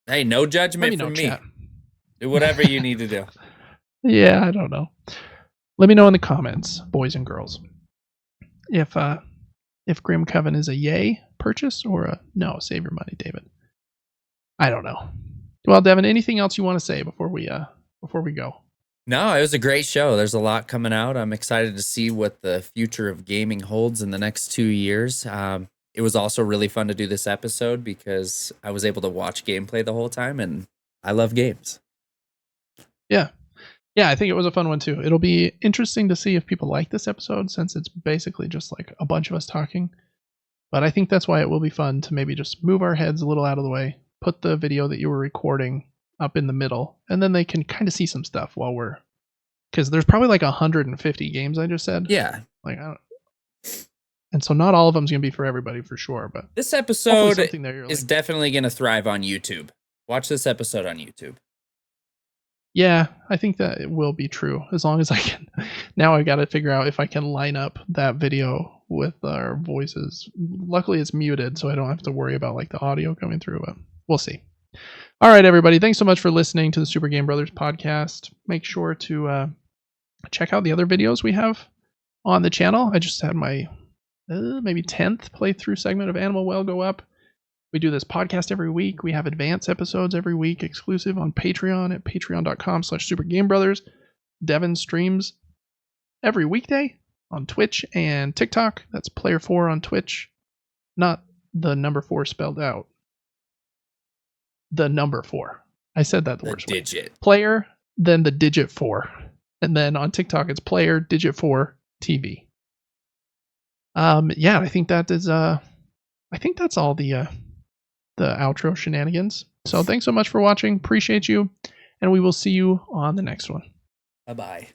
Hey, no judgment from me. Chat. Do whatever you need to do. Yeah, I don't know. Let me know in the comments, boys and girls, if Grimcoven is a yay purchase or a no, save your money, David. I don't know. Well, Devin, anything else you want to say before we go? No, it was a great show. There's a lot coming out. I'm excited to see what the future of gaming holds in the next 2 years. It was also really fun to do this episode because I was able to watch gameplay the whole time, and I love games. Yeah, I think it was a fun one too. It'll be interesting to see if people like this episode, since it's basically just like a bunch of us talking. But I think that's why it will be fun to maybe just move our heads a little out of the way, put the video that you were recording up in the middle, and then they can kind of see some stuff while we're... Because there's probably like 150 games, I just said. Yeah. Like, and so not all of them's going to be for everybody for sure, but... This episode is definitely going to thrive on YouTube. Watch this episode on YouTube. Yeah, I think that it will be true, as long as I can. Now I got to figure out if I can line up that video with our voices. Luckily it's muted, so I don't have to worry about like the audio coming through, but we'll see. All right, everybody, thanks so much for listening to the Super Game Brothers podcast. Make sure to check out the other videos we have on the channel. I just had my maybe 10th playthrough segment of Animal Well go up. We do this podcast every week. We have advanced episodes every week, exclusive on Patreon at patreon.com/supergamebrothers. Devin streams every weekday on Twitch and TikTok. That's Player4 on Twitch. Not the number 4 spelled out. The number 4. I said that the worst way. Digit. Player, then the digit 4. And then on TikTok, it's Player, digit 4, TV. Yeah, I think that is, I think that's all the outro shenanigans. So thanks so much for watching. Appreciate you. And we will see you on the next one. Bye-bye.